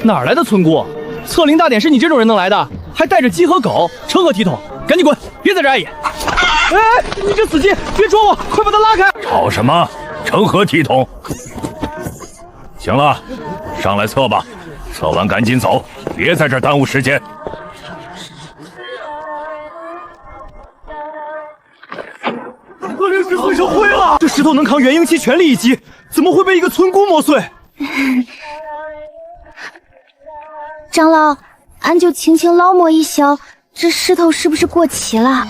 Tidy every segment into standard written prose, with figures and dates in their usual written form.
哪儿来的村姑？策灵大典是你这种人能来的？还带着鸡和狗，成何体统？赶紧滚，别在这碍眼！哎，你这死鸡，别捉我，快把他拉开！吵什么？成何体统？行了，上来测吧，测完赶紧走，别在这儿耽误时间。恶灵石碎成灰了，这石头能扛元婴期全力一击，怎么会被一个村姑磨碎？长老，俺就轻轻捞摸一小，这石头是不是过期了？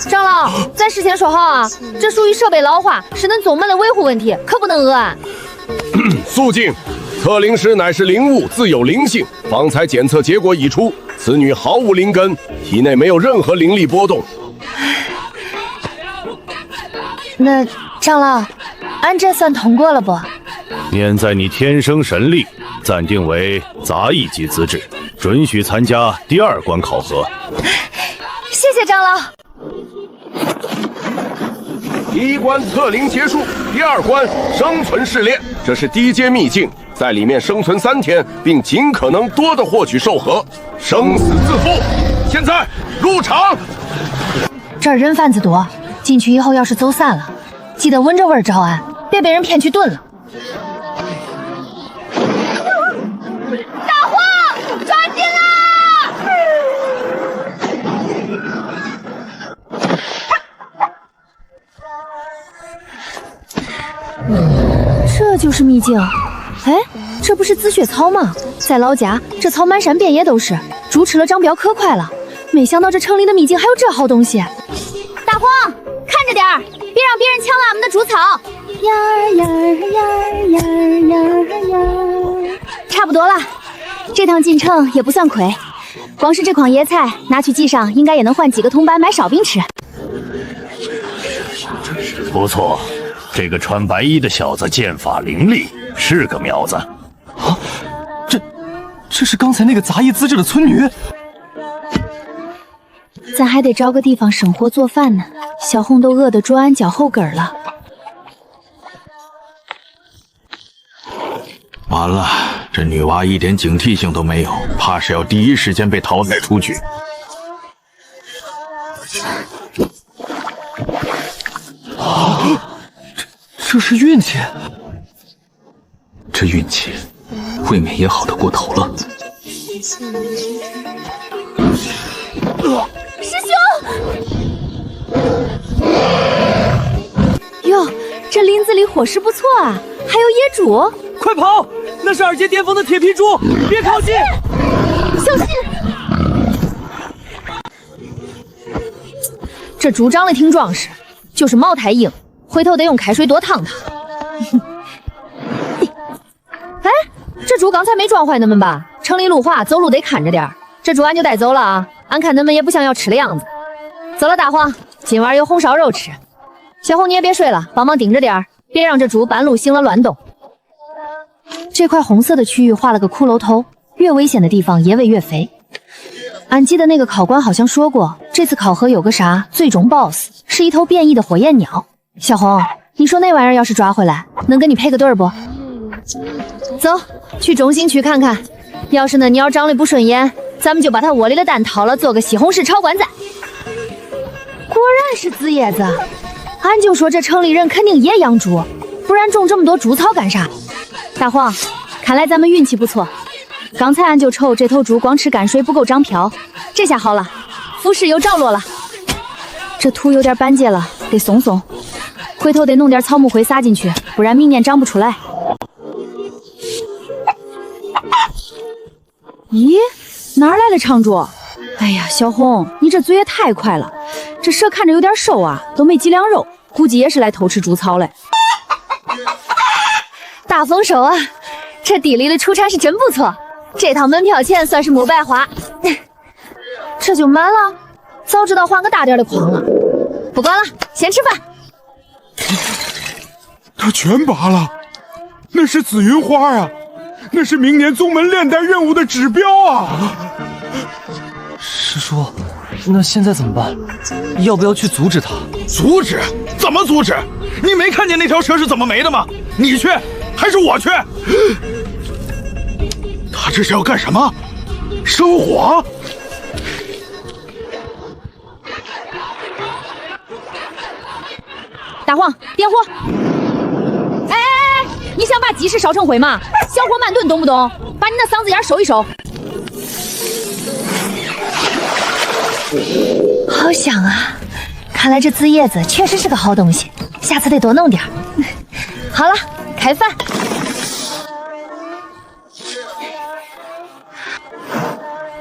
长老，咱事先说好啊，这属于设备老化，是恁宗门的维护问题，可不能讹俺。肃静！测灵石乃是灵物，自有灵性。方才检测结果已出，此女毫无灵根，体内没有任何灵力波动。那长老，俺这算通过了不？念在你天生神力，暂定为杂役级资质，准许参加第2关考核。谢谢长老。第1关测灵结束，第2关生存试炼，这是低阶秘境，在里面生存3天，并尽可能多的获取兽核，生死自负。现在入场。这儿人贩子多，进去以后要是走散了，记得闻着味儿找俺，别被人骗去炖了。大黄，抓紧啦！这就是秘境。哎，这不是紫雪草吗？在老家，这草满山遍野都是，猪吃了长膘可快了。没想到这城里的秘境还有这好东西。大黄，看着点儿，别让别人抢了俺们的猪草。呀呀呀呀呀呀！差不多了，这趟进城也不算亏，光是这筐野菜拿去集上，应该也能换几个铜板买烧饼吃。不错，这个穿白衣的小子剑法凌厉，是个苗子。啊，这是刚才那个杂役资质的村女。咱还得找个地方生火做饭呢，小红都饿得啄俺脚后跟了。完了，这女娲一点警惕性都没有，怕是要第一时间被淘汰出局。这是运气。这运气未免也好得过头了。师兄！哟，这林子里伙食不错啊，还有野猪。快跑！那是2阶巅峰的铁皮猪，别靠近！小心！这猪长得挺壮实，就是毛太硬，回头得用开水多烫它。哎，这猪刚才没撞坏恁们吧？城里路滑，走路得看着点儿。这猪俺就带走了啊，俺看恁们也不像要吃的样子。走了，大黄，今晚有红烧肉吃。小红你也别睡了，帮忙盯着点儿，别让这猪半路行了乱动。这块红色的区域画了个骷髅头，越危险的地方野味越肥。俺记得那个考官好像说过，这次考核有个啥最终 BOSS 是一头变异的火焰鸟。小红，你说那玩意儿要是抓回来，能跟你配个对儿不？走，去中心区看看。要是那鸟长得不顺眼，咱们就把它窝里的蛋掏了，做个西红柿炒棺材。果然是紫叶子，俺就说这城里人肯定也养猪，不然种这么多猪草干啥？大黄，看来咱们运气不错。刚才俺就瞅这头猪光吃泔水不够长漂，这下好了，服饰有着落了。这土有点板结了，得松松。回头得弄点草木灰撒进去，不然明年长不出来。咦，哪儿来的长猪？哎呀，小红，你这嘴也太快了，这蛇看着有点瘦啊，都没几两肉，估计也是来偷吃猪草嘞。大丰收啊！这地里的出产是真不错，这趟门票钱算是没白花。这就满了，早知道换个大点的筐了。不管了，先吃饭。他全拔了，那是紫云花啊，那是明年宗门炼丹任务的指标啊！师叔，那现在怎么办？要不要去阻止他？阻止？怎么阻止？你没看见那条蛇是怎么没的吗？你去还是我去？他这是要干什么？生火？大黄，点火！哎，你想把鸡屎烧成灰吗？小火慢炖，懂不懂？把你那嗓子眼收一收。好香啊！看来这紫叶子确实是个好东西，下次得多弄点儿。好了，开饭。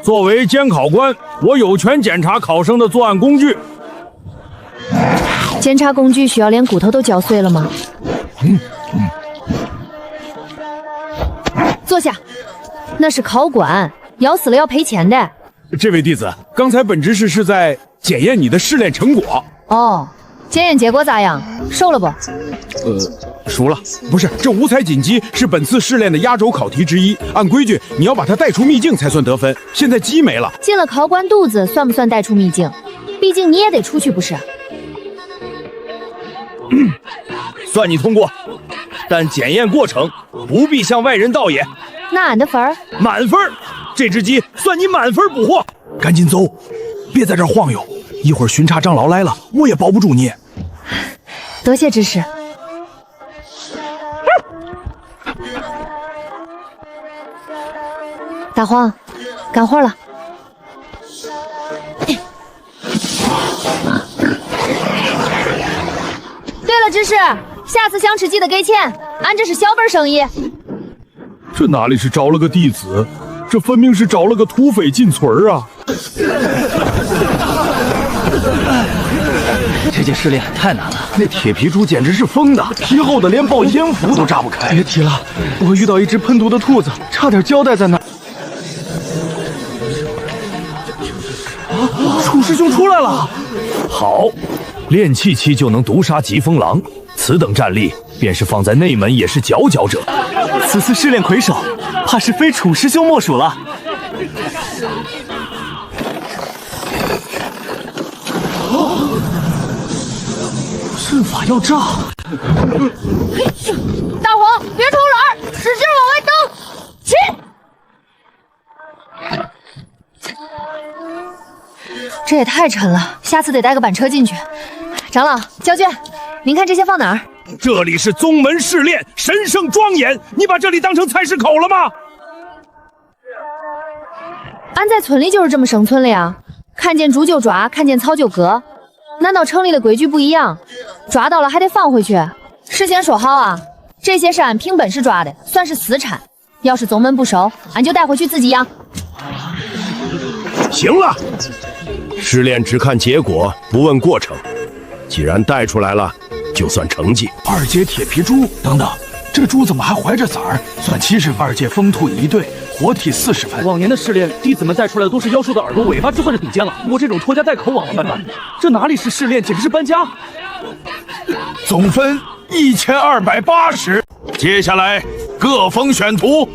作为监考官，我有权检查考生的作案工具。检查工具需要连骨头都嚼碎了吗？坐下，那是考官，咬死了要赔钱的。这位弟子，刚才本知识是在检验你的试炼成果。哦，检验结果咋样？熟了不？熟了。不是，这五彩锦鸡是本次试炼的压轴考题之一，按规矩你要把它带出秘境才算得分。现在鸡没了，进了考官肚子算不算带出秘境？毕竟你也得出去不是？算你通过，但检验过程不必向外人道也。那俺的分儿满分，这只鸡算你满分捕获。赶紧走，别在这儿晃悠，一会儿巡查长老来了，我也保不住你。多谢指示。大黄，干活了。对了，指示，下次想吃鸡的给钱，俺这是小本生意。这哪里是招了个弟子，这分明是找了个土匪进村啊！这届试炼太难了，那铁皮猪简直是疯的，皮厚的连爆烟符都炸不开。别提了，我遇到一只喷毒的兔子，差点交代在那儿。楚师兄出来了，好，练气期就能毒杀疾风狼，此等战力，便是放在内门也是佼佼者。此次试炼魁首，怕是非楚师兄莫属了。阵法要炸！大黄，别偷懒，使劲往外蹬，起！这也太沉了，下次得带个板车进去。长老，教卷，您看这些放哪儿？这里是宗门试炼，神圣庄严，你把这里当成菜市口了吗？俺在村里就是这么生存的呀，看见猪就抓，看见草就割。难道城里的规矩不一样？抓到了还得放回去？事先说好啊，这些是俺凭本事抓的，算是私产。要是宗门不收，俺就带回去自己养。行了，试炼只看结果，不问过程。既然带出来了，就算成绩。二阶铁皮猪，等等，这猪怎么还怀着崽儿？算70分。二阶疯兔一对，活体40分。往年的试炼，弟子们带出来的都是妖兽的耳朵尾巴，就算是顶尖了。我这种拖家带口往了办办，这哪里是试炼，简直是搬家。总分1280。接下来各封选徒。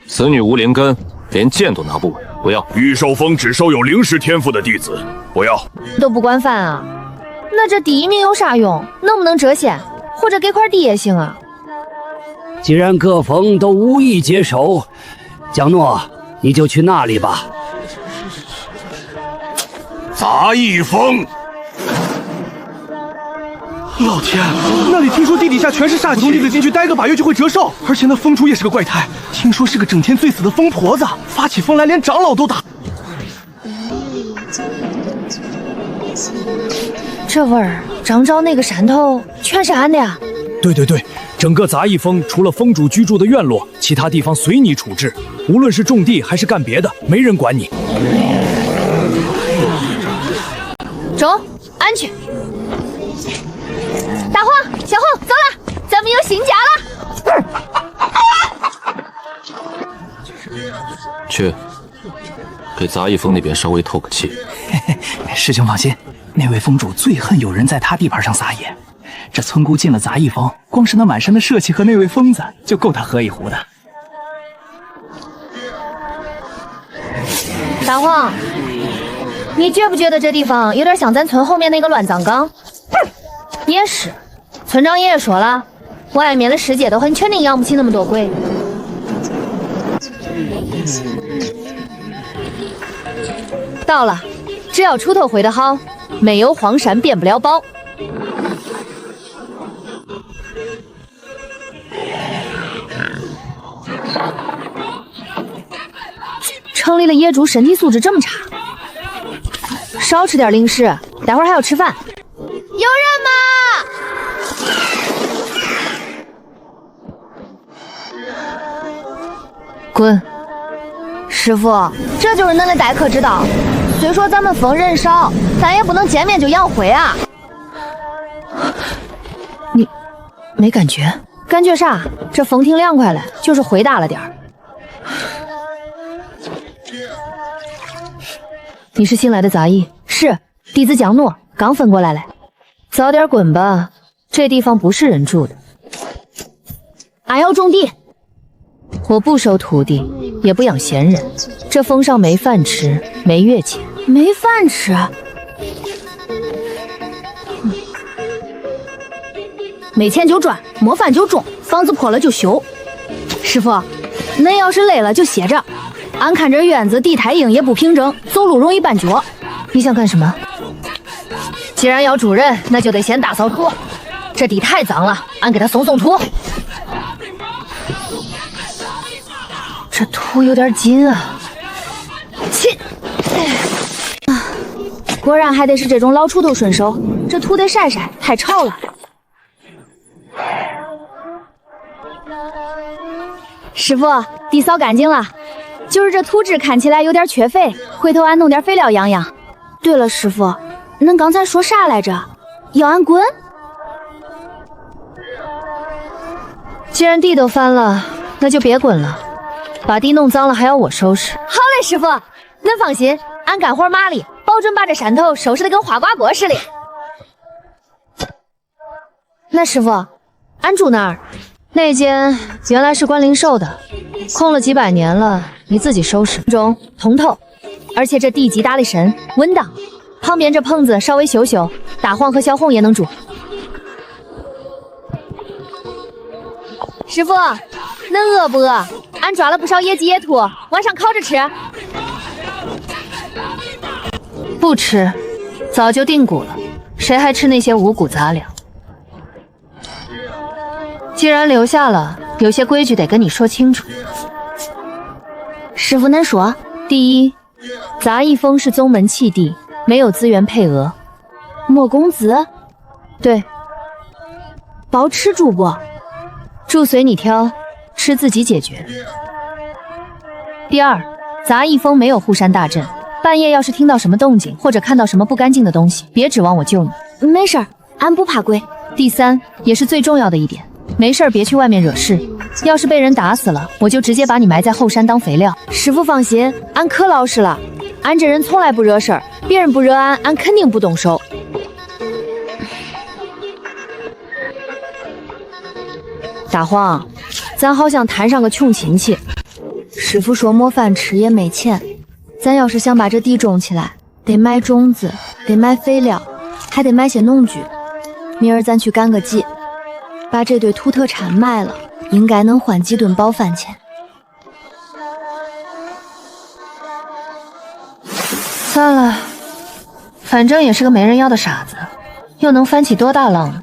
此女无灵根，连剑都拿不稳，不要。御兽峰只收有灵石天赋的弟子，不要。都不管饭啊？那这第一名有啥用？能不能折现，或者给块地也行啊？既然各峰都无意接手，江诺，你就去那里吧。杂役峰。老天，那里听说地底下全是煞气，普通弟子进去待个把月就会折寿，而且那疯猪也是个怪胎，听说是个整天醉死的疯婆子，发起疯来连长老都打。这味儿，张昭那个山头全是俺的呀。对对对，整个杂役峰除了峰主居住的院落，其他地方随你处置，无论是种地还是干别的，没人管你。走，安去。大黄、小红，走了，咱们有新家了。去，给杂役峰那边稍微透个气。师兄放心，那位峰主最恨有人在他地盘上撒野。这村姑进了杂役峰，光是那满身的煞气和那位疯子，就够他喝一壶的。大黄，你觉不觉得这地方有点像咱村后面那个乱葬岗？也是，村长爷爷说了，外面的世界都很确定养不起那么多鬼。到了，只要出头回得好，没有黄鳝变不了包。城里的野猪身体素质这么差，少吃点零食，待会儿还要吃饭。有人吗？滚！师傅，这就是恁的待客之道。虽说咱们封人少，但也不能见面就养灰啊。你没感觉？感觉啥？这风挺凉快了，就是灰大了点儿。你是新来的杂役？是，弟子江诺，刚分过来嘞。早点滚吧，这地方不是人住的。俺要种地。我不收徒弟，也不养闲人。这封上没饭吃，没月钱，没饭吃。没钱就赚，没饭就种，房子破了就修。师傅，恁要是累了就歇着。俺看这院子地太硬也不平整，走路容易绊脚。你想干什么？既然要住人，那就得先大扫土。这地太脏了，俺给他松松土。这土有点紧啊！亲，果然还得是这种老锄头顺手。这土得晒晒，太潮了。师傅，地扫干净了。就是这土质看起来有点缺肥，回头俺弄点肥料养养。对了，师傅，恁刚才说啥来着？要俺滚？既然地都翻了，那就别滚了。把地弄脏了还要我收拾。好嘞，师傅，恁放心，俺干活麻利，保准把这山头收拾得跟花瓜锅似的。那师傅，俺住哪儿？那间原来是关灵寿的，空了几百年了，你自己收拾。中通透，而且这地基打得深，稳当。旁边这棚子稍微修修，大黄和小红也能住。师傅，恁饿不饿？俺抓了不少野鸡野兔，晚上烤着吃。不吃，早就定蛊了，谁还吃那些五谷杂粮？既然留下了，有些规矩得跟你说清楚。师傅，恁说，第一，杂役峰是宗门弃地，没有资源配额，没工资。对，包吃住不？住随你挑，吃自己解决。第二，杂役峰没有护山大阵，半夜要是听到什么动静，或者看到什么不干净的东西，别指望我救你。没事儿，俺不怕鬼。第三，也是最重要的一点，没事儿别去外面惹事，要是被人打死了，我就直接把你埋在后山当肥料。师傅放心，俺可老实了，俺这人从来不惹事儿，别人不惹俺，俺肯定不动手。大黄，咱好像摊上个穷亲戚。师傅说没饭吃也没钱，咱要是想把这地种起来，得买种子，得买肥料，还得买些农具。明儿咱去赶个集，把这堆土特产卖了，应该能换几顿饱饭钱。算了，反正也是个没人要的傻子，又能翻起多大浪呢？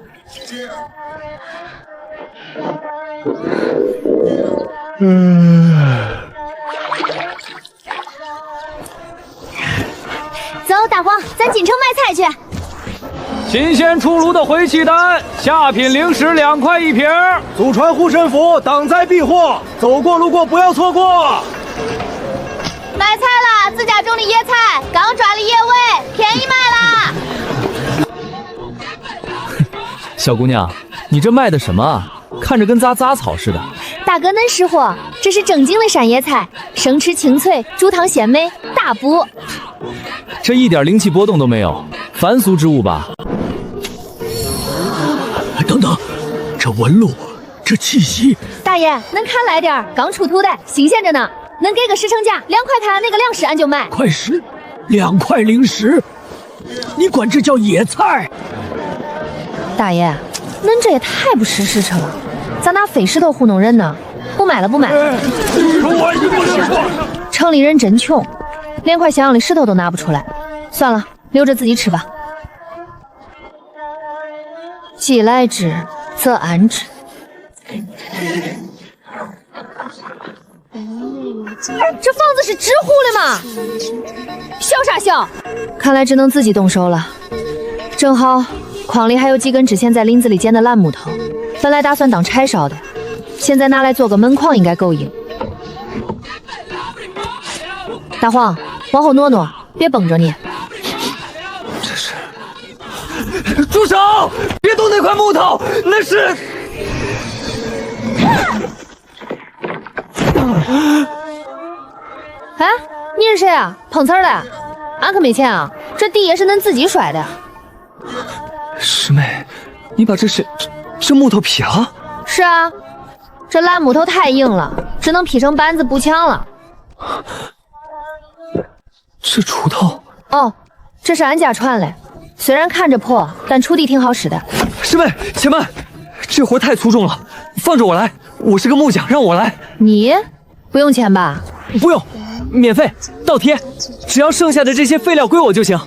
走，大黄，咱进城买菜去。新鲜出炉的回气丹，下品灵石2块1瓶。祖传护身符，挡灾避祸，走过路过不要错过。买菜了，自家种的野菜，刚抓了野味，便宜卖啦。小姑娘，你这卖的什么啊？看着跟杂草似的。大哥恁识货，这是正经的山野菜，生吃清脆，煮汤鲜美，大补。这一点灵气波动都没有，凡俗之物吧？等等，这纹路，这气息。大爷，恁看来点，刚出土的，新鲜着呢。恁给个10成价，2块看那个粮食俺就买。快10，2块010，你管这叫野菜？大爷，恁这也太不识时辰了，咋拿废石头糊弄人呢？我买了不买。城里人真穷，连块香样的石头都拿不出来。算了，留着自己吃吧。既来之，则安之。这房子是纸糊的吗？笑啥笑？看来只能自己动手了。正好筐里还有几根之前在林子里捡的烂木头，本来打算当柴烧的，现在拿来做个门框应该够硬。大黄，往后挪挪，别绷着你。这是……住手！别动那块木头，那是……哎，你是谁啊？碰瓷儿的？俺可没钱啊，这地也是恁自己摔的。师妹，你把这木头劈了？是啊，这烂木头太硬了，只能劈成板子补墙了。这锄头？哦，这是俺家传的，虽然看着破，但锄地挺好使的。师妹，且慢，这活太粗重了，放着我来，我是个木匠，让我来。你不用钱吧？不用，免费倒贴，只要剩下的这些废料归我就行。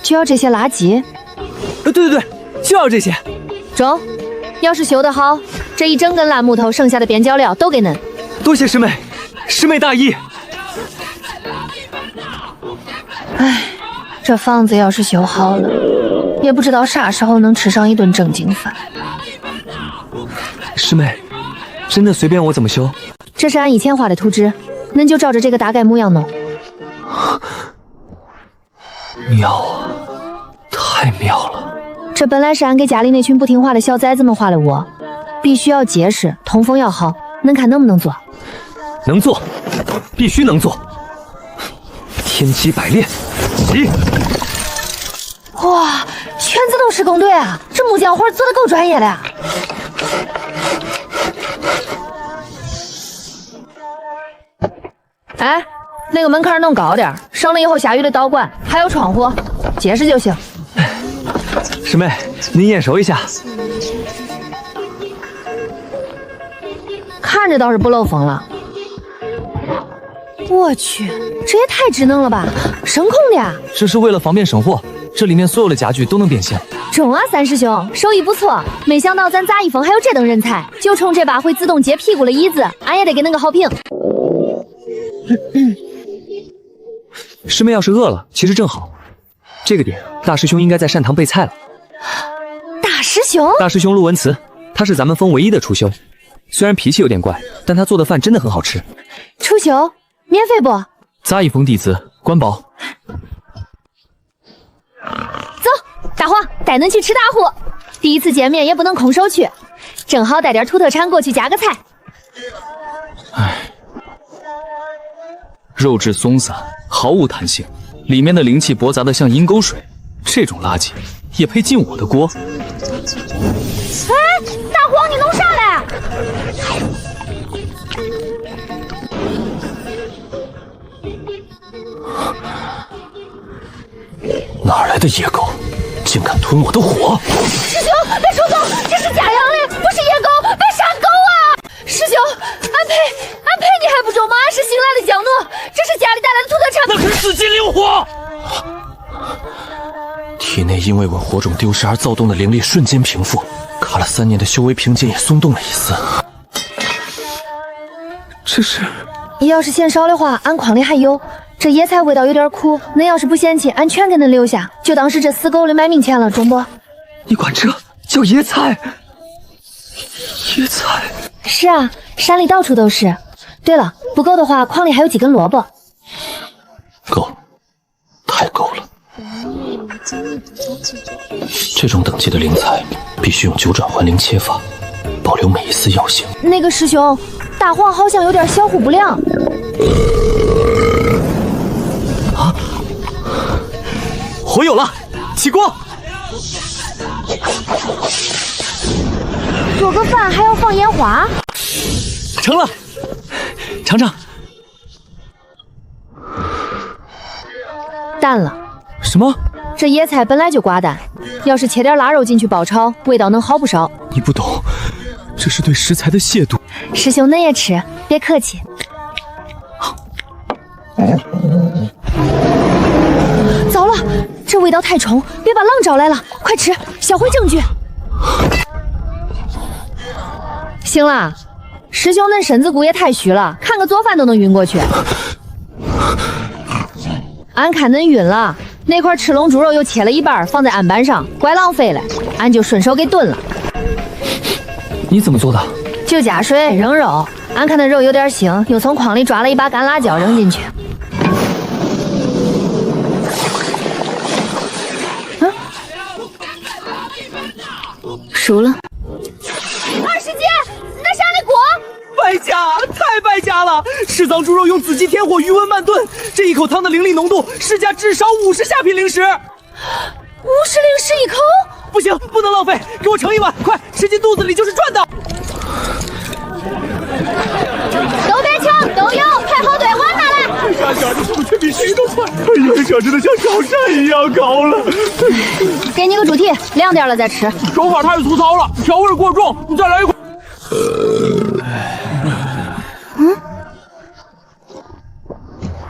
就要这些垃圾？对，就要这些。中，要是修得好，这一整根烂木头剩下的边角料都给恁。多谢师妹，师妹大义。唉，这房子要是修好了，也不知道啥时候能吃上一顿正经饭。师妹，真的随便我怎么修？这是俺以前画的图纸，恁就照着这个大概模样弄。妙啊，太妙了！这本来是俺给家里那群不听话的小崽子们画的窝，必须要结实，通风要好。恁看能不能做？能做，必须能做。天机百炼，起！哇，全自动施工队啊！这木匠活做的够专业的呀！哎，那个门槛弄高点，省了以后下雨的导管，还有窗户，结实就行。师妹，您验收一下。看着倒是不漏风了。我去，这也太智能了吧！声控的呀！这是为了方便生火，这里面所有的家具都能变形。中啊，三师兄，手艺不错。没想到咱杂艺峰还有这等人才，就冲这把会自动接屁股的椅子，俺也得给恁个好评。师妹要是饿了，其实正好。这个点，大师兄应该在膳堂备菜了。大师兄？大师兄陆文慈，他是咱们峰唯一的初修，虽然脾气有点怪，但他做的饭真的很好吃。初修？免费不？杂艺峰弟子，官保。走，大黄，带恁去吃大户。第一次见面也不能空手去，正好带点土特产过去加个菜。唉，肉质松散，毫无弹性，里面的灵气驳杂的像阴沟水，这种垃圾也配进我的锅？哎，大黄，你弄啥嘞？哪来的野狗，竟敢吞我的火！师兄，别冲动，这是假羊嘞，不是野狗，别杀狗啊！师兄，俺陪你还不中吗？俺是新来的江奴，这是家里带来的土特产。那可是四级灵火！体内因为我火种丢失而躁动的灵力瞬间平复，卡了3年的修为瓶颈也松动了一丝。这是……要是嫌少的话，俺筐里还有。这野菜味道有点苦，恁要是不嫌弃，俺全给恁留下，就当是这死狗的卖命钱了，中不？你管这叫野菜？野菜？是啊，山里到处都是。对了，不够的话，筐里还有几根萝卜。够，太够了。这种等级的灵材，必须用9转还灵切法，保留每一丝药性。那个师兄，大黄好像有点消化不良。啊！火有了，起锅！做个饭还要放烟花？成了，尝尝。淡了。什么？这野菜本来就寡淡，要是切点腊肉进去爆炒，味道能好不少。你不懂，这是对食材的亵渎。师兄恁也吃，别客气。糟了，这味道太冲，别把浪招来了，快吃，销毁证据。行了，师兄恁身子骨也太虚了，看个做饭都能晕过去。俺看恁晕了，那块赤龙猪肉又切了一半，放在案板上，怪浪费了，俺就顺手给炖了。你怎么做的？就加水扔肉，俺看那肉有点腥，又从筐里抓了一把干辣椒扔进去。熟了。二师姐，那啥那锅败家，太败家了！赤脏猪肉用紫鸡天火余温慢炖，这一口汤的灵力浓度，市价至少50下品灵石。50灵石一口？不行，不能浪费，给我盛一碗，快，吃进肚子里就是赚的。都别抢，都有，排好队，碗拿来。这家家的速度却比谁都快，哎呀，这真的像烧山一样高了。给你个猪蹄，凉点了再吃。手法太粗糙了，调味过重，你再来一块。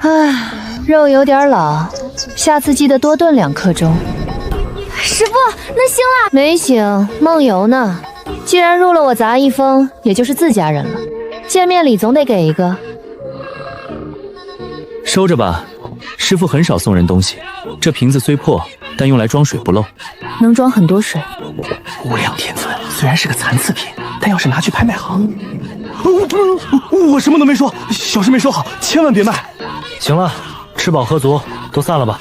唉，肉有点老，下次记得多炖2刻钟。师傅，那行了？没行，梦游呢。既然入了我杂役风，也就是自家人了，见面礼总得给一个。收着吧，师傅很少送人东西。这瓶子虽破，但用来装水不漏，能装很多水。无量天尊虽然是个残次品，但要是拿去拍卖行，我什么都没说，小师妹说好，千万别卖。行了，吃饱喝足，都散了吧。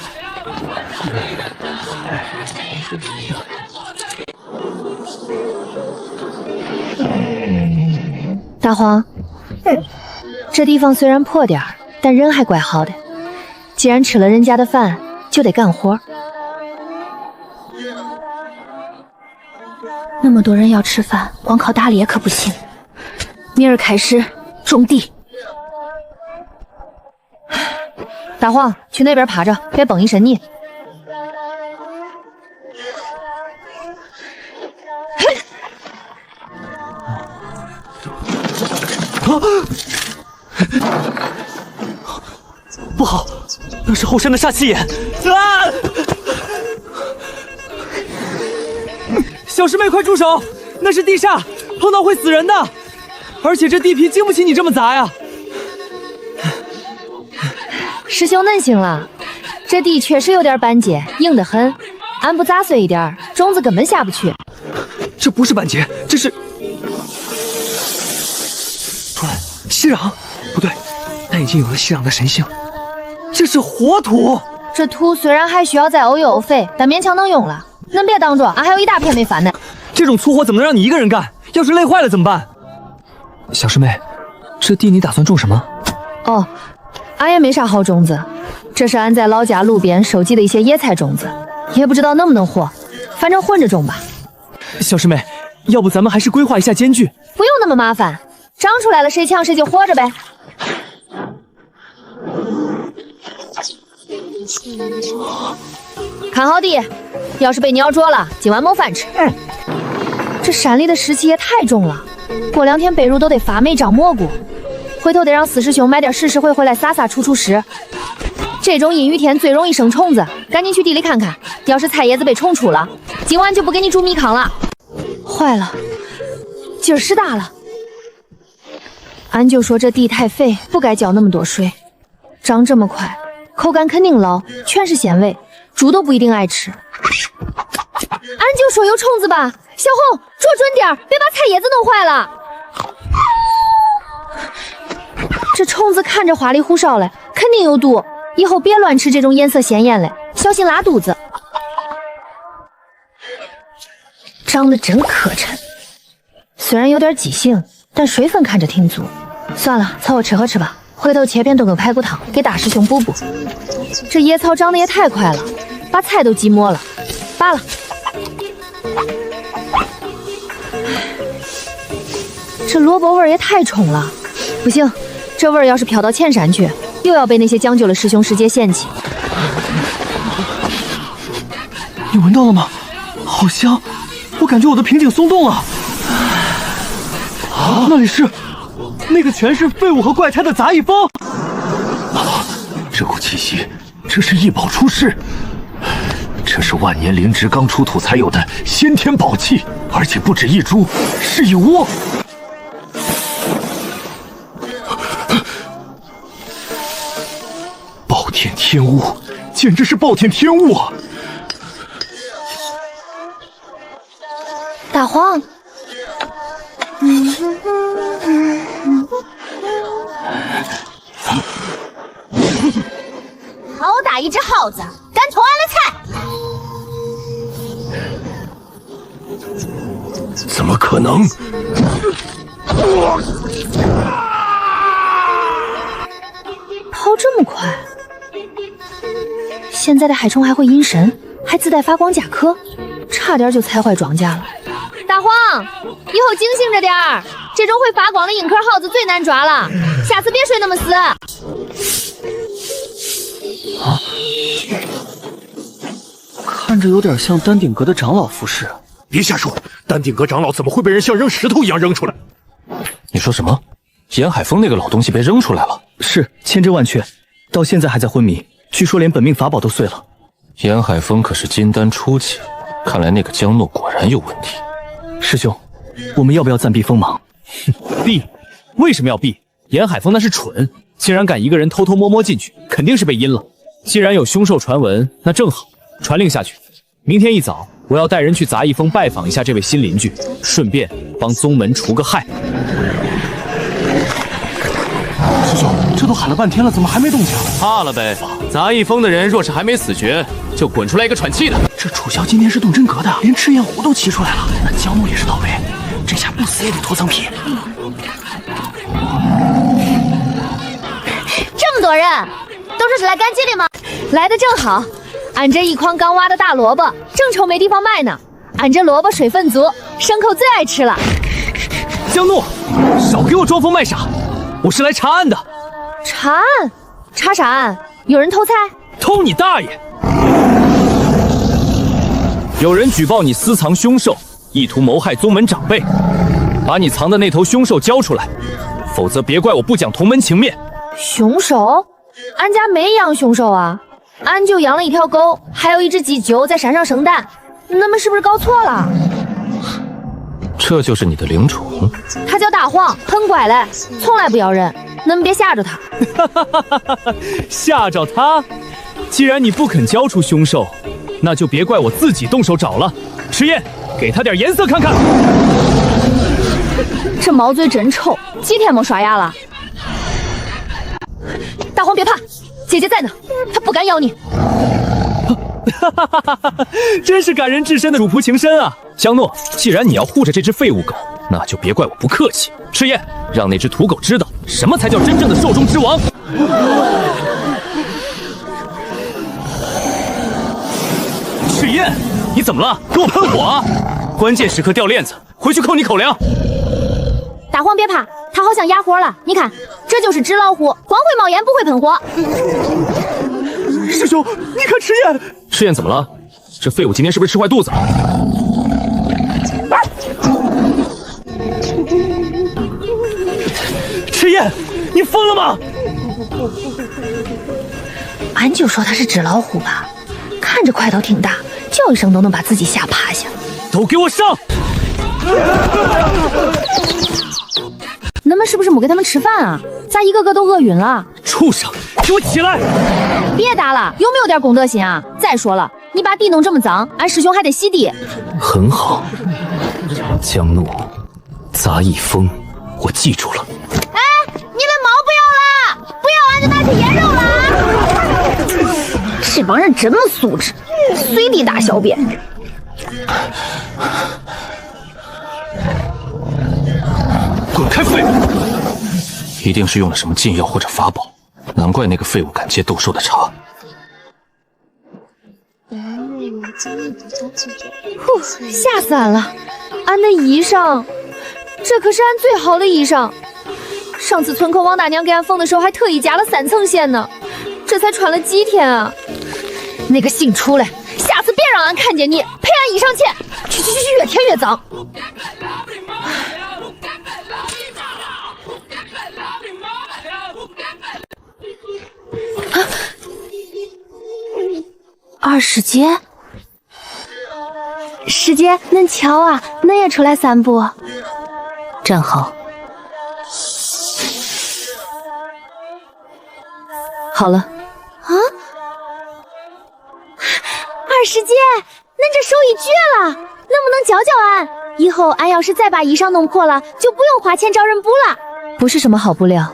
大黄，这地方虽然破点儿，但人还怪好的。既然吃了人家的饭，就得干活。那么多人要吃饭，光靠打猎可不行。明儿开始种地。大黄，去那边趴着，别崩一身泥。不好，那是后山的煞气眼！啊！小师妹，快住手！那是地煞，碰到会死人的。而且这地皮经不起你这么砸呀！师兄恁行了，这地确实有点板结，硬得很。俺不砸碎一点，种子根本下不去。这不是板结，这是息壤，不对，但已经有了息壤的神性。这是活土，这土虽然还需要再沤一沤肥，但勉强能用了。恁别当着，俺还有一大片没翻呢。这种粗活怎么能让你一个人干？要是累坏了怎么办？小师妹，这地你打算种什么？哦，俺也没啥好种子，这是俺在老家路边收集的一些野菜种子，也不知道能不能活，反正混着种吧。小师妹，要不咱们还是规划一下间距？不用那么麻烦，长出来了谁抢谁就活着呗。看好地，要是被鸟啄了，今晚没饭吃。这山里的湿气也太重了，过2天被褥都得发霉长蘑菇。回头得让四师兄买点食石灰回来撒撒除除湿。这种阴雨天最容易生虫子，赶紧去地里看看，要是菜叶子被虫出了，今晚就不给你煮米糠了。坏了，今儿湿大了。俺就说这地太肥，不该浇那么多水，长这么快，口感肯定老，全是纤维，猪都不一定爱吃。俺就说有虫子吧，小红捉准点，别把菜叶子弄坏了。这虫子看着花里胡哨嘞，肯定有毒，以后别乱吃这种颜色鲜艳嘞，小心拉肚子。长得真磕碜，虽然有点畸形，但水分看着挺足。算了，凑合吃喝吃吧，回头切片炖个排骨汤给大师兄补补。这野草长得也太快了，把菜都挤没了，罢了。这萝卜味儿也太冲了，不行，这味儿要是飘到前山去，又要被那些讲究的师兄师姐嫌弃。你闻到了吗？好香，我感觉我的瓶颈松动了。啊，那里是那个全是废物和怪胎的杂役风。这股气息，这是异宝出世，这是万年灵芝刚出土才有的先天宝器，而且不止一株，是一窝。暴殄天物，简直是暴殄天物啊！大荒，好打一只耗子，敢偷俺的菜！怎么可能？抛这么快？现在的海虫还会阴神，还自带发光甲壳，差点就踩坏庄稼了。大荒，以后警醒着点儿，这种会发光的硬壳耗子最难抓了，下次别睡那么死。看着有点像丹顶阁的长老服饰。别瞎说，丹顶阁长老怎么会被人像扔石头一样扔出来？你说什么？沿海风那个老东西被扔出来了？是，千真万确，到现在还在昏迷，据说连本命法宝都碎了。沿海风可是金丹初期，看来那个江诺果然有问题。师兄，我们要不要暂避锋芒？避？为什么要避？沿海风那是蠢，竟然敢一个人偷偷摸摸进去，肯定是被阴了。既然有凶兽传闻，那正好，传令下去。明天一早，我要带人去杂役峰拜访一下这位新邻居，顺便帮宗门除个害。师兄，这都喊了半天了，怎么还没动静？怕了呗！杂役峰的人若是还没死绝，就滚出来一个喘气的。这楚萧今天是动真格的，连赤焰狐都骑出来了。那江怒也是倒霉，这下不死也得脱层皮。这么多人，都是来赶集的吗？来的正好。俺这一筐刚挖的大萝卜，正愁没地方卖呢。俺这萝卜水分足，牲口最爱吃了。江怒，少给我装疯卖傻！我是来查案的。查案？查啥案？有人偷菜？偷你大爷！有人举报你私藏凶兽，意图谋害宗门长辈，把你藏的那头凶兽交出来，否则别怪我不讲同门情面。凶兽？俺家没养凶兽啊。俺就养了一条狗，还有一只鸡鸠在山上生蛋，恁们是不是搞错了？这就是你的灵宠？它叫大黄，很乖嘞，从来不咬人，恁们别吓着它。吓着它？既然你不肯交出凶兽，那就别怪我自己动手找了。赤焰，给他点颜色看看。这毛嘴真臭，几天没刷牙了。大黄别怕，姐姐在呢，她不敢咬你。真是感人至深的主仆情深啊！江诺，既然你要护着这只废物狗，那就别怪我不客气。赤焰，让那只土狗知道什么才叫真正的兽中之王。赤焰，你怎么了？给我喷火啊！关键时刻掉链子，回去扣你口粮。大黄别怕，他好像哑火了，你看，这就是纸老虎，光会冒烟不会喷火。师兄，你看赤焰，赤焰怎么了？这废物今天是不是吃坏肚子了？赤焰，你疯了吗？俺就说他是纸老虎吧，看着块头挺大，叫一声都能把自己吓趴下。都给我上！恁们是不是没给他们吃饭啊？咋一个个都饿晕了？畜生，给我起来！别打了，有没有点公德心啊？再说了，你把地弄这么脏，俺师兄还得洗地。很好，江怒，杂役风，我记住了。哎，你们毛不要了，不要俺就拿去腌肉了啊！这帮人真没素质，随地大小便。滚开，废物！一定是用了什么禁药或者法宝，难怪那个废物敢接斗兽的茬。呼，吓死俺了！俺的衣裳，这可是俺最好的衣裳。上次村口王大娘给俺缝的时候，还特意加了3层线呢。这才穿了几天啊！那个信出来，下次别让俺看见你，赔俺衣裳钱。去，越添越脏。二师姐，师姐，恁瞧啊，恁也出来散步。站好。好了。啊，二师姐，恁这手艺绝了，能不能教教俺？以后俺要是再把衣裳弄破了，就不用花钱找人补了。不是什么好布料，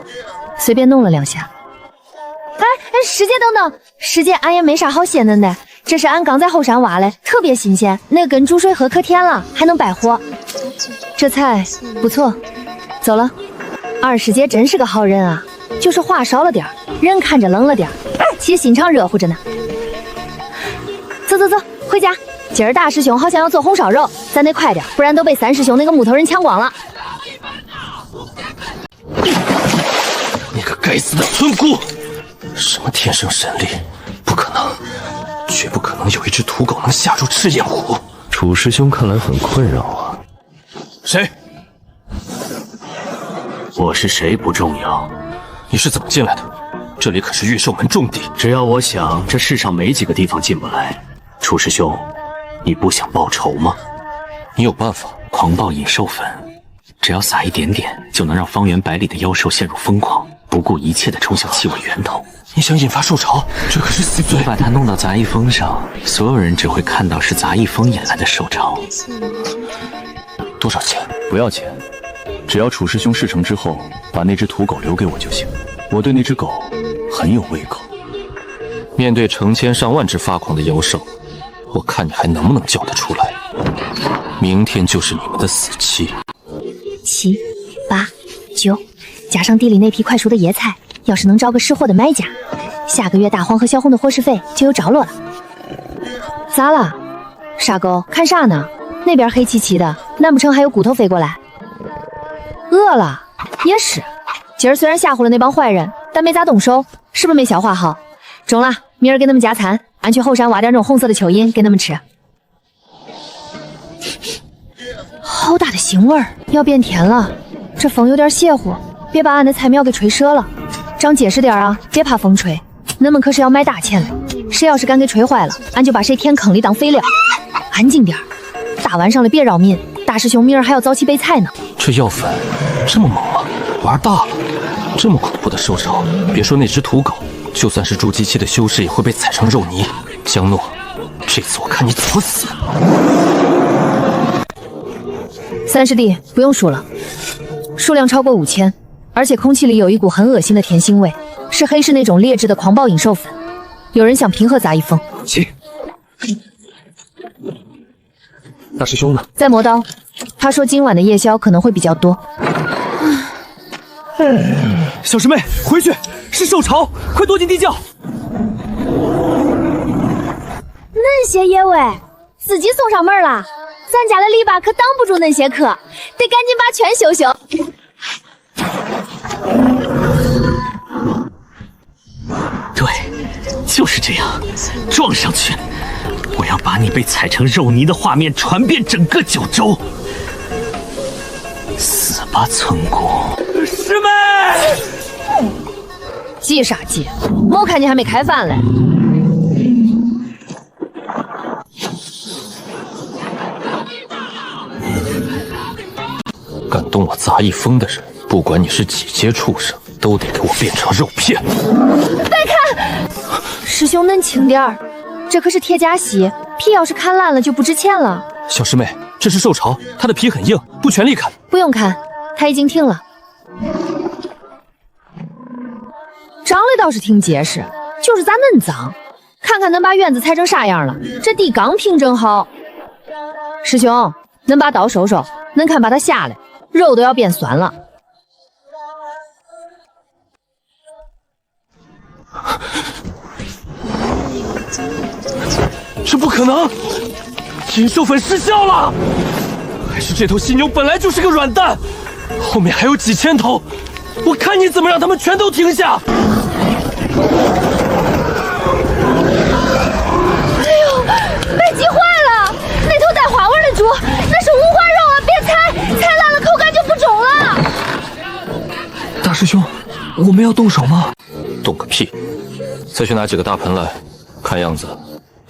随便弄了2下。哎，师姐等等，师姐俺也没啥好谢恁的，这是俺刚在后山挖的，特别新鲜，那跟煮水喝可甜了，还能败火。这菜不错，走了。二师姐真是个好人啊，就是话少了点，人看着冷了点，其实心肠热乎着呢。走走走，回家。今儿大师兄好像要做红烧肉，咱得快点，不然都被3师兄那个木头人抢光了。你个该死的村姑！什么天生神力？不可能，绝不可能有一只土狗能吓住赤焰虎。楚师兄看来很困扰啊。谁？我是谁不重要，你是怎么进来的？这里可是月寿门重地，只要我想，这世上没几个地方进不来。楚师兄，你不想报仇吗？你有办法？狂暴引兽粉，只要撒一点点，就能让方圆百里的妖兽陷入疯狂，不顾一切地冲向气味源头。你想引发兽潮？这可是死罪！你把它弄到杂役峰上，所有人只会看到是杂役峰引来的兽潮。多少钱？不要钱，只要楚师兄事成之后，把那只土狗留给我就行。我对那只狗很有胃口。面对成千上万只发狂的妖兽，我看你还能不能叫得出来。明天就是你们的死期。7、8、9，加上地里那批快熟的野菜，要是能招个识货的买家，下个月大黄和小红的伙食费就有着落了。咋了，傻狗？看啥呢？那边黑漆漆的，难不成还有骨头飞过来？饿了？也是。今儿虽然吓唬了那帮坏人，但没咋动手，是不是没消化好？中了，明儿给他们加餐，俺去后山挖点那种红色的蚯蚓给他们吃。好大的腥味儿，要变甜了。这风有点邪乎，别把俺的菜苗给吹折了。长结实点啊，别怕风吹。恁们可是要卖大钱的，谁要是敢给吹坏了，俺就把谁填坑里当肥料。安静点，大晚上的别扰民，大师兄明儿还要早起备菜呢。这药粉这么猛吗？玩大了，这么恐怖的兽潮，别说那只土狗，就算是筑基期的修士也会被踩成肉泥。江诺，这次我看你怎么死！3师弟不用数了，数量超过5000，而且空气里有一股很恶心的甜腥味，是黑市那种劣质的狂暴引兽粉。有人想平和杂役峰？行。大师兄呢？在磨刀。他说今晚的夜宵可能会比较多。小师妹，回去，是兽潮，快躲进地窖。恁些野味自己送上门了。咱家的篱笆可挡不住恁些客，得赶紧把圈修修。对，就是这样，撞上去！我要把你被踩成肉泥的画面传遍整个九州。死吧，村姑！师妹，急啥急？我看你还没开饭嘞。敢动我杂役峰的人，不管你是几阶畜生，都得给我变成肉片！别看，师兄恁轻点儿，这可是铁甲犀，皮要是砍烂了就不值钱了。小师妹，这是兽潮，它的皮很硬，不全力砍。不用砍，它已经停了。长得倒是挺结实，就是咋恁脏？看看恁把院子踩成啥样了，这地刚平整好。师兄，恁把刀收收，恁看把它下来，肉都要变酸了。这不可能！引兽粉失效了，还是这头犀牛本来就是个软蛋，后面还有几千头，我看你怎么让他们全都停下！哎呦，被急坏了！那头带花纹的猪，那是五花肉啊！别踩，踩烂了口感就不中了。大师兄，我们要动手吗？动个屁！再去拿几个大盆来，看样子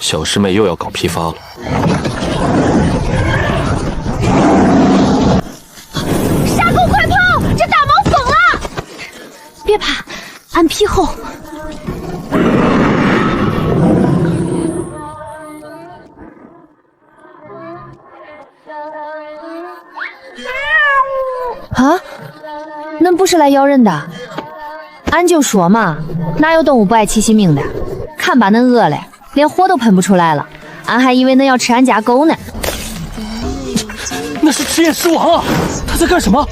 小师妹又要搞批发了。杀狗快跑！这大毛疯了！别怕，俺批后。啊，恁不是来咬人的？俺就说嘛，哪有动物不爱惜性命的？看把恁饿嘞，连火都喷不出来了，俺还以为恁要吃俺家狗呢。那是赤焰狮王啊！他在干什么？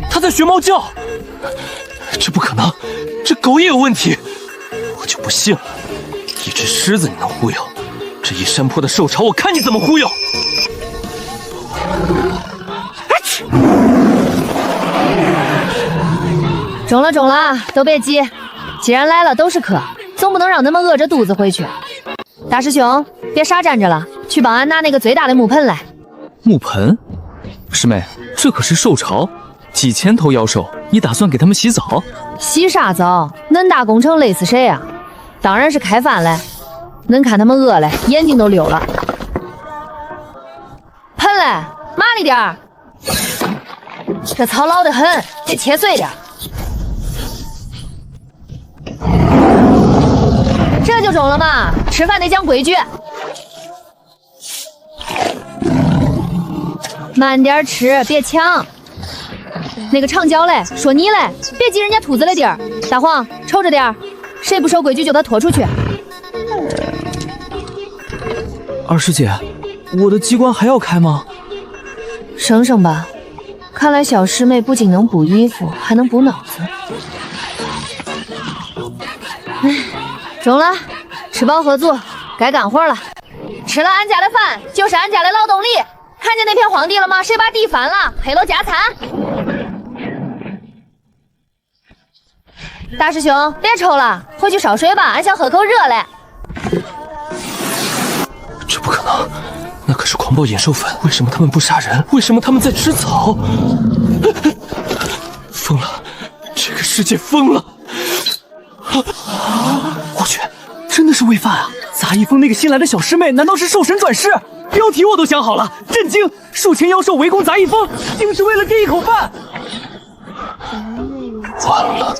他在学猫叫。这不可能，这狗也有问题。我就不信了，一只狮子你能忽悠，这一山坡的兽潮，我看你怎么忽悠！中了中了，都别急，既然来了都是客，总不能让恁们饿着肚子回去。大师兄，别傻站着了，去帮俺拿那个最大的木盆来。木盆？师妹，这可是兽潮，几千头妖兽，你打算给他们洗澡？洗啥澡？恁大工程累死谁啊？当然是开饭嘞。恁看他们饿嘞，眼睛都溜了。盆嘞，麻利点儿。这草老得很，得切碎点。这就中了嘛，吃饭得讲规矩。慢点吃，别抢。那个长脚嘞，说你嘞，别挤人家兔子的地儿。大黄，瞅着点儿，谁不守规矩就他拖出去。二师姐，我的机关还要开吗？省省吧，看来小师妹不仅能补衣服，还能补脑子。唉，中了，吃饱喝足，该干活了。吃了俺家的饭，就是俺家的劳动力。看见那片荒地了吗？谁把地翻了？黑了加餐。大师兄，别抽了，回去烧水吧，俺想喝口热嘞。这不可能，那可是狂暴野兽粉，为什么他们不杀人？为什么他们在吃草？疯了，这个世界疯了！我去，真的是喂饭啊！杂役峰那个新来的小师妹，难道是兽神转世？标题我都想好了，震惊！数千妖兽围攻杂役峰，竟是为了这一口饭！完了！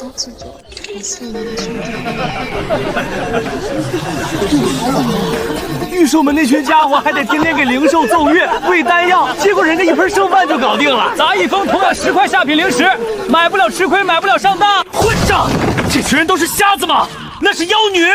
御兽们那群家伙还得天天给灵兽奏乐、喂丹药，结果人家一盆剩饭就搞定了。杂役峰同样10块下品灵石，买不了吃亏，买不了上当。混账！这群人都是瞎子吗？那是妖女！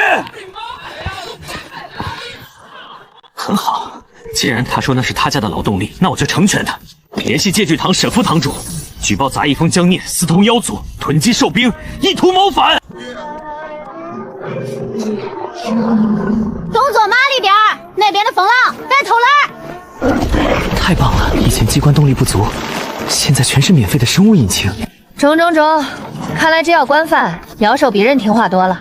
很好，既然他说那是他家的劳动力，那我就成全他。联系戒具堂舍夫堂主，举报杂役峰江孽私通妖族，囤积兽兵，意图谋反。动作麻利点儿，那边的风浪别偷懒。太棒了，以前机关动力不足，现在全是免费的生物引擎。中，看来只要管饭，妖兽比人听话多了。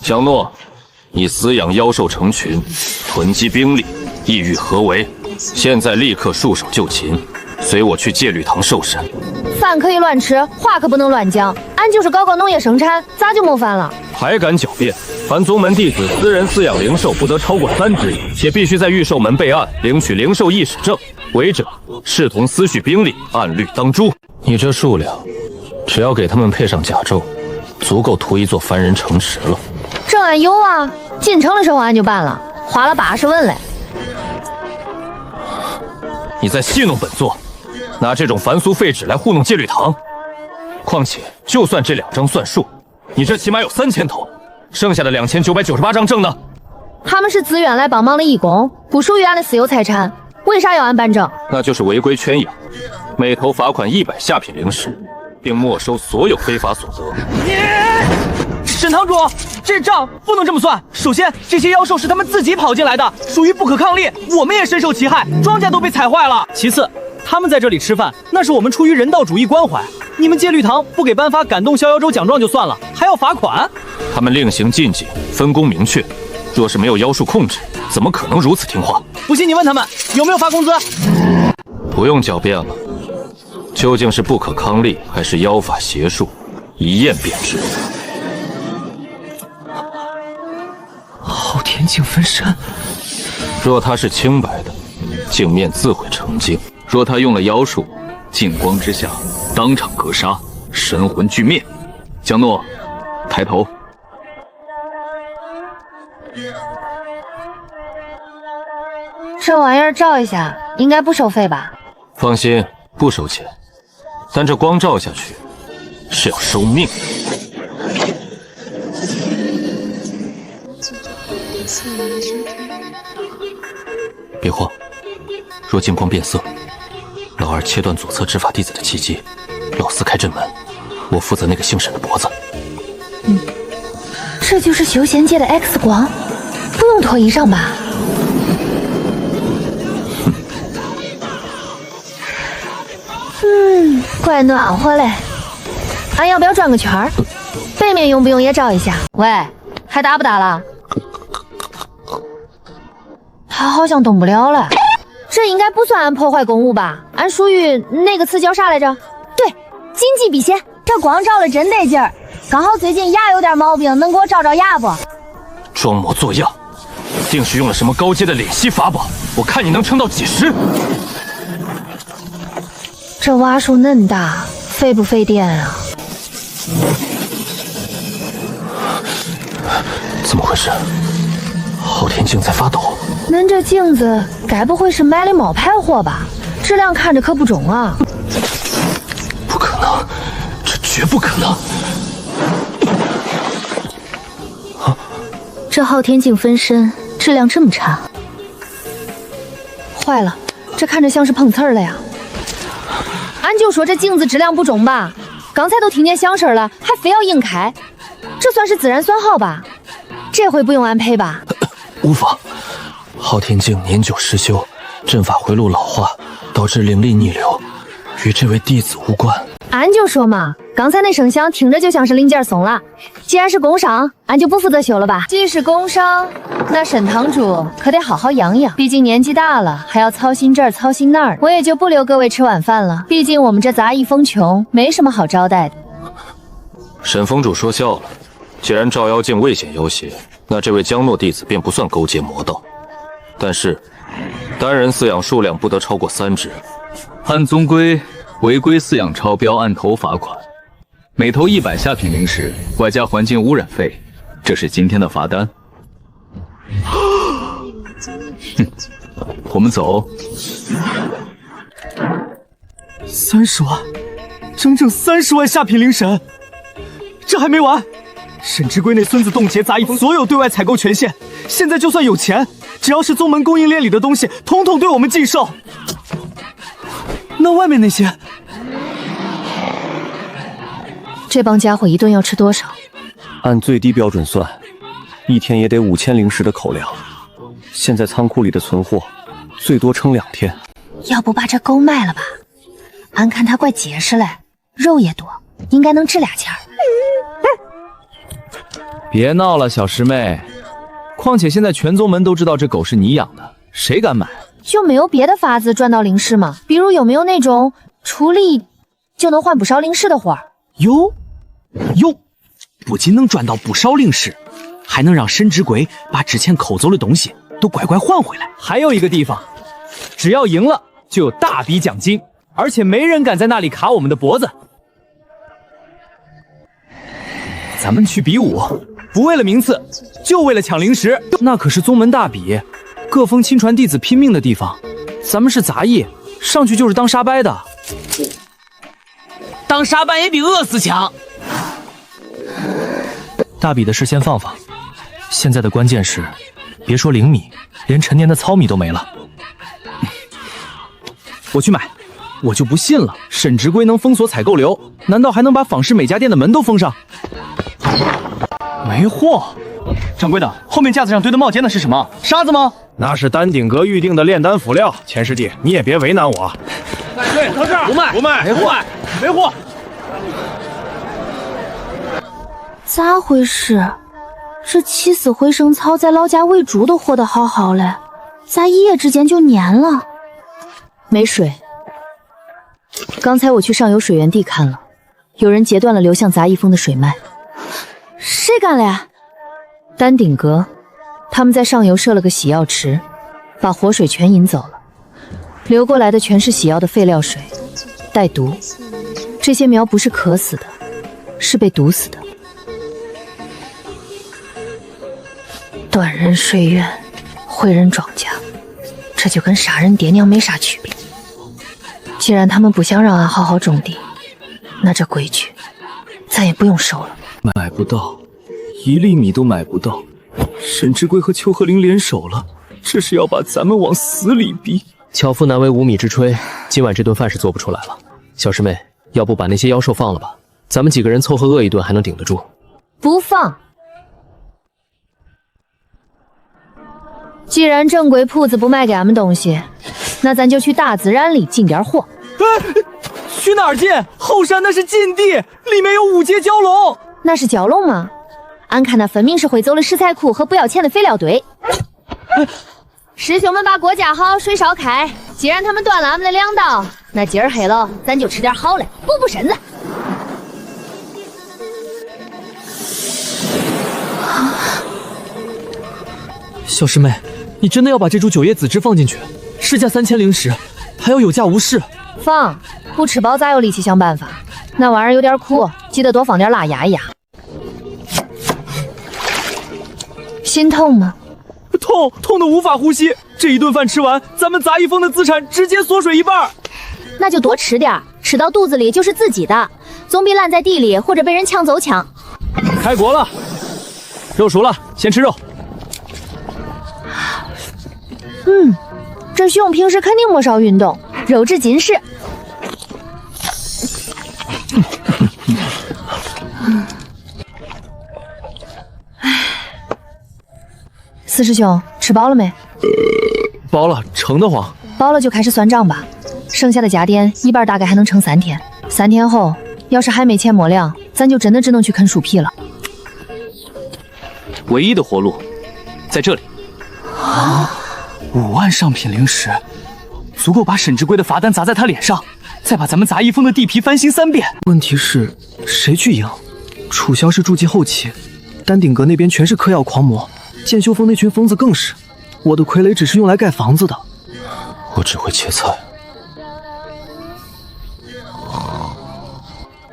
江诺，你饲养妖兽成群，囤积兵力，意欲何为？现在立刻束手就擒，随我去戒律堂受审。饭可以乱吃，话可不能乱讲。俺就是搞农业生产，咋就没饭了？还敢狡辩！凡宗门弟子私人饲养灵兽，不得超过3只，且必须在御兽门备案，领取灵兽意识证。违者视同私蓄兵力，按律当诛。你这数量，只要给他们配上甲胄，足够屠一座凡人城池了。这俺有啊，进城的时候俺就办了，花了80文嘞。你在戏弄本座，拿这种凡俗废纸来糊弄戒律堂。况且，就算这2张算数，你这起码有3000头，剩下的2998张证呢？他们是自愿来帮忙的义工，不属于俺的私有财产，为啥要俺办证？那就是违规圈养，每头罚款100下品灵石，并没收所有非法所得。沈堂主，这账不能这么算。首先，这些妖兽是他们自己跑进来的，属于不可抗力，我们也深受其害，庄稼都被踩坏了。其次，他们在这里吃饭，那是我们出于人道主义关怀。你们戒律堂不给颁发感动逍遥州奖状就算了，还要罚款？他们另行禁忌，分工明确，若是没有妖术控制，怎么可能如此听话？不信你问他们有没有发工资。不用狡辩了，究竟是不可抗力，还是妖法邪术，一验便知。昊天镜分身，若它是清白的，镜面自会成镜；若他用了妖术，镜光之下当场格杀，神魂俱灭。江诺，抬头。这玩意儿照一下，应该不收费吧？放心，不收钱。但这光照下去，是要收命的。别慌，若镜光变色，老二切断左侧执法弟子的气机，老四开阵门，我负责那个姓沈的脖子。这就是修仙界的 X 光，不用脱衣裳吧？怪暖和嘞。俺要不要转个圈儿？背面用不用也照一下？喂，还打不打了？他好像动不了了。这应该不算破坏公物吧？俺属于那个词叫啥来着？对，金鸡笔仙。这光照了真得劲儿。刚好最近牙有点毛病，能给我照照牙不？装模作样，定是用了什么高阶的敛息法宝。我看你能撑到几时？这瓦数恁大，费不费电啊？怎么回事？昊天镜在发抖。恁这镜子该不会是买的冒牌货吧？质量看着可不中啊！不可能，这绝不可能！这昊天镜分身质量这么差，坏了，这看着像是碰瓷儿了呀！俺就说这镜子质量不中吧，刚才都听见响声了，还非要硬开，这算是自然损耗吧？这回不用俺赔吧？无妨，昊天镜年久失修，阵法回路老化，导致灵力逆流，与这位弟子无关。俺就说嘛，刚才那声响听着就像是零件松了。既然是工伤，俺就不负责修了吧。既是工伤，那沈堂主可得好好养养，毕竟年纪大了，还要操心这儿操心那儿。我也就不留各位吃晚饭了，毕竟我们这杂役风穷，没什么好招待的。沈峰主说笑了，既然照妖镜未显妖邪，那这位江诺弟子便不算勾结魔道。但是，单人饲养数量不得超过3只。按宗规，违规饲养超标按头罚款，每头100下品灵石，外加环境污染费，这是今天的罚单。哼，我们走。30万，整整30万下品灵神，这还没完！沈之圭那孙子冻结杂役风所有对外采购权限，现在就算有钱，只要是宗门供应链里的东西，统统对我们禁售。那外面那些，这帮家伙一顿要吃多少？按最低标准算，一天也得5000灵石的口粮。现在仓库里的存货，最多撑2天。要不把这狗卖了吧？俺看它怪结实嘞，肉也多，应该能值2钱。别闹了，小师妹。况且现在全宗门都知道这狗是你养的，谁敢买？就没有别的法子赚到灵石吗？比如有没有那种出力就能换不少灵石的活儿？哟，不仅能赚到不少灵石，还能让沈之圭把之前抠走的东西都乖乖还回来。还有一个地方，只要赢了就有大笔奖金，而且没人敢在那里卡我们的脖子。咱们去比武，不为了名次，就为了抢灵石，那可是宗门大比，各封亲传弟子拼命的地方。咱们是杂役，上去就是当沙掰的。当沙掰也比饿死强。大比的事先放放，现在的关键是，别说灵米，连陈年的糙米都没了。我去买，我就不信了，沈之圭能封锁采购流，难道还能把仿氏每家店的门都封上？没货。掌柜的，后面架子上堆的帽尖的是什么？沙子吗？那是丹鼎阁预定的炼丹辅料。钱师弟，你也别为难我。对，到这儿，不卖，没货。咋回事？这起死回生草在老家喂猪都活得好好嘞，咋一夜之间就蔫了？没水。刚才我去上游水源地看了，有人截断了流向杂役峰的水脉。谁干的呀？丹顶阁，他们在上游设了个洗药池，把活水全引走了，流过来的全是洗药的废料水，带毒。这些苗不是渴死的，是被毒死的。断人税院，毁人庄稼，这就跟杀人爹娘没啥区别。既然他们不想让俺好好种地，那这规矩咱也不用守了。买不到，1粒米都买不到。沈志贵和邱和林联手了，这是要把咱们往死里逼。巧妇难为无米之炊，今晚这顿饭是做不出来了。小师妹，要不把那些妖兽放了吧？咱们几个人凑合饿一顿还能顶得住。不放。既然正规铺子不卖给俺们东西，那咱就去大自然里进点货。去哪儿进？后山那是禁地，里面有5阶蛟龙。那是蛟龙吗？俺看那分明是汇走了食材库和不要钱的废料堆。师兄们把锅架好，水烧开。既然他们断了俺们的粮道，那今儿黑了，咱就吃点好嘞，补补身子。小师妹，你真的要把这株9叶紫芝放进去？市价3000灵石，还要有价无市。放，不吃饱咋有力气想办法？那玩意儿有点苦，记得多放点辣压一压。心痛吗？痛得无法呼吸。这一顿饭吃完，咱们杂役峰的资产直接缩水一半。那就多吃点，吃到肚子里就是自己的，总比烂在地里或者被人抢走强。开锅了，肉熟了，先吃肉。这熊平时肯定没少运动，肉质紧实。四师兄，吃饱了没？饱了，撑得慌。饱了就开始算账吧，剩下的家电一半大概还能撑3天。3天后，要是还没钱没粮，咱就真的只能去啃树皮了。唯一的活路，在这里。啊！5万上品灵石，足够把沈志贵的罚单砸在他脸上，再把咱们杂役峰的地皮翻新3遍。问题是，谁去赢？楚萧是筑基后期，丹顶阁那边全是嗑药狂魔，剑修峰那群疯子更是。我的傀儡只是用来盖房子的，我只会切菜。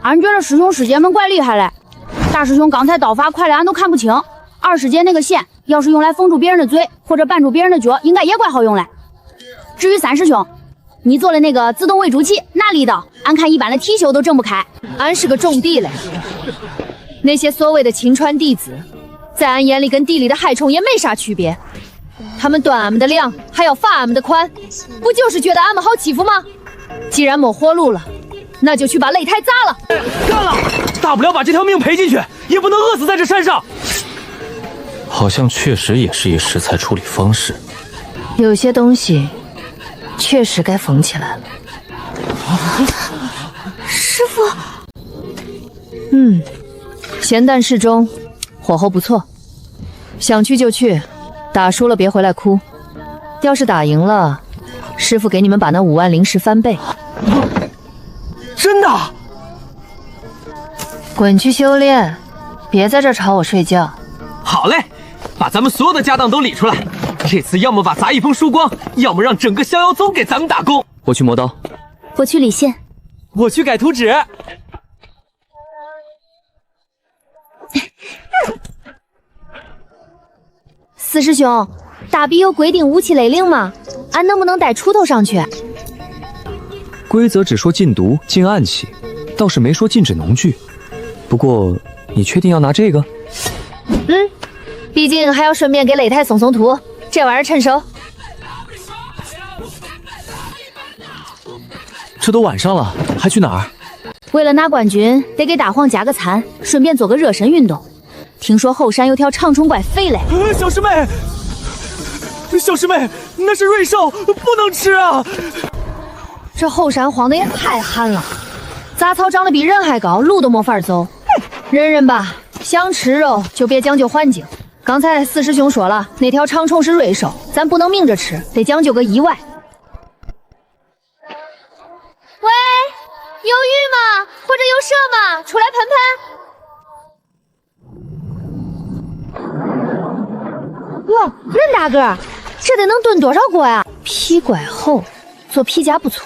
俺觉得师兄师姐们怪厉害嘞。大师兄刚才刀法快的俺都看不清，二师姐那个线要是用来封住别人的嘴或者绊住别人的脚，应该也怪好用嘞。至于3师兄，你做的那个自动喂猪器哪里的？俺看一般的貔貅都挣不开。俺是个种地嘞，那些所谓的亲传弟子，在俺眼里跟地里的害虫也没啥区别。他们断俺们的粮，还要罚俺们的款，不就是觉得俺们好欺负吗？既然没活路了，那就去把擂台砸了。干了，大不了把这条命赔进去，也不能饿死在这山上。好像确实也是一食材处理方式。有些东西确实该缝起来了。师傅，咸淡适中，火候不错，想去就去，打输了别回来哭。要是打赢了，师傅给你们把那5万灵石翻倍。真的？滚去修炼，别在这吵我睡觉。好嘞，把咱们所有的家当都理出来。这次要么把杂役峰输光，要么让整个逍遥宗给咱们打工。我去磨刀，我去理线，我去改图纸。四师兄，大比有规定武器雷令吗？俺能不能带锄头上去？规则只说禁毒、禁暗器，倒是没说禁止农具。不过，你确定要拿这个？毕竟还要顺便给擂台送图，这玩意儿趁手。这都晚上了，还去哪儿？为了拿冠军，得给大黄加个餐，顺便做个热身运动。听说后山有条长虫怪肥嘞。小师妹，小师妹，那是瑞兽，不能吃啊！这后山荒的也太旱了，杂草长得比人还高，路都没法走。忍忍吧，想吃肉就别将就环境。刚才四师兄说了，那条长虫是瑞兽，咱不能明着吃，得讲究个意外。喂，犹豫吗？或者有射吗？出来喷喷。哇，恁大个，这得能炖多少锅呀？劈拐后做皮夹不错，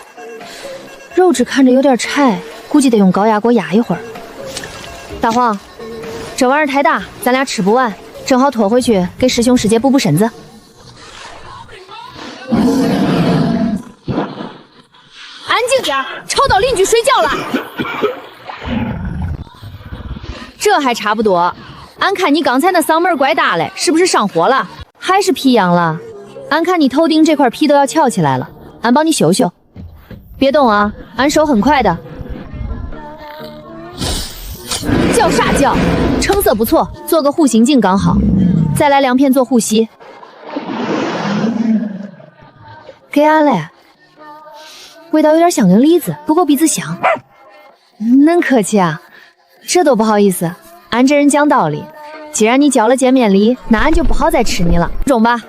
肉质看着有点柴，估计得用高压锅压一会儿。大黄，这玩意儿太大，咱俩吃不完，正好拖回去给师兄师姐补补身子。安静点，吵到邻居睡觉了。这还差不多。俺看你刚才那嗓门怪大嘞，是不是上火了？还是皮痒了？俺看你头顶这块皮都要翘起来了，俺帮你修修。别动啊，俺手很快的。叫啥叫？成色不错，做个护心镜刚好。再来2片做护膝。给俺嘞。味道有点像根梨子，不过鼻子香。恁客气啊，这都不好意思。俺这人讲道理，既然你交了见面礼，那俺就不好再吃你了。中吧，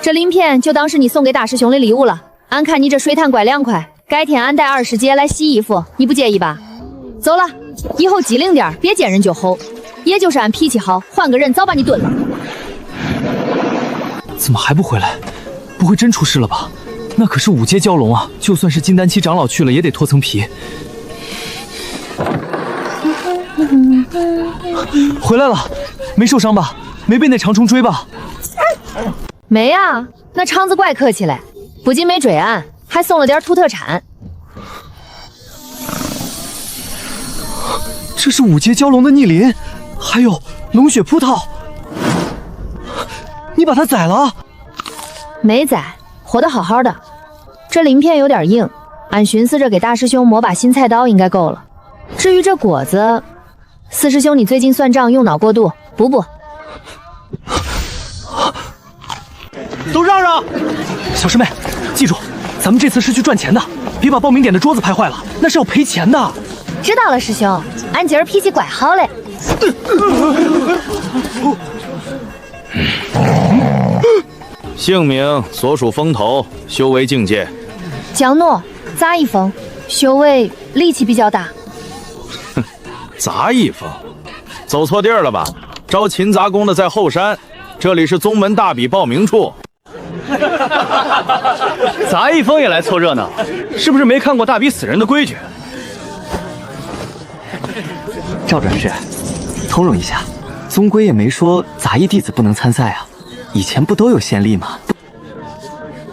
这鳞片就当是你送给大师兄的礼物了。俺看你这水潭怪凉快，改天俺带20姐来洗衣服，你不介意吧？走了，以后机灵点，别见人就吼。也就是俺脾气好，换个人早把你炖了。怎么还不回来？不会真出事了吧？那可是5阶蛟龙啊，就算是金丹期长老去了，也得脱层皮。回来了，没受伤吧？没被那长虫追吧？没啊，那肠子怪客气嘞，不仅没追俺，还送了点土特产。这是5阶蛟龙的逆鳞，还有龙血葡萄。你把它宰了？没宰，活得好好的。这鳞片有点硬，俺寻思着给大师兄磨把新菜刀应该够了。至于这果子，四师兄你最近算账用脑过度，补。都让让！小师妹，记住，咱们这次是去赚钱的，别把报名点的桌子拍坏了，那是要赔钱的。知道了，师兄，俺今儿脾气怪好嘞。姓名所属风头，修为境界。江诺，杂役风，修为力气比较大。杂役风，走错地儿了吧？招勤杂工的在后山，这里是宗门大比报名处。杂役风也来凑热闹，是不是没看过大比死人的规矩？赵转世，通融一下，宗规也没说杂役弟子不能参赛啊。以前不都有先例吗？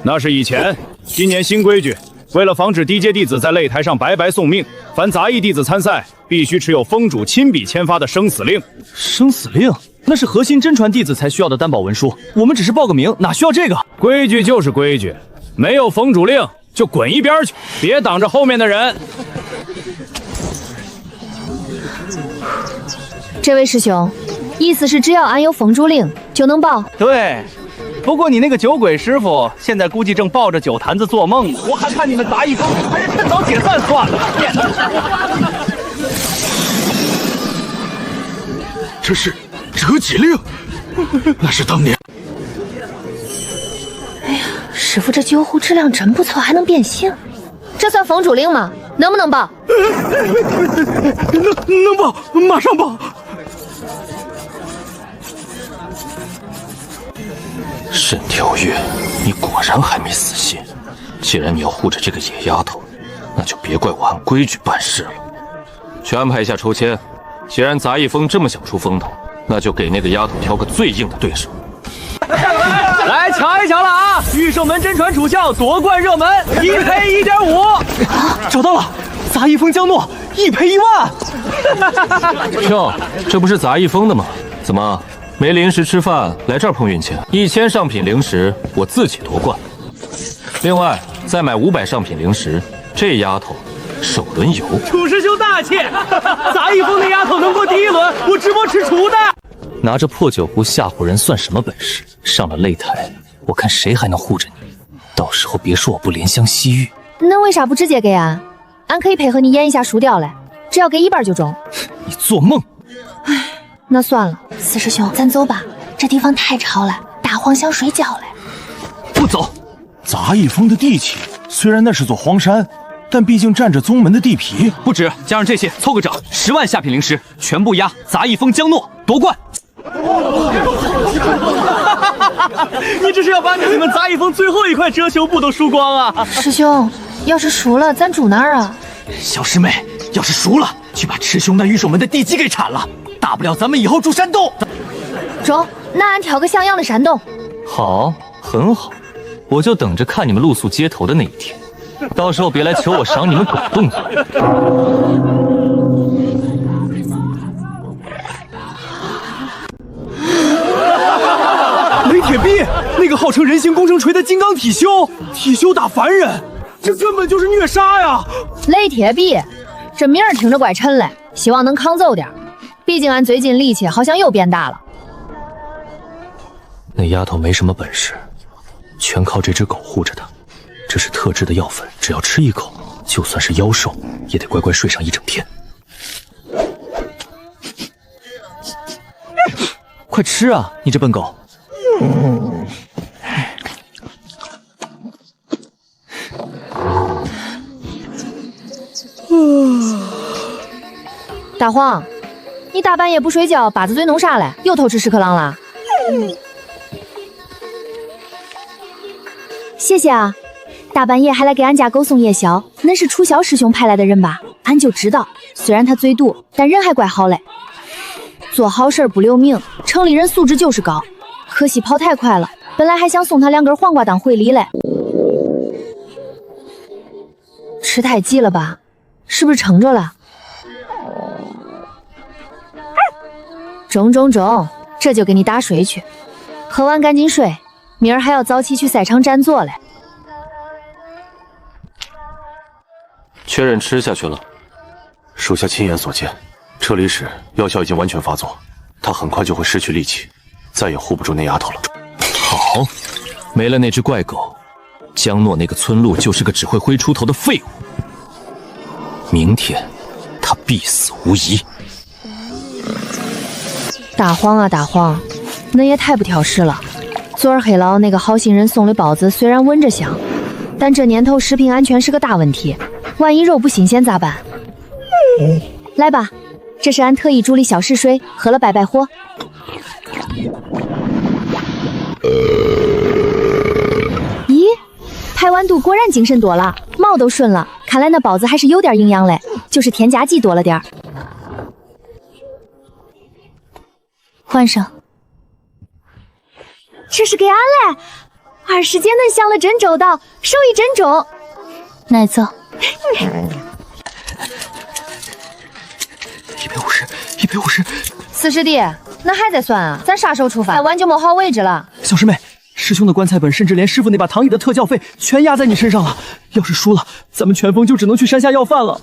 那是以前，今年新规矩，为了防止低阶弟子在擂台上白白送命，凡杂役弟子参赛，必须持有封主亲笔签发的生死令。生死令？那是核心真传弟子才需要的担保文书，我们只是报个名，哪需要这个？规矩就是规矩，没有封主令就滚一边去，别挡着后面的人。这位师兄，意思是只要俺有封主令就能报？对，不过你那个酒鬼师傅现在估计正抱着酒坛子做梦呢。我还看你们杂役风还是趁早解散算了。这是折戟令，那是当年。哎呀，师傅这酒壶质量真不错，还能变形。这算封主令吗？能不能报？能报，马上报。沈调月，你果然还没死心。既然你要护着这个野丫头，那就别怪我按规矩办事了。去安排一下抽签，既然杂役风这么想出风头，那就给那个丫头挑个最硬的对手。来瞧一瞧了啊！御圣门真传主校夺冠热门，1赔1.5，找到了，杂役风江诺1赔1万。哟，这不是杂役风的吗？怎么没零食吃饭，来这儿碰运气？1000上品零食我自己夺冠，另外再买500上品零食，这丫头首轮游。楚师兄大气，杂役风的丫头能过第1轮，我直播吃厨的。拿着破酒壶吓唬人算什么本事？上了擂台，我看谁还能护着你。到时候别说我不怜香惜玉。那为啥不直接给俺？俺可以配合你演一下输掉嘞，只要给1半就中。你做梦！唉，那算了。四师兄，咱走吧，这地方太吵了，大黄想睡觉嘞。不走。杂役风的地气，虽然那是座荒山，但毕竟占着宗门的地皮，不止，加上这些，凑个整，10万下品灵石，全部压杂役峰江诺夺冠。你这是要把你们杂役峰最后一块遮羞布都输光啊！师兄，要是输了，咱住哪儿啊？小师妹，要是输了，去把师兄那御守门的地基给铲了，大不了咱们以后住山洞。中，那俺挑个像样的山洞。好，很好，我就等着看你们露宿街头的那一天，到时候别来求我赏你们狗动作。雷铁臂，那个号称人形工程锤的金刚体修打凡人，这根本就是虐杀呀！雷铁臂，这名儿听着怪沉嘞，希望能抗揍点。毕竟俺最近力气好像又变大了。那丫头没什么本事，全靠这只狗护着她。这是特制的药粉，只要吃一口，就算是妖兽也得乖乖睡上一整天。快吃啊，你这笨狗！大黄，你大半夜不睡觉，把子嘴弄啥嘞？又偷吃屎壳郎了？谢谢啊，大半夜还来给俺家狗送夜宵，恁是楚萧师兄派来的人吧？俺就知道，虽然他嘴毒，但人还怪好嘞。做好事不留名，城里人素质就是高。可惜跑太快了，本来还想送他2根黄瓜当回礼嘞。吃太急了吧？是不是撑着了？中，这就给你打睡去，喝完赶紧睡，明儿还要早起去赛场占座嘞。确认吃下去了。属下亲眼所见，撤离时药效已经完全发作，他很快就会失去力气，再也护不住那丫头了。好，没了那只怪狗，江诺那个村路就是个只会挥出头的废物。明天他必死无疑。大黄啊大黄，恁也太不挑食了。昨儿黑老那个好心人送的包子虽然闻着香，但这年头食品安全是个大问题，万一肉不新鲜咋办？来吧，这是俺特意煮的小试水，喝了败火。咦，排完肚果然精神多了，毛都顺了，看来那包子还是有点营养嘞，就是添加剂多了点儿。换上，这是给俺嘞，20件恁想了真周到，手艺真重。奶子150 四师弟，那还在算啊？咱啥时候出发？晚就没好位置了。小师妹，师兄的棺材本甚至连师傅那把躺椅的特教费全压在你身上了，要是输了，咱们全峰就只能去山下要饭了。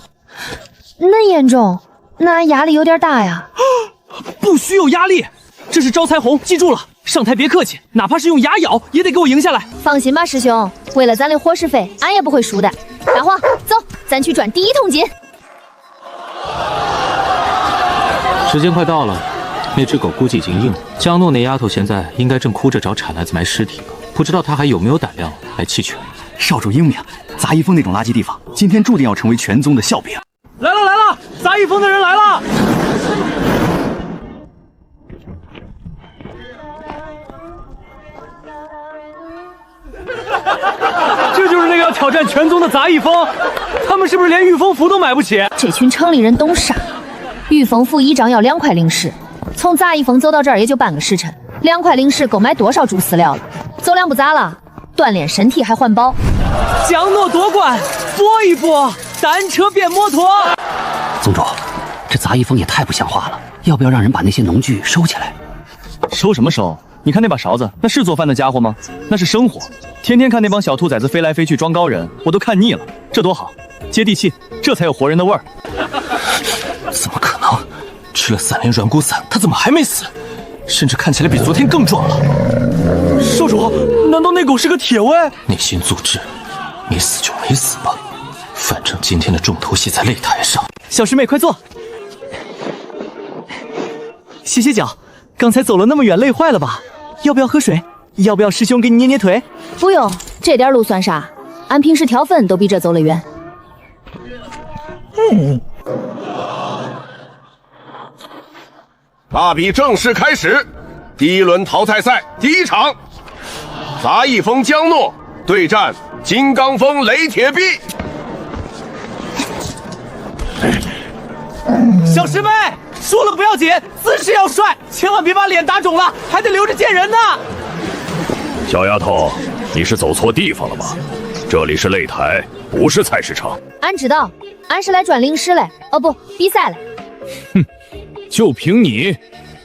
恁严重？那俺压力有点大呀。不许有压力，这是招财红，记住了，上台别客气，哪怕是用牙咬也得给我赢下来。放心吧，师兄，为了咱的伙食费，俺也不会输的。大黄，走，咱去赚第1桶金。时间快到了，那只狗估计已经硬了。江诺那丫头现在应该正哭着找铲来子埋尸体吧？不知道她还有没有胆量来弃权。少主英明，杂役峰那种垃圾地方，今天注定要成为全宗的笑柄。来了，杂役峰的人来了！这就是那个要挑战全宗的杂役峰，他们是不是连御风符都买不起？这群城里人懂啥？御风符1张要2块灵石，从杂役峰走到这儿也就半个时辰，2块灵石够买多少猪饲料了？走2步咋了？锻炼身体还环保。江诺夺冠，搏一搏，单车变摩托。宗主，这杂役峰也太不像话了，要不要让人把那些农具收起来？收什么收？你看那把勺子，那是做饭的家伙吗？那是生活。天天看那帮小兔崽子飞来飞去装高人，我都看腻了。这多好，接地气，这才有活人的味儿。怎么可能？吃了3连软骨散，他怎么还没死？甚至看起来比昨天更壮了。少主，难道那狗是个铁卫？内心阻滞，没死就没死吧，反正今天的重头戏在擂台上。小师妹，快坐，歇脚。刚才走了那么远，累坏了吧？要不要喝水？要不要师兄给你捏捏腿？不用，这点路算啥？俺平时挑粪都比这走得远。大比正式开始，第一轮淘汰赛第一场，杂役风江诺对战金刚峰雷铁臂。小师妹，输了不要紧，姿势要帅，千万别把脸打肿了，还得留着见人呢。小丫头，你是走错地方了吗？这里是擂台，不是菜市场。俺知道，俺是来转灵师嘞，哦不，比赛嘞。哼，就凭你，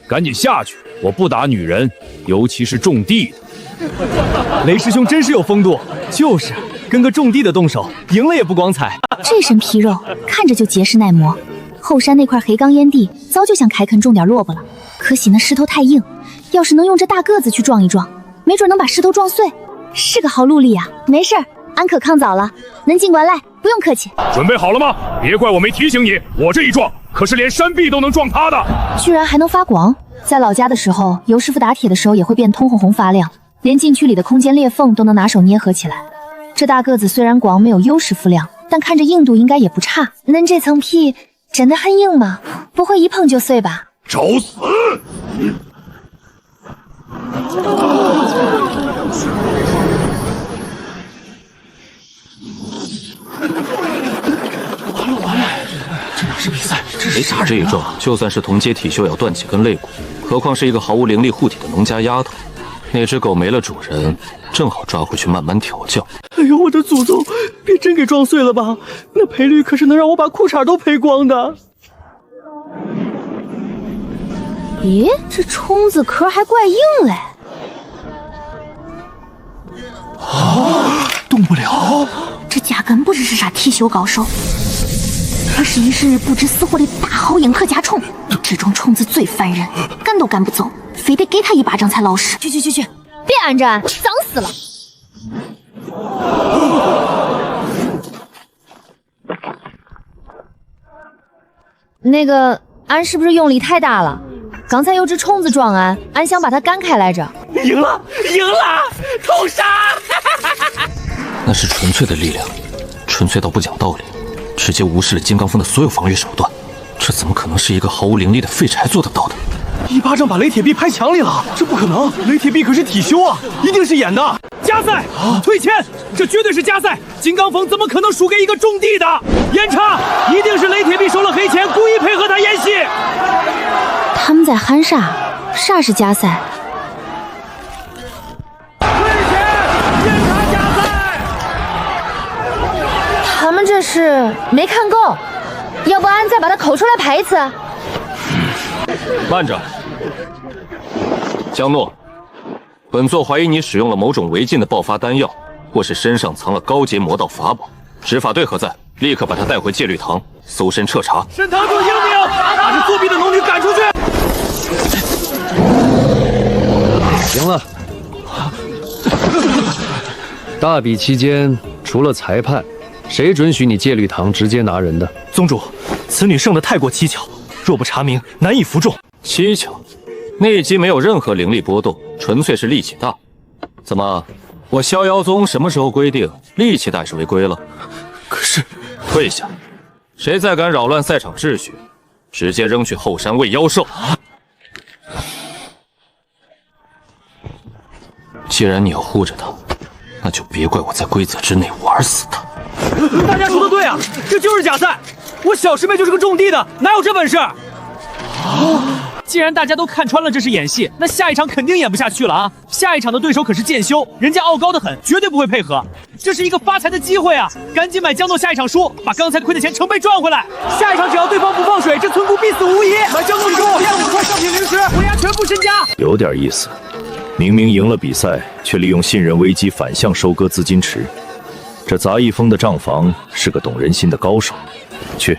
赶紧下去！我不打女人，尤其是种地的。雷师兄真是有风度，就是跟个种地的动手，赢了也不光彩。这身皮肉看着就结实耐磨，后山那块黑钢烟地早就想开垦种点萝卜了，可惜那石头太硬，要是能用这大个子去撞一撞，没准能把石头撞碎，是个好陆力啊。没事儿，俺可抗早了，恁尽管来，不用客气。准备好了吗？别怪我没提醒你，我这一撞可是连山壁都能撞塌的。居然还能发光！在老家的时候，尤师傅打铁的时候也会变通红红发亮，连禁区里的空间裂缝都能拿手捏合起来。这大个子虽然光没有尤师傅亮，但看着硬度应该也不差。恁这层皮真的很硬吗？不会一碰就碎吧？找死！完了，这哪是比赛，这是杀人啊！这一撞，就算是同阶体修也要断几根肋骨，何况是一个毫无灵力护体的农家丫头。那只狗没了主人，正好抓回去慢慢调教。哎呦，我的祖宗，别真给撞碎了吧？那赔率可是能让我把裤衩都赔光的。咦，这冲子壳还怪硬嘞！动不了。这压根不只是啥体修高手，而是一日不知死活的大好鹰壳甲虫。这种虫子最烦人，赶都赶不走，非得给他一巴掌才老实。去，别按着俺，脏死了。那个，俺是不是用力太大了？刚才有只虫子撞俺，俺想把它赶开来着。赢了，冲杀！那是纯粹的力量，纯粹到不讲道理，直接无视了金刚峰的所有防御手段。这怎么可能是一个毫无灵力的废柴做得到的？一巴掌把雷铁臂拍墙里了，这不可能！雷铁臂可是体修啊，一定是演的。加赛，退签，这绝对是加赛！金刚峰怎么可能输给一个种地的？严查，一定是雷铁臂收了黑钱，故意配合他演戏。他们在喊啥？啥是加赛？他们这是没看够，要不俺再把它抠出来拍一次？慢着，江诺，本座怀疑你使用了某种违禁的爆发丹药，或是身上藏了高阶魔道法宝。执法队何在？立刻把他带回戒律堂，搜身彻查。沈堂主英明，把这作弊的农女赶出去。行了，大比期间除了裁判，谁准许你戒律堂直接拿人的？宗主，此女胜得太过蹊跷，若不查明，难以服众。蹊跷？那击没有任何灵力波动，纯粹是力气大。怎么，我逍遥宗什么时候规定力气大是违规了？可是，退下！谁再敢扰乱赛场秩序，直接扔去后山喂妖兽。既然你要护着他，那就别怪我在规则之内玩死他。大家说的对啊，这就是假赛！我小师妹就是个种地的，哪有这本事？既然大家都看穿了这是演戏，那下一场肯定演不下去了啊！下一场的对手可是剑修，人家傲高的很，绝对不会配合。这是一个发财的机会啊！赶紧买江诺下一场输，把刚才亏的钱成倍赚回来。下一场只要对方不放水，这村姑必死无疑。买江诺输，25块上品灵石，我押全部身家。有点意思，明明赢了比赛，却利用信任危机反向收割资金池。这杂役峰的账房是个懂人心的高手。去，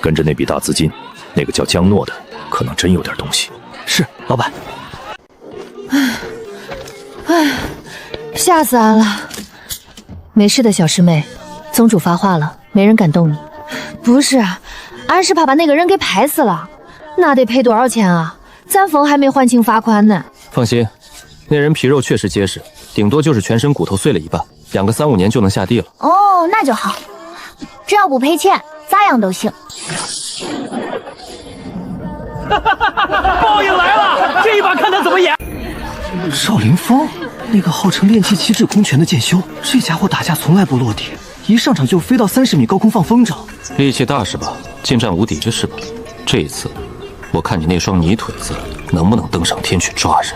跟着那笔大资金，那个叫江诺的。可能真有点东西。是，老板。唉，吓死俺了。没事的，小师妹，宗主发话了，没人敢动你。不是，俺是怕把那个人给拍死了，那得赔多少钱啊？咱峰还没还清罚款呢。放心，那人皮肉确实结实，顶多就是全身骨头碎了一半，养个3、5年就能下地了。哦，那就好。只要不赔钱，咋样都行。报应来了，这一把看他怎么演。少林风，那个号称炼气七智空拳的剑修，这家伙打架从来不落地，一上场就飞到30米高空放风筝。力气大是吧？近战无敌之是吧？这一次，我看你那双泥腿子能不能登上天去抓人。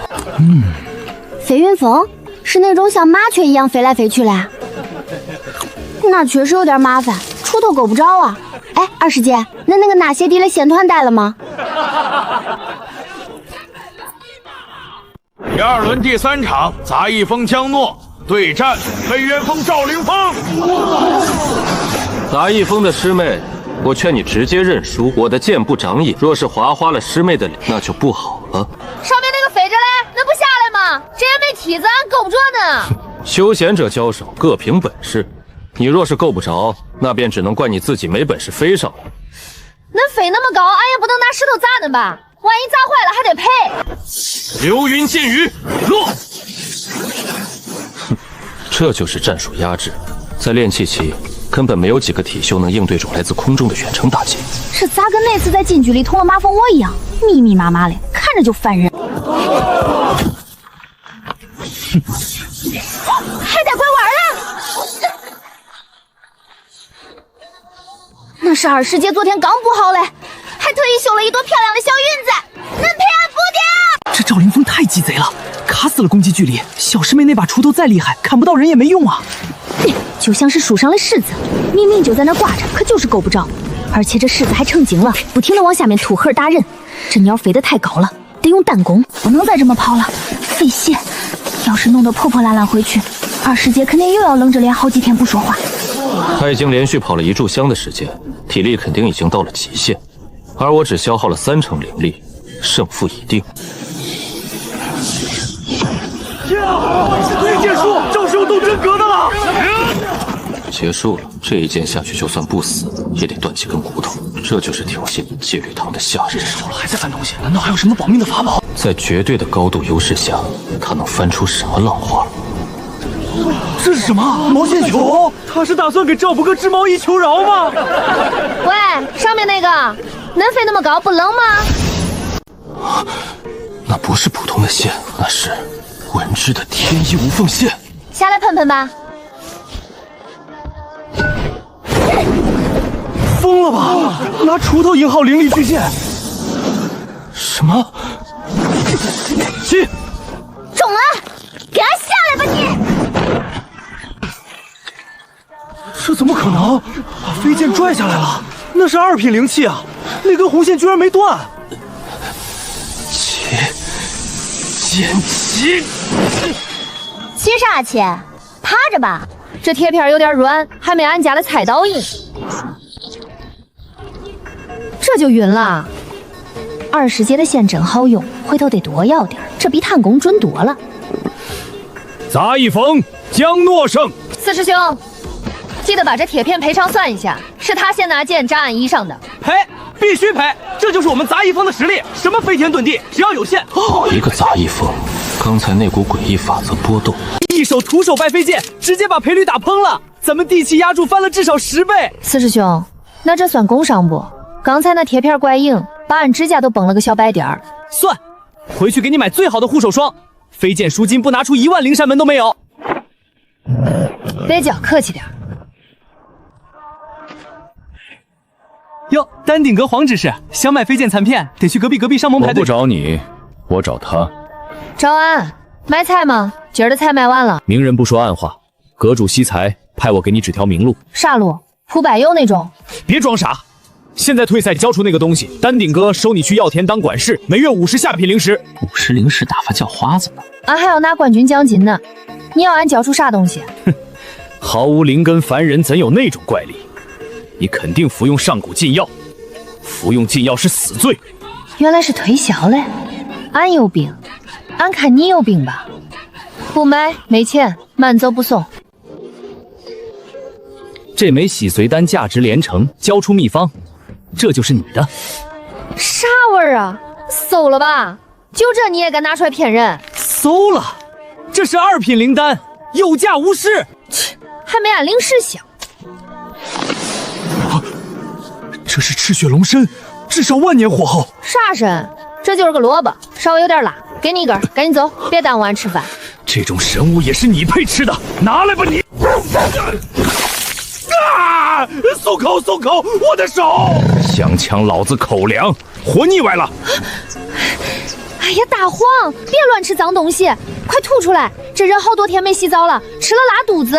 飞云峰是那种像麻雀一样飞来飞去嘞，那确实有点麻烦，锄头够不着啊。哎，二师姐，那个纳鞋底的线团带了吗？第2轮第3场，杂役风江诺对战飞渊峰赵凌风。杂役风的师妹，我劝你直接认输。我的剑不长眼，若是划花了师妹的脸，那就不好了。上面那个飞着嘞，那不下来吗？这也没梯子，俺够不着呢。休闲者交手各凭本事，你若是够不着，那便只能怪你自己没本事飞上来。恁飞那么高，俺也不能拿石头砸恁吧？万一砸坏了还得赔。流云剑雨落。这就是战术压制，在炼气期根本没有几个体修能应对这种来自空中的远程打击。这咋跟那次在近距离捅了马蜂窝一样，密密麻麻的，看着就烦人。还带拐弯了。那是二师姐昨天刚补好嘞，还特意绣了一朵漂亮的小云子，恁陪俺补掉。这赵凌风太鸡贼了，卡死了攻击距离。小师妹那把锄头再厉害，砍不到人也没用啊。就像是树上的柿子，明明就在那挂着，可就是够不着。而且这柿子还成精了，不停的往下面吐核打人。这鸟飞得太高了，得用弹弓，不能再这么跑了，费血。要是弄得破破烂烂回去，二师姐肯定又要冷着脸好几天不说话。他已经连续跑了1炷香的时间，体力肯定已经到了极限，而我只消耗了30%灵力，胜负已定。对剑术，赵师傅都真格的了。结束了，这一剑下去，就算不死，也得断几根骨头。这就是挑衅戒律堂的下人。手了还在翻东西，难道还有什么保命的法宝？在绝对的高度优势下，他能翻出什么浪花？这是什么？毛线球？他是打算给赵不哥织毛衣求饶吗？喂，上面那个，恁飞那么高不冷吗？那不是普通的线，那是文之的天衣无缝线。下来喷喷吧。疯了吧？拿锄头引号灵力巨剑？什么？去！中了，给俺下来吧你！这怎么可能？把飞剑拽下来了，那是2品灵气啊！那根红线居然没断。剑气，骑啥去？趴着吧。这铁片有点软，还没俺家的菜刀硬。这就晕了。二师姐的线真好用，回头得多要点，这比弹弓准多了。杂役风江诺胜，四师兄，记得把这铁片赔偿算一下，是他先拿剑扎俺衣上的。赔，必须赔！这就是我们杂役风的实力，什么飞天遁地，只要有线。好一个杂役风！刚才那股诡异法则波动，一手徒手败飞剑，直接把赔率打崩了。咱们地气压住翻了至少10倍。四师兄，那这算工伤不？刚才那铁片怪硬，把俺指甲都崩了个小白点儿。算，回去给你买最好的护手霜。飞剑赎金不拿出1万灵山门都没有。别叫，客气点。哟，丹顶阁黄执事想买飞剑残片，得去隔壁上门排队。我不找你，我找他。找俺买菜吗？今儿的菜卖完了。明人不说暗话，阁主惜才派我给你指条明路。啥路？铺柏油那种？别装傻。现在退赛交出那个东西，丹顶阁收你去药田当管事，每月50下品灵石。50灵石打发叫花子呢？俺还要拿冠军奖金呢。你要俺交出啥东西？哼，毫无灵根凡人怎有那种怪力？你肯定服用上古禁药，服用禁药是死罪。原来是推销嘞。俺有病，俺看你有病吧。不买，没钱，慢走不送。这枚洗髓丹价值连城，交出秘方，这就是你的。啥味儿啊？馊了吧？就这你也敢拿出来骗人？馊了，这是2品灵丹，有价无市。切，还没俺灵石香。这是赤血龙参，至少万年火候。啥参？这就是个萝卜，稍微有点辣，给你一根，赶紧走，别耽误俺吃饭。这种神物也是你配吃的，拿来吧你！啊！松口，松口，我的手！想抢老子口粮，活腻歪了！哎呀，大黄，别乱吃脏东西，快吐出来！这人好多天没洗澡了，吃了拉肚子。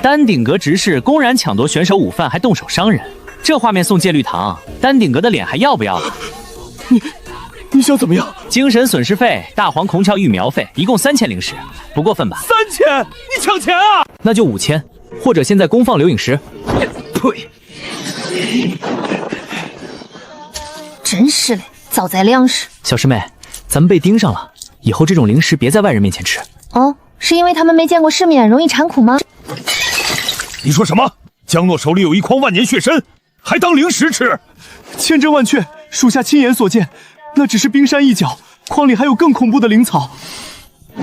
丹顶阁执事公然抢夺选手午饭，还动手伤人，这画面送戒律堂，丹顶阁的脸还要不要了？你想怎么样？精神损失费、大黄孔窍育苗费，一共3000灵石，不过分吧？3000？你抢钱啊？那就5000，或者现在公放刘颖石。呸！真是嘞，早栽粮食。小师妹，咱们被盯上了，以后这种零食别在外人面前吃。哦，是因为他们没见过世面，容易馋苦吗？你说什么？江诺手里有一筐万年血参，还当零食吃？千真万确，属下亲眼所见，那只是冰山一角，筐里还有更恐怖的灵草。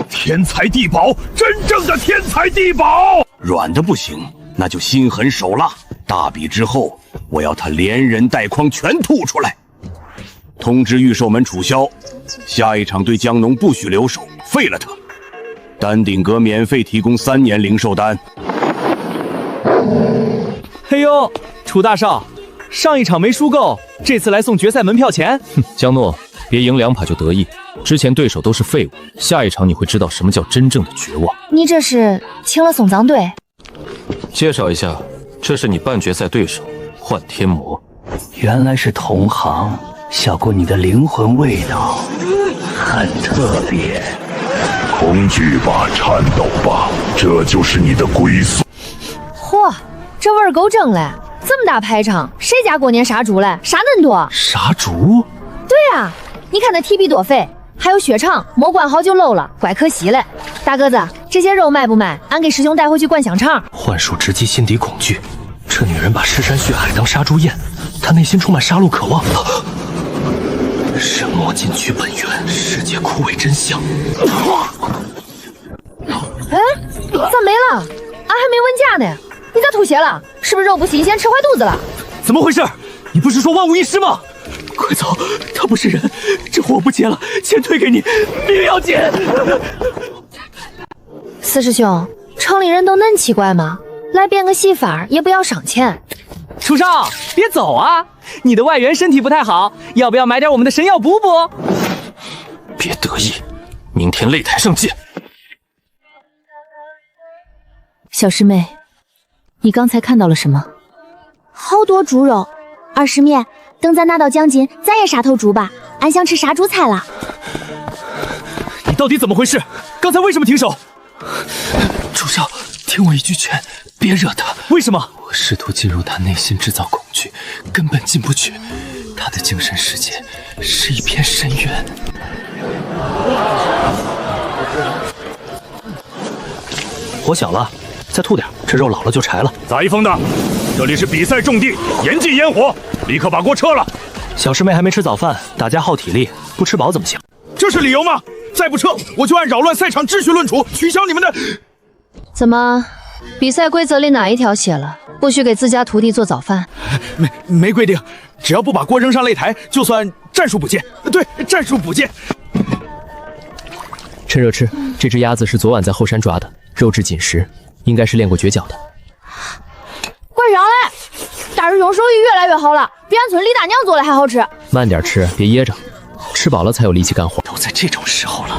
天才地宝，真正的天才地宝！软的不行，那就心狠手辣。大比之后，我要他连人带筐全吐出来。通知御兽门楚萧，下一场对江农不许留手，废了他。丹顶阁免费提供3年灵兽丹。嘿呦，楚大少，上一场没输够，这次来送决赛门票钱。江诺，别赢2把就得意，之前对手都是废物，下一场你会知道什么叫真正的绝望。你这是请了送葬队？介绍一下，这是你半决赛对手幻天魔。原来是同行，小姑你的灵魂味道很特别。恐惧吧，颤抖吧，这就是你的归宿。嚯，这味儿够正嘞！这么大排场，谁家过年杀猪嘞？杀恁多？杀猪？对啊，你看那提币多肥，还有血肠，没灌好就漏了，怪可惜嘞。大个子，这些肉卖不卖？俺给师兄带回去灌香肠。幻术直击心底恐惧，这女人把尸山血海当杀猪宴，她内心充满杀戮渴望。神魔进取本源，世界枯萎真相。哎，咋没了？俺还没问价呢。你咋吐血了？是不是肉不新鲜，吃坏肚子了？怎么回事？你不是说万无一失吗？快走，他不是人，这货不接了，钱退给你，命要紧。四师兄，城里人都恁奇怪吗？来变个戏法也不要赏钱。楚少，别走啊！你的外援身体不太好，要不要买点我们的神药补补？别得意，明天擂台上见。小师妹，你刚才看到了什么？好多猪肉。二师妹，等咱拿到奖金，咱也杀头猪吧，俺想吃杀猪菜了。你到底怎么回事？刚才为什么停手？楚少，听我一句劝，别惹他。为什么？我试图进入他内心，制造恐惧，根本进不去。他的精神世界是一片深渊。火小了，再吐点，这肉老了就柴了。杂一峰的，这里是比赛重地，严禁烟火，立刻把锅撤了。小师妹还没吃早饭，大家耗体力，不吃饱怎么行？这是理由吗？再不撤，我就按扰乱赛场秩序论处，取消你们的。怎么，比赛规则里哪一条写了不许给自家徒弟做早饭？没规定，只要不把锅扔上擂台，就算战术补剑。对，战术补剑。趁热吃，这只鸭子是昨晚在后山抓的，肉质紧实，应该是练过绝脚的。快上来！大师兄手艺越来越好了，比俺村李大娘做的还好吃。慢点吃，别噎着，吃饱了才有力气干活。都在这种时候了，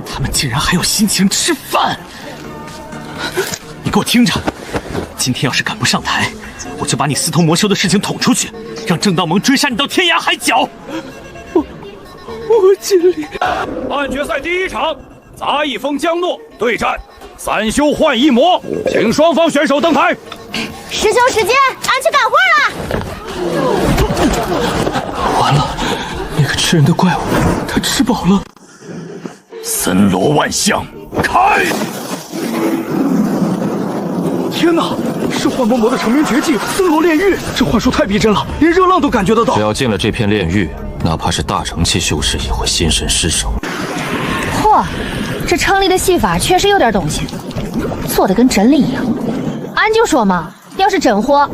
他们竟然还有心情吃饭！你给我听着，今天要是赶不上台，我就把你私通魔修的事情捅出去，让正道盟追杀你到天涯海角。我尽力。半决赛第1场，杂一峰江诺对战3修幻一魔，请双方选手登台。师兄师姐，俺去干活了。完了，那个吃人的怪物，他吃饱了。森罗万象，开！天哪，是幻魔魔的成名绝技森罗炼狱，这幻术太逼真了，连热浪都感觉得到。只要进了这片炼狱，哪怕是大成期修士也会心神失守。嚯，这城里的戏法确实有点东西，做的跟真的一样。俺就说嘛，要是真火，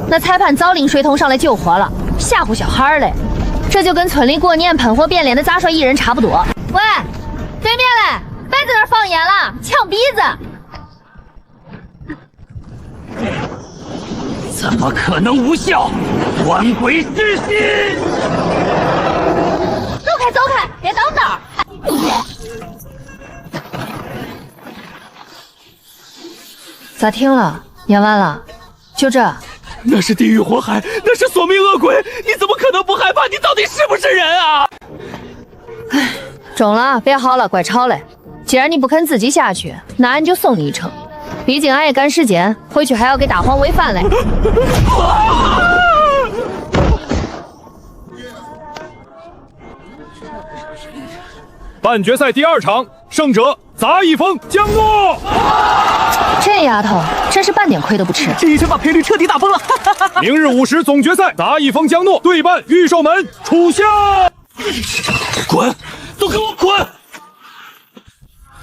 那裁判早领水桶上来救活了，吓唬小孩嘞。这就跟村里过年喷火变脸的杂耍艺人差不多。喂，对面嘞，别在那儿放烟了，呛鼻子。怎么可能无效？官鬼之心！走开，走开，别挡道。咋停了？演完了？就这？那是地狱火海，那是索命恶鬼，你怎么可能不害怕？你到底是不是人啊？唉，中了，别嚎了，怪吵嘞。既然你不肯自己下去，那俺就送你一程。毕竟俺也赶时间，回去还要给大黄喂饭嘞。半决赛第2场，胜者杂役风江诺。这丫头真是半点亏都不吃，这一拳把赔率彻底打崩了。明日5时总决赛，杂役风江诺对半御兽门楚萧。滚！都给我滚！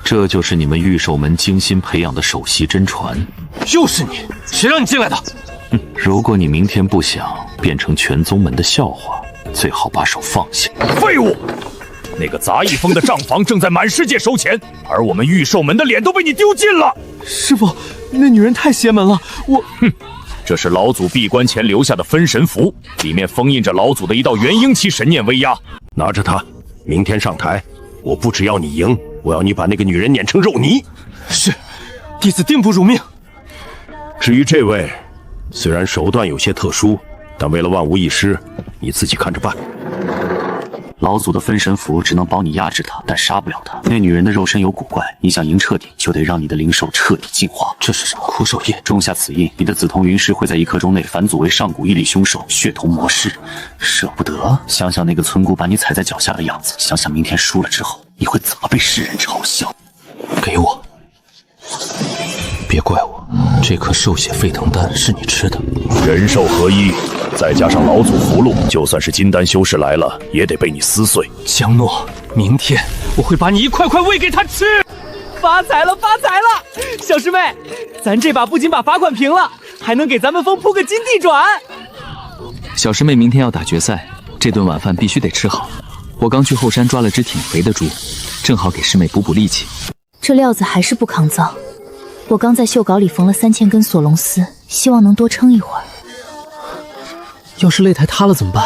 这就是你们御兽门精心培养的首席真传。就是你，谁让你进来的？如果你明天不想变成全宗门的笑话，最好把手放下。废物！那个杂役风的账房正在满世界收钱，而我们御兽门的脸都被你丢尽了。师傅，那女人太邪门了，这是老祖闭关前留下的分神符，里面封印着老祖的一道元婴期神念威压。拿着它，明天上台，我不只要你赢，我要你把那个女人碾成肉泥。是，弟子定不辱命。至于这位，虽然手段有些特殊，但为了万无一失，你自己看着办。老祖的分神符只能帮你压制他，但杀不了他。那女人的肉身有古怪，你想赢彻底，就得让你的灵兽彻底进化。这是什么苦手印？种下此印，你的紫瞳云石会在1刻钟内返祖为上古屹立凶兽血瞳魔狮。舍不得？想想那个村姑把你踩在脚下的样子，想想明天输了之后，你会怎么被世人嘲笑？给我！别怪我，这颗兽血沸腾丹是你吃的。人兽合一，再加上老祖符箓，就算是金丹修士来了，也得被你撕碎。江诺，明天我会把你一块块喂给他吃。发财了，发财了！小师妹，咱这把不仅把罚款平了，还能给咱们风铺个金地转。小师妹明天要打决赛，这顿晚饭必须得吃好。我刚去后山抓了只挺肥的猪，正好给师妹补补力气。这料子还是不抗造。我刚在袖稿里缝了3000根索龙丝，希望能多撑一会儿。要是擂台塌了怎么办？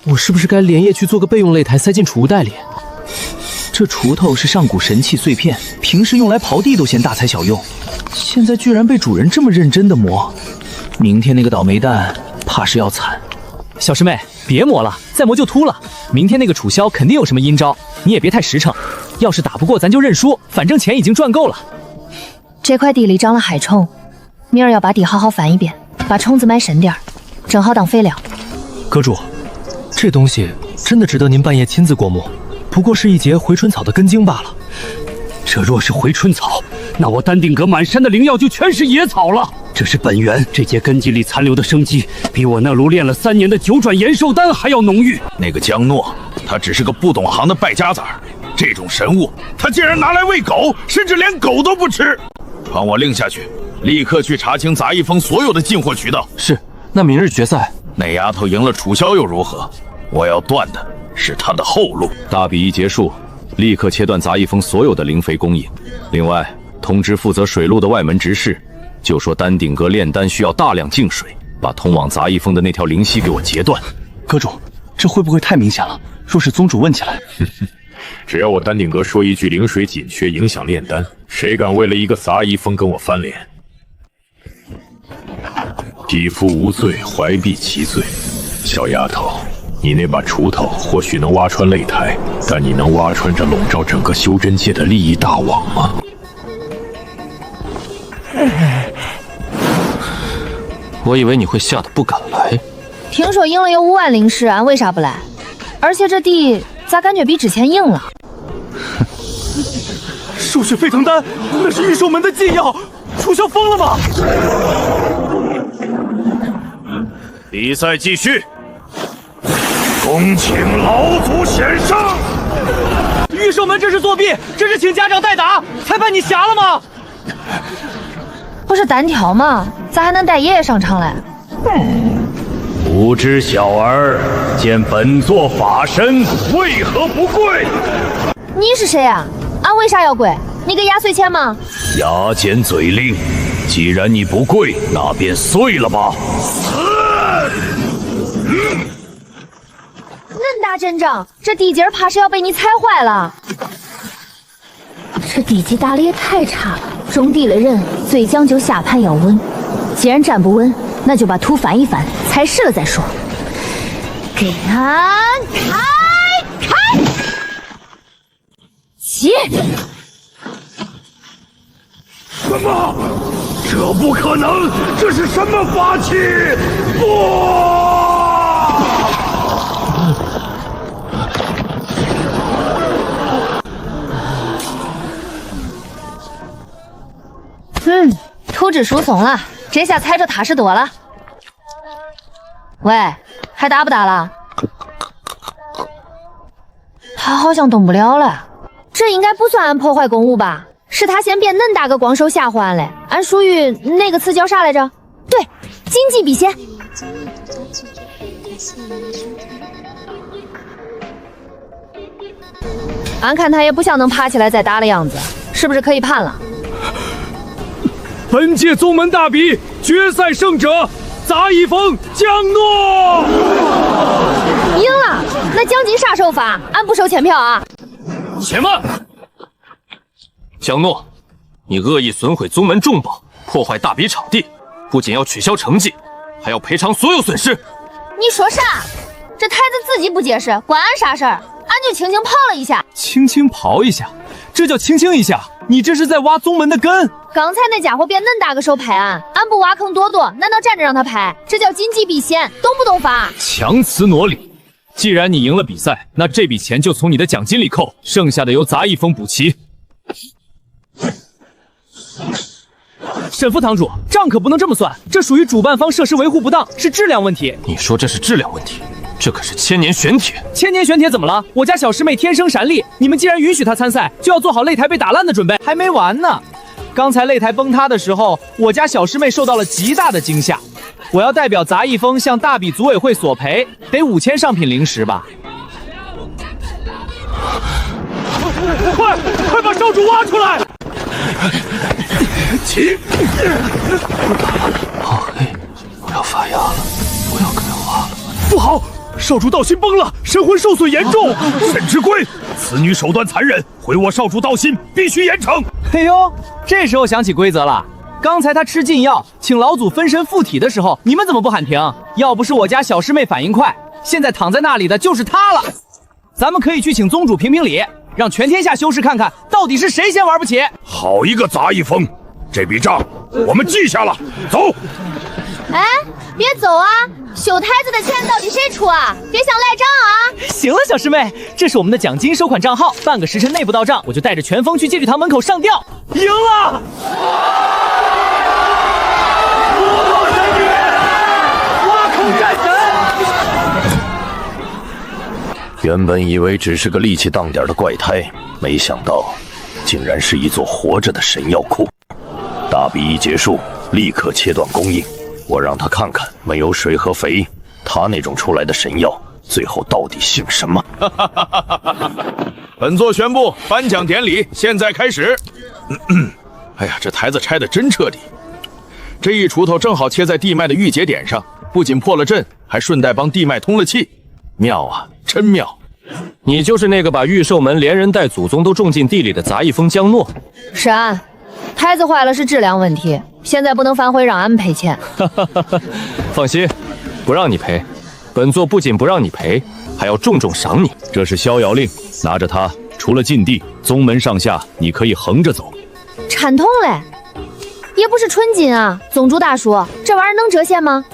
我是不是该连夜去做个备用擂台，塞进储物袋里？这锄头是上古神器碎片，平时用来刨地都嫌大材小用，现在居然被主人这么认真的磨，明天那个倒霉蛋怕是要惨。小师妹，别磨了，再磨就秃了。明天那个楚萧肯定有什么阴招，你也别太实诚。要是打不过，咱就认输，反正钱已经赚够了。这块地里长了海虫，明儿要把地好好翻一遍，把虫子埋深点儿，正好当肥料。阁主，这东西真的值得您半夜亲自过目？不过是一节回春草的根茎罢了。这若是回春草，那我丹顶阁满山的灵药就全是野草了。这是本源，这节根茎里残留的生机，比我那炉练了3年的9转延寿丹还要浓郁。那个江诺，他只是个不懂行的败家子儿，这种神物，他竟然拿来喂狗，甚至连狗都不吃。传我令下去，立刻去查清杂役风所有的进货渠道。是，那明日决赛，那丫头赢了楚萧又如何？我要断的是她的后路。大比一结束，立刻切断杂役风所有的灵肥供应。另外，通知负责水路的外门执事，就说丹顶阁炼丹需要大量净水，把通往杂役风的那条灵溪给我截断。阁主，这会不会太明显了？若是宗主问起来，只要我丹顶阁说一句灵水紧缺影响炼丹，谁敢为了一个杂役风跟我翻脸？匹夫无罪，怀璧其罪。小丫头，你那把锄头或许能挖穿擂台，但你能挖穿这笼罩整个修真界的利益大网吗？我以为你会吓得不敢来。听说赢了有5万灵石，俺为啥不来？而且这地咋感觉比之前硬了？兽血沸腾丹，那是御兽门的禁药，楚萧疯了吗？比赛继续，恭请老祖显圣。御兽门这是作弊，这是请家长代打，裁判你瞎了吗？不是单挑吗？咋还能带爷爷上场嘞？无知小儿，见本座法身，为何不跪？你是谁啊？俺为啥要跪？你给压岁钱吗？牙尖嘴利，既然你不跪，那便碎了吧。恁大阵仗，这地基儿怕是要被你踩坏了。这地基打得也太差了，种地的人最讲究下盘要稳。既然站不稳，那就把土翻一翻，踩实了再说。给俺开！起！什么？这不可能！这是什么法器？土质疏松了，这下踩着踏实多了。喂，还打不打了？他好像动不了了，这应该不算俺破坏公物吧？是他先变恁大个光手吓唬俺嘞，俺属于那个词叫啥来着？对，经济避险。俺看他也不像能爬起来再打的样子，是不是可以判了？本届宗门大比决赛胜者杂一峰江诺。赢了，那奖金啥时候发？俺不收签票啊。且慢，江诺，你恶意损毁宗门重宝，破坏大比场地，不仅要取消成绩，还要赔偿所有损失。你说啥？这台子自己不解释，关俺啥事儿？俺就轻轻刨了一下。轻轻刨一下，这叫轻轻一下？你这是在挖宗门的根。刚才那家伙变恁大个手拍俺，俺不挖坑多多，难道站着让他拍？这叫谨记避嫌，懂不懂法？强词夺理。既然你赢了比赛，那这笔钱就从你的奖金里扣，剩下的由杂一峰补齐。沈副堂主，账可不能这么算，这属于主办方设施维护不当，是质量问题。你说这是质量问题？这可是千年玄铁。千年玄铁怎么了？我家小师妹天生闪力，你们既然允许她参赛，就要做好擂台被打烂的准备。还没完呢，刚才擂台崩塌的时候，我家小师妹受到了极大的惊吓。我要代表杂一峰向大比组委会索赔，得5000上品灵石吧。快把少主挖出来！起！好黑，我要发芽了，我要开花了。不好，少主道心崩了，神魂受损严重。沈之龟，此女手段残忍，毁我少主道心，必须严惩。哎呦，这时候想起规则了。刚才他吃禁药，请老祖分身附体的时候，你们怎么不喊停？要不是我家小师妹反应快，现在躺在那里的就是她了。咱们可以去请宗主评评理，让全天下修士看看到底是谁先玩不起。好一个杂一峰，这笔账我们记下了。走。哎，别走啊！修台子的钱到底谁出啊？别想赖账啊！行了，小师妹，这是我们的奖金收款账号，半个时辰内不到账，我就带着全峰去戒律堂门口上吊。赢了！原本以为只是个力气当点的怪胎，没想到竟然是一座活着的神药库。大比一结束，立刻切断供应。我让他看看没有水和肥，他那种出来的神药最后到底姓什么？本座宣布，颁奖典礼现在开始。哎呀，这台子拆得真彻底！这一锄头正好切在地脉的郁结点上，不仅破了阵，还顺带帮地脉通了气。妙啊，真妙！你就是那个把御兽门连人带祖宗都种进地里的杂一峰江诺。是俺，台子坏了是质量问题，现在不能反悔让俺们赔钱。放心，不让你赔。本座不仅不让你赔，还要重重赏你。这是逍遥令，拿着它，除了禁地，宗门上下你可以横着走。禅痛嘞，也不是纯金啊，宗主大叔，这玩意儿能折现吗？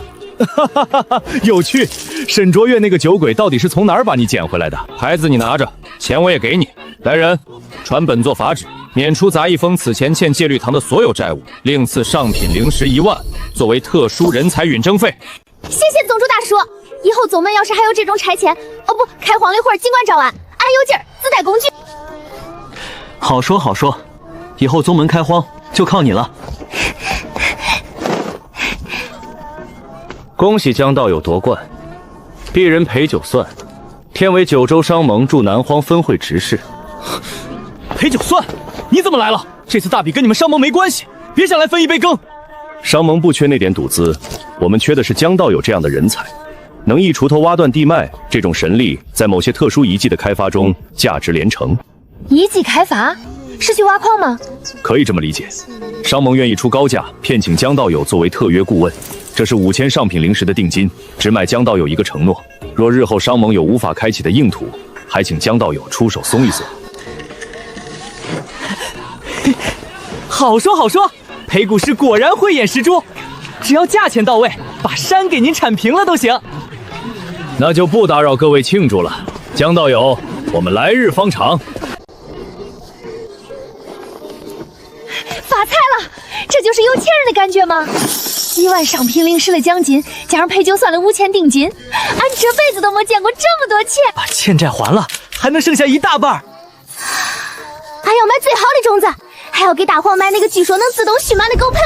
有趣，沈卓越那个酒鬼到底是从哪儿把你捡回来的？牌子你拿着，钱我也给你。来人，传本座法旨，免除杂一峰此前欠戒律堂的所有债务，另赐上品灵石1万，作为特殊人才允征费。谢谢宗主大叔，以后宗门要是还有这种拆迁，开荒的活，尽管找俺，俺有劲儿，自带工具。好说好说，以后宗门开荒就靠你了。恭喜江道友夺冠，鄙人陪酒算，天为九州商盟驻南荒分会执事。陪酒算？你怎么来了？这次大比跟你们商盟没关系，别想来分一杯羹。商盟不缺那点赌资，我们缺的是江道友这样的人才，能一锄头挖断地脉，这种神力在某些特殊遗迹的开发中价值连城。遗迹开发是去挖矿吗？可以这么理解，商盟愿意出高价聘请江道友作为特约顾问，这是5000上品灵石的定金，只买江道友一个承诺，若日后商盟有无法开启的硬土，还请江道友出手松一松。好说好说，裴谷氏果然慧眼识珠，只要价钱到位，把山给您铲平了都行。那就不打扰各位庆祝了，江道友，我们来日方长。发财了，这就是有钱人的感觉吗？1万上品灵石的奖金，加上陪酒算的5000定金，俺这辈子都没见过这么多钱。把欠债还了，还能剩下一大半。还要买最好的种子，还要给大黄买那个据说能自动蓄满的狗盆，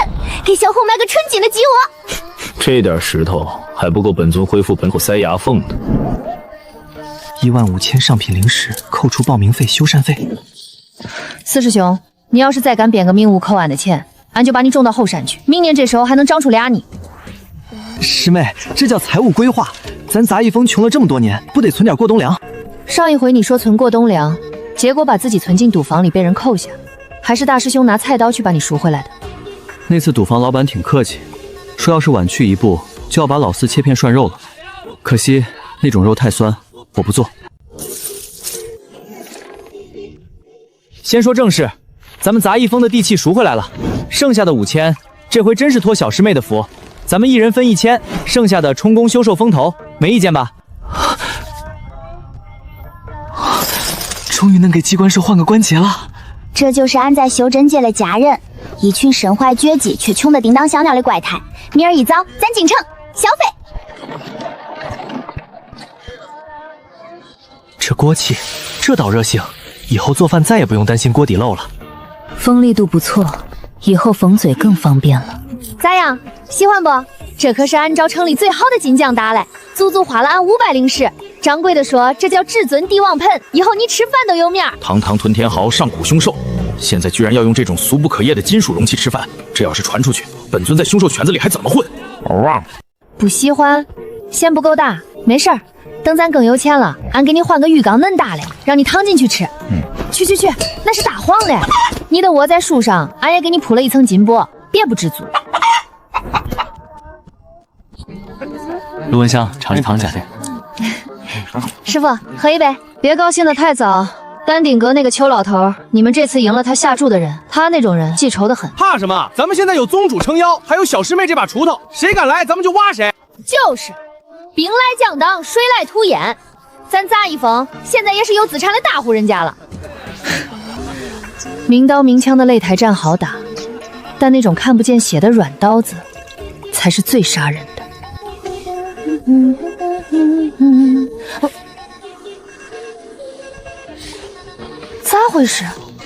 给小红买个纯金的鸡窝。这点石头还不够本尊恢复本口塞牙缝的。15000上品灵石，扣除报名费、修缮费。四师兄，你要是再敢编个名无扣俺的钱，俺就把你种到后山去，明年这时候还能长出俩你。师妹，这叫财务规划。咱杂役峰穷了这么多年，不得存点过冬粮？上一回你说存过冬粮，结果把自己存进赌房里被人扣下，还是大师兄拿菜刀去把你赎回来的。那次赌房老板挺客气，说要是晚去一步，就要把老四切片涮肉了。可惜那种肉太酸，我不做。先说正事，咱们杂役峰的地契赎回来了，剩下的5000，这回真是托小师妹的福，咱们一人分1000，剩下的充公修缮风头，没意见吧？终于能给机关社换个关节了。这就是俺在修真界的家人，一群身怀绝技却穷得叮当响亮的怪胎。明儿一早咱进城消费。这锅气，这倒热性，以后做饭再也不用担心锅底漏了。锋利度不错，以后缝嘴更方便了。咋样，喜欢不？这可是按照城里最好的金匠打来，足足花了俺500灵石。掌柜的说这叫至尊帝王盆，以后你吃饭都有面儿。堂堂屯天豪，上古凶兽，现在居然要用这种俗不可厌的金属容器吃饭，这要是传出去，本尊在凶兽圈子里还怎么混？不喜欢，嫌不够大，没事儿，等咱更有钱了，俺给你换个浴缸恁大嘞，让你躺进去吃。去，那是大黄嘞，你的窝在树上，俺也给你铺了一层金箔，别不知足。陆文香，尝尝糖家的。师傅，喝一杯。别高兴得太早。丹顶阁那个邱老头，你们这次赢了他下注的人，他那种人记仇得很。怕什么？咱们现在有宗主撑腰，还有小师妹这把锄头，谁敢来咱们就挖谁。就是，兵来将挡，水来土掩。咱杂役峰现在也是有资产的大户人家了。明刀明枪的擂台战好打，但那种看不见血的软刀子，才是最杀人的。咋回事？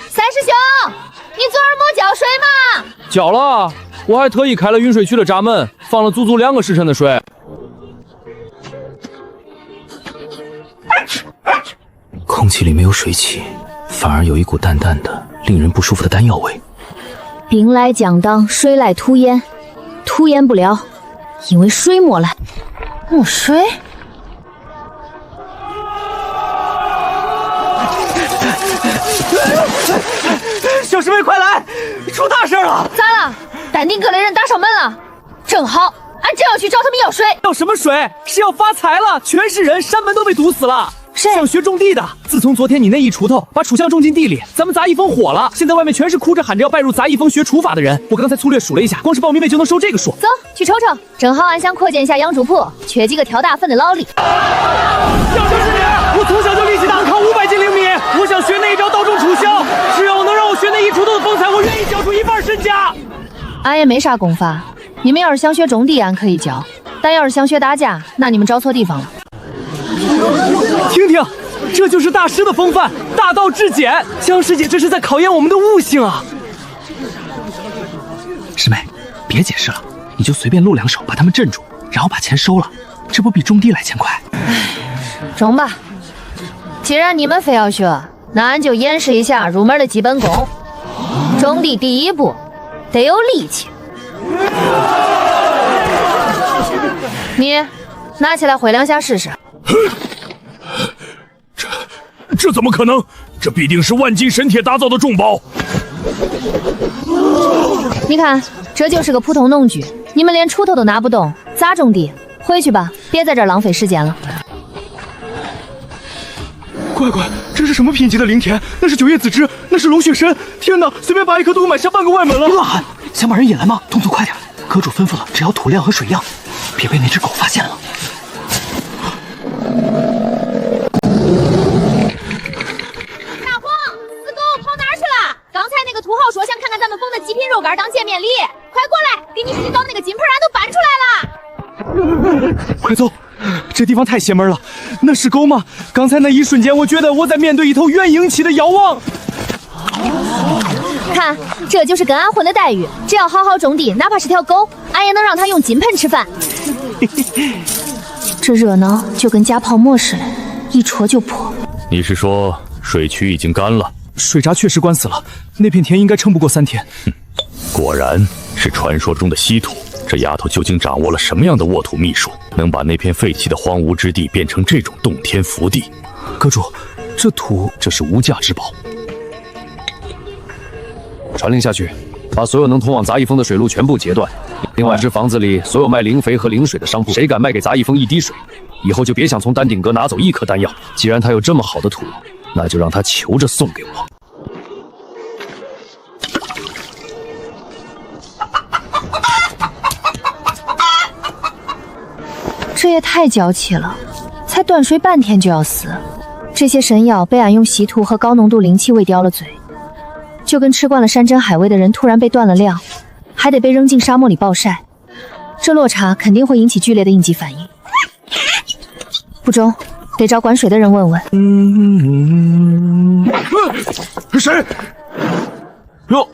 三师兄，你昨儿没浇水吗？浇了，我还特意开了运水区的闸门，放了足足2个时辰的水。空气里没有水汽，反而有一股淡淡的、令人不舒服的丹药味。兵来将挡，水来土掩，土掩不了，因为水没来。没水？小师妹，快来！出大事了！咋了？丹顶阁的人打上门了。正好，俺正要去找他们要水。要什么水？是要发财了！全是人，山门都被堵死了。谁？想学种地的。自从昨天你那一锄头把楚香种进地里，咱们杂役峰火了。现在外面全是哭着喊着要拜入杂役峰学除法的人。我刚才粗略数了一下，光是报名费就能收这个数。走，去瞅瞅。正好俺想扩建一下养猪铺，缺几个挑大粪的劳力。要就是你！我从小就力气大，靠500斤灵米。我想学那一招刀中楚香，只要能让我学那一锄头的风采，我愿意交出1半身家。俺也没啥功法，你们要是想学种地，俺可以教；但要是想学打架，那你们找错地方了。听听，这就是大师的风范，大道至简。江师姐这是在考验我们的悟性啊！师妹，别解释了，你就随便露2手，把他们镇住。然后把钱收了，这不比种地来钱快？中吧。既然你们非要学，那俺就演示一下入门的基本功。种地第一步得有力气。你拿起来挥两下试试。这怎么可能？这必定是万斤神铁打造的重宝。你看，这就是个普通农具，你们连锄头都拿不动，咋种地？回去吧，别在这儿浪费时间了。乖乖，这是什么品级的灵田？那是9叶紫芝，那是龙血参！天哪，随便拔一颗都买下半个外门了！乱喊，想把人引来吗？动作快点！阁主吩咐了，只要土量和水样，别被那只狗发现了。大黄，死狗跑哪儿去了？刚才那个土豪说想看看咱们缝的极品肉干当见面礼，快过来，给你洗澡的那个金盆俺都搬出来了。快走！这地方太邪门了，那是狗吗？刚才那一瞬间，我觉得我在面对一头元婴期的妖王。看，这就是跟俺混的待遇，只要好好种地，哪怕是条狗，俺也能让它用金盆吃饭。这热闹就跟加泡沫似的，一戳就破。你是说水渠已经干了？水闸确实关死了，那片田应该撑不过3天。果然是传说中的稀土。这丫头究竟掌握了什么样的沃土秘术，能把那片废弃的荒芜之地变成这种洞天福地？阁主，这土这是无价之宝。传令下去，把所有能通往杂役峰的水路全部截断。另外，这房子里所有卖灵肥和灵水的商铺，谁敢卖给杂役峰一滴水，以后就别想从丹顶阁拿走一颗丹药。既然他有这么好的土，那就让他求着送给我。这也太娇气了，才断水半天就要死。这些神药被俺用稀土和高浓度灵气喂刁了嘴，就跟吃惯了山珍海味的人突然被断了量，还得被扔进沙漠里暴晒，这落差肯定会引起剧烈的应激反应。不中，得找管水的人问问。谁？哟，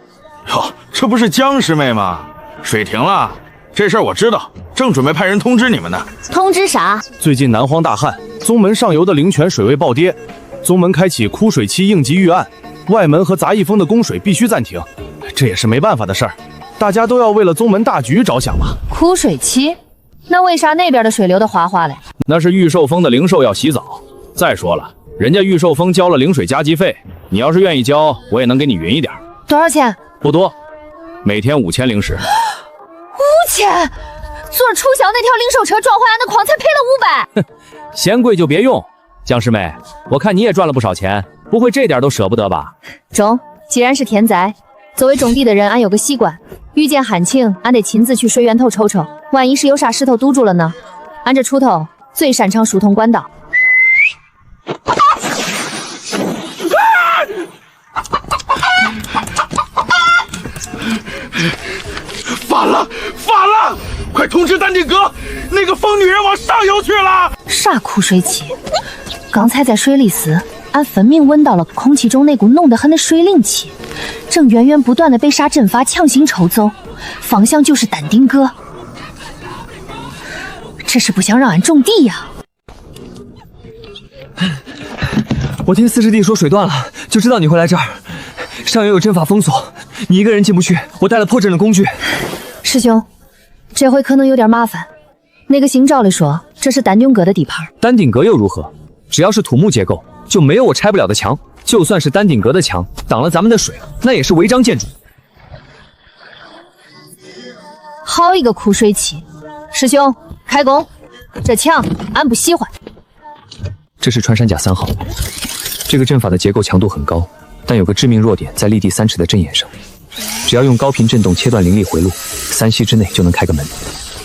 这不是江师妹吗？水停了，这事儿我知道，正准备派人通知你们呢。通知啥？最近南荒大旱，宗门上游的灵泉水位暴跌，宗门开启枯水期应急预案，外门和杂役峰的供水必须暂停，这也是没办法的事儿，大家都要为了宗门大局着想嘛。枯水期？那为啥那边的水流得哗哗嘞？那是玉寿峰的灵兽要洗澡。再说了，人家玉寿峰交了灵水加急费，你要是愿意交，我也能给你匀一点。多少钱？不多，每天5000灵石。5000？昨儿楚晓那条灵兽车撞坏俺的矿才赔了500。哼，嫌贵就别用。江师妹，我看你也赚了不少钱，不会这点都舍不得吧？中，既然是田宅，作为种地的人，俺有个习惯，遇见旱情，俺得亲自去水源头瞅瞅，万一是有啥石头堵住了呢？俺这锄头最擅长疏通管道。反了！快通知丹顶阁，那个疯女人往上游去了！啥枯水期？刚才在水里时，俺分明闻到了空气中那股浓得很的水灵气，正源源不断的被啥阵法强行抽走，方向就是丹顶阁。这是不想让俺种地呀！我听四师弟说水断了，就知道你会来这儿。上游有阵法封锁，你一个人进不去，我带了破阵的工具。师兄，这回可能有点麻烦。那个行照里说这是丹顶阁的地盘。丹顶阁又如何？只要是土木结构，就没有我拆不了的墙。就算是丹顶阁的墙挡了咱们的水，那也是违章建筑。好一个枯水期！师兄，开工！这墙俺不喜欢。这是穿山甲3号，这个阵法的结构强度很高，但有个致命弱点在立地3尺的阵眼上。只要用高频震动切断灵力回路，3息之内就能开个门。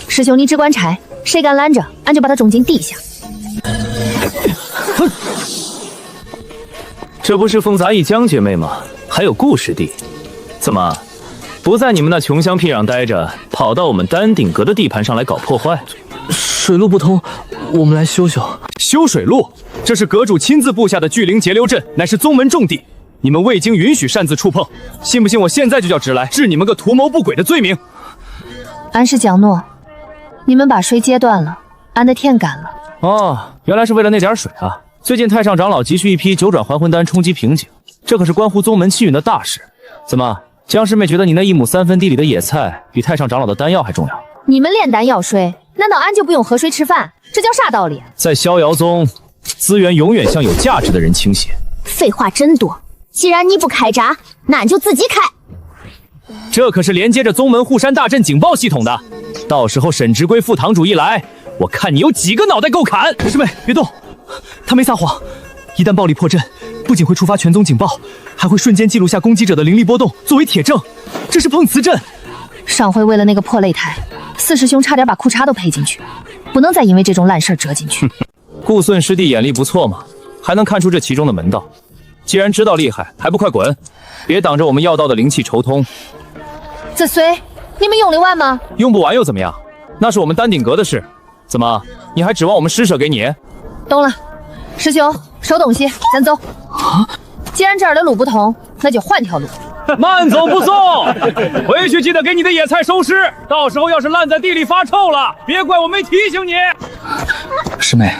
师兄，你只管拆，谁敢拦着，俺就把他种进地下。这不是风杂役江姐妹吗？还有顾师弟，怎么不在你们那穷乡僻壤待着，跑到我们丹顶阁的地盘上来搞破坏？水路不通，我们来修修。修水路？这是阁主亲自布下的聚灵截流阵，乃是宗门重地，你们未经允许擅自触碰，信不信我现在就叫直来治你们个图谋不轨的罪名？俺是江诺，你们把水接断了，俺的天干了。哦，原来是为了那点水啊！最近太上长老急需一批九转还魂丹冲击瓶颈，这可是关乎宗门气运的大事。怎么，江师妹觉得你那1亩3分地里的野菜比太上长老的丹药还重要？你们炼丹药水，难道俺就不用喝水吃饭？这叫啥道理？在逍遥宗，资源永远向有价值的人倾斜。废话真多，既然你不开闸，那俺就自己开。这可是连接着宗门护山大阵警报系统的，到时候沈直归副堂主一来，我看你有几个脑袋够砍！师妹，别动，他没撒谎。一旦暴力破阵，不仅会触发全宗警报，还会瞬间记录下攻击者的灵力波动，作为铁证。这是碰瓷阵。上回为了那个破擂台，4师兄差点把裤衩都赔进去，不能再因为这种烂事折进去。顾顺师弟眼力不错嘛，还能看出这其中的门道。既然知道厉害，还不快滚！别挡着我们药道的灵气筹通。子虽，你们用得完吗？用不完又怎么样？那是我们丹鼎阁的事。怎么，你还指望我们施舍给你？懂了，师兄，收东西，咱走。既然这儿的路不通，那就换条路。慢走不送，回去记得给你的野菜收尸，到时候要是烂在地里发臭了，别怪我没提醒你。师妹，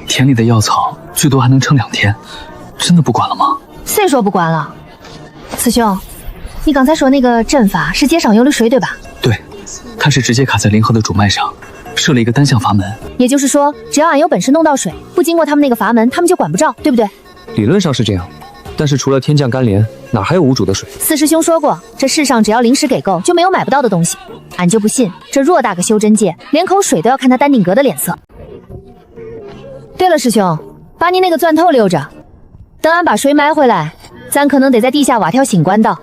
田里的药草最多还能撑2天，真的不管了吗？谁说不管了？师兄，你刚才说那个阵法是接上游的水对吧？对，它是直接卡在灵河的主脉上，设了一个单向阀门。也就是说，只要俺有本事弄到水，不经过他们那个阀门，他们就管不着，对不对？理论上是这样，但是除了天降甘霖，哪还有无主的水？4师兄说过，这世上只要灵石给够，就没有买不到的东西。俺就不信，这偌大个修真界，连口水都要看他丹鼎阁的脸色。对了，师兄，把你那个钻头留着，等俺把水买回来，咱可能得在地下挖条新管道。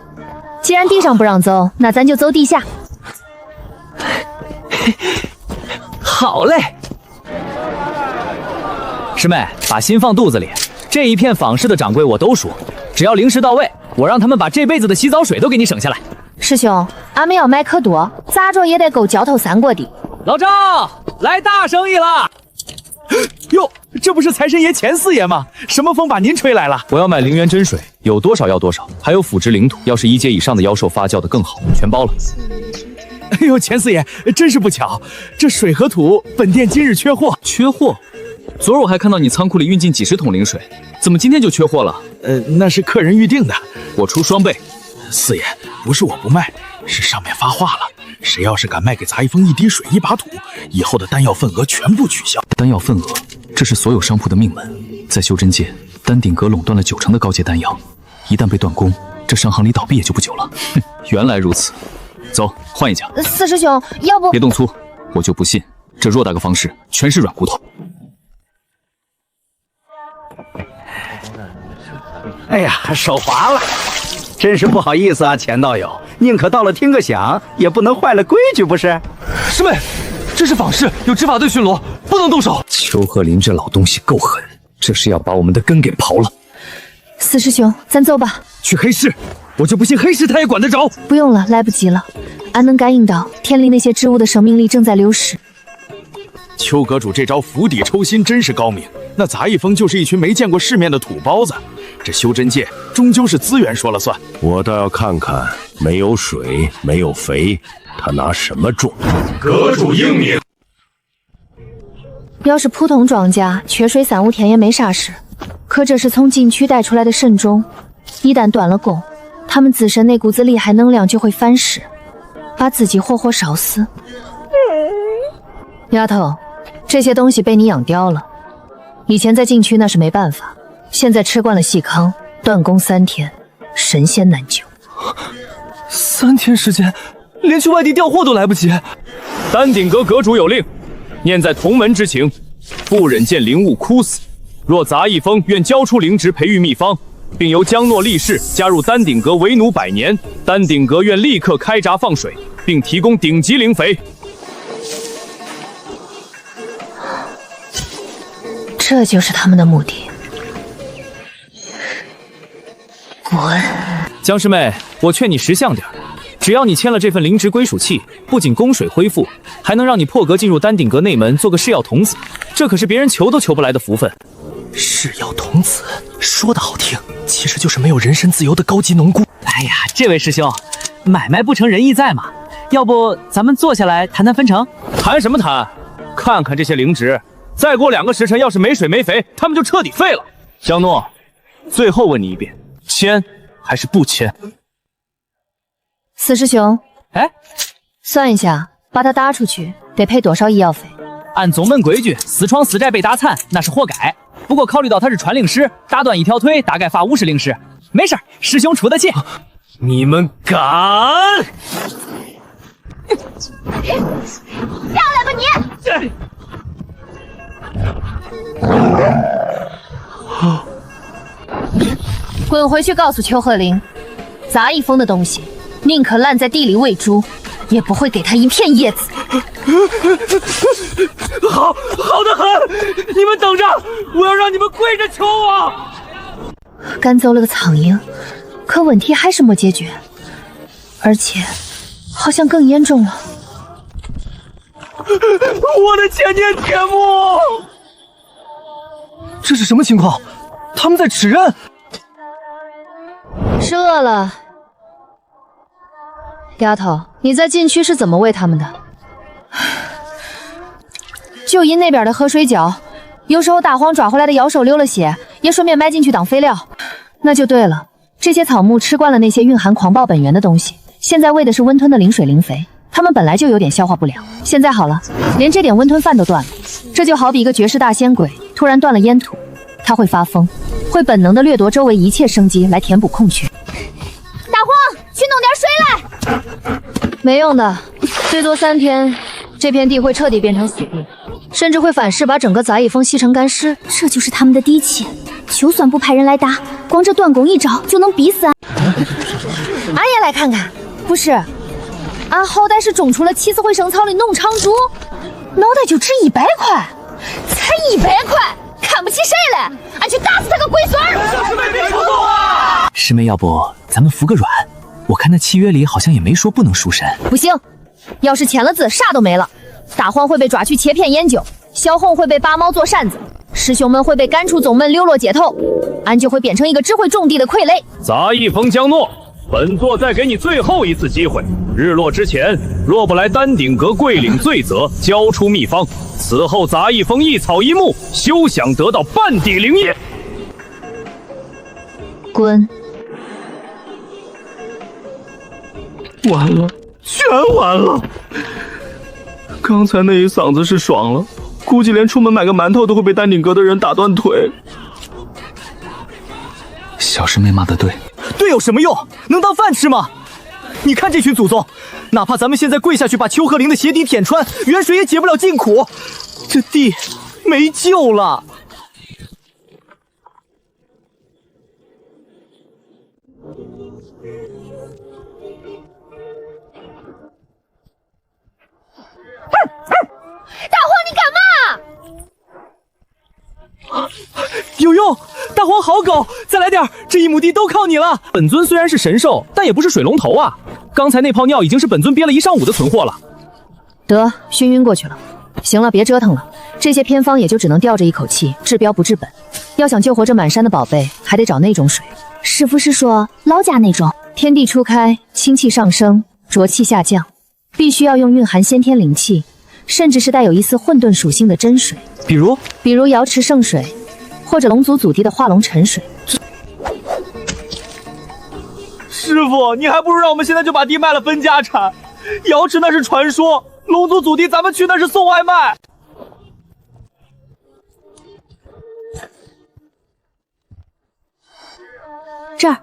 既然地上不让走，那咱就走地下。好嘞，师妹，把心放肚子里。这一片坊市的掌柜我都说，只要灵石到位，我让他们把这辈子的洗澡水都给你省下来。师兄，俺们要买可多，咋着也得够交头3国的。老赵，来大生意了！哟，这不是财神爷钱四爷吗？什么风把您吹来了？我要买灵源真水，有多少要多少，还有腐殖灵土，要是1阶以上的妖兽发酵的更好，全包了。哎呦，钱四爷，真是不巧，这水和土本店今日缺货。缺货？昨儿我还看到你仓库里运进几10桶灵水，怎么今天就缺货了？那是客人预定的，我出双倍。四爷，不是我不卖，是上面发话了，谁要是敢卖给杂役峰1滴水1把土，以后的丹药份额全部取消。丹药份额，这是所有商铺的命门。在修真界，丹鼎阁垄断了90%的高阶丹药，一旦被断供，这商行离倒闭也就不久了。哼，原来如此。走，换一家。4师兄，要不别动粗，我就不信这偌大个方式全是软骨头。哎呀，手滑了，真是不好意思啊，钱道友，宁可到了听个响，也不能坏了规矩，不是？师妹，这是坊市，有执法队巡逻，不能动手。邱鹤林这老东西够狠，这是要把我们的根给刨了。 4师兄，咱走吧。去黑市，我就不信黑市他也管得着。不用了，来不及了。俺能感应到天里那些植物的生命力正在流失。邱阁主这招釜底抽薪真是高明。那杂役峰就是一群没见过世面的土包子。这修真界终究是资源说了算。我倒要看看，没有水，没有肥，他拿什么种？阁主英明。要是普通庄稼，缺水3、5天也没啥事。可这是从禁区带出来的神种，一旦断了供，他们自身那股子厉害能量就会反噬，把自己活活烧死。丫头，这些东西被你养刁了。以前在禁区那是没办法，现在吃惯了细糠，断供3天，神仙难救。3天时间，连去外地调货都来不及。丹鼎阁阁主有令，念在同门之情，不忍见灵物枯死。若杂役峰愿交出灵植培育秘方，并由江诺立誓加入丹鼎阁为奴100年，丹鼎阁愿立刻开闸放水，并提供顶级灵肥。这就是他们的目的。滚！江师妹，我劝你识相点，只要你签了这份灵植归属契，不仅供水恢复，还能让你破格进入丹鼎阁内门做个噬药童子，这可是别人求都求不来的福分。噬药童子说的好听，其实就是没有人身自由的高级农姑。哎呀，这位师兄，买卖不成仁义在嘛，要不咱们坐下来谈谈分成？谈什么谈？看看这些灵植，再过2个时辰，要是没水没肥，他们就彻底废了。江诺，最后问你一遍，签还是不签？四师兄，哎，算一下，把他搭出去得赔多少医药费？按宗门规矩，死闯死寨被打残，那是活该。不过考虑到他是传令师，打断一条腿大概罚50灵石，没事，师兄出得起。你们敢？下来吧你！滚回去告诉邱鹤龄，杂役风的东西，宁可烂在地里喂猪，也不会给他一片叶子。好的很，你们等着，我要让你们跪着求我。赶走了个苍蝇，可问题还是没解决，而且好像更严重了。我的千年铁木！这是什么情况？他们在指认？是饿了。丫头，你在禁区是怎么喂他们的？就因那边的河水饺，有时候大黄抓回来的妖兽流了血，也顺便埋进去当肥料。那就对了，这些草木吃惯了那些蕴含狂暴本源的东西，现在喂的是温吞的灵水灵肥，它们本来就有点消化不良，现在好了，连这点温吞饭都断了。这就好比一个绝世大仙鬼突然断了烟土，他会发疯，会本能地掠夺周围一切生机来填补空缺。大黄，去弄点水来。没用的，最多3天，这片地会彻底变成死地，甚至会反噬把整个杂役峰吸成干尸。这就是他们的底气，就算不派人来打，光这断弓一招就能逼死俺。俺也来看看。不是，俺好歹是种出了起死回生草的农场主，脑袋就值100块，才100块，看不起谁嘞？俺去打死他个龟孙儿！小师妹别冲动啊！师妹，要不咱们服个软？我看那契约里好像也没说不能赎身。不行，要是签了字，啥都没了。大黄会被抓去切片研究，小红会被拔毛做扇子，师兄们会被赶出宗门流落街头，俺就会变成一个只会种地的傀儡。杂役峰江诺，本座再给你最后一次机会，日落之前若不来丹顶阁跪领罪责，交出秘方，此后杂役峰一草一木休想得到半滴灵液。滚！完了，全完了！刚才那一嗓子是爽了，估计连出门买个馒头都会被丹顶阁的人打断腿。小师妹骂得对，对有什么用？能当饭吃吗？你看这群祖宗，哪怕咱们现在跪下去把邱鹤龄的鞋底舔穿，远水也解不了近苦，这地没救了。大黄，你干嘛？有用！大黄好狗，再来点，这1亩地都靠你了。本尊虽然是神兽，但也不是水龙头啊。刚才那泡尿已经是本尊憋了1上午的存货了。得，熏晕过去了。行了，别折腾了，这些偏方也就只能吊着一口气，治标不治本。要想救活这满山的宝贝，还得找那种水。师傅是说老家那种？天地初开，清气上升，浊气下降，必须要用蕴含先天灵气，甚至是带有一丝混沌属性的真水。比如瑶池圣水，或者龙族祖地的化龙沉水。师傅，你还不如让我们现在就把地卖了分家产。瑶池那是传说，龙族祖地咱们去那是送外卖。这儿，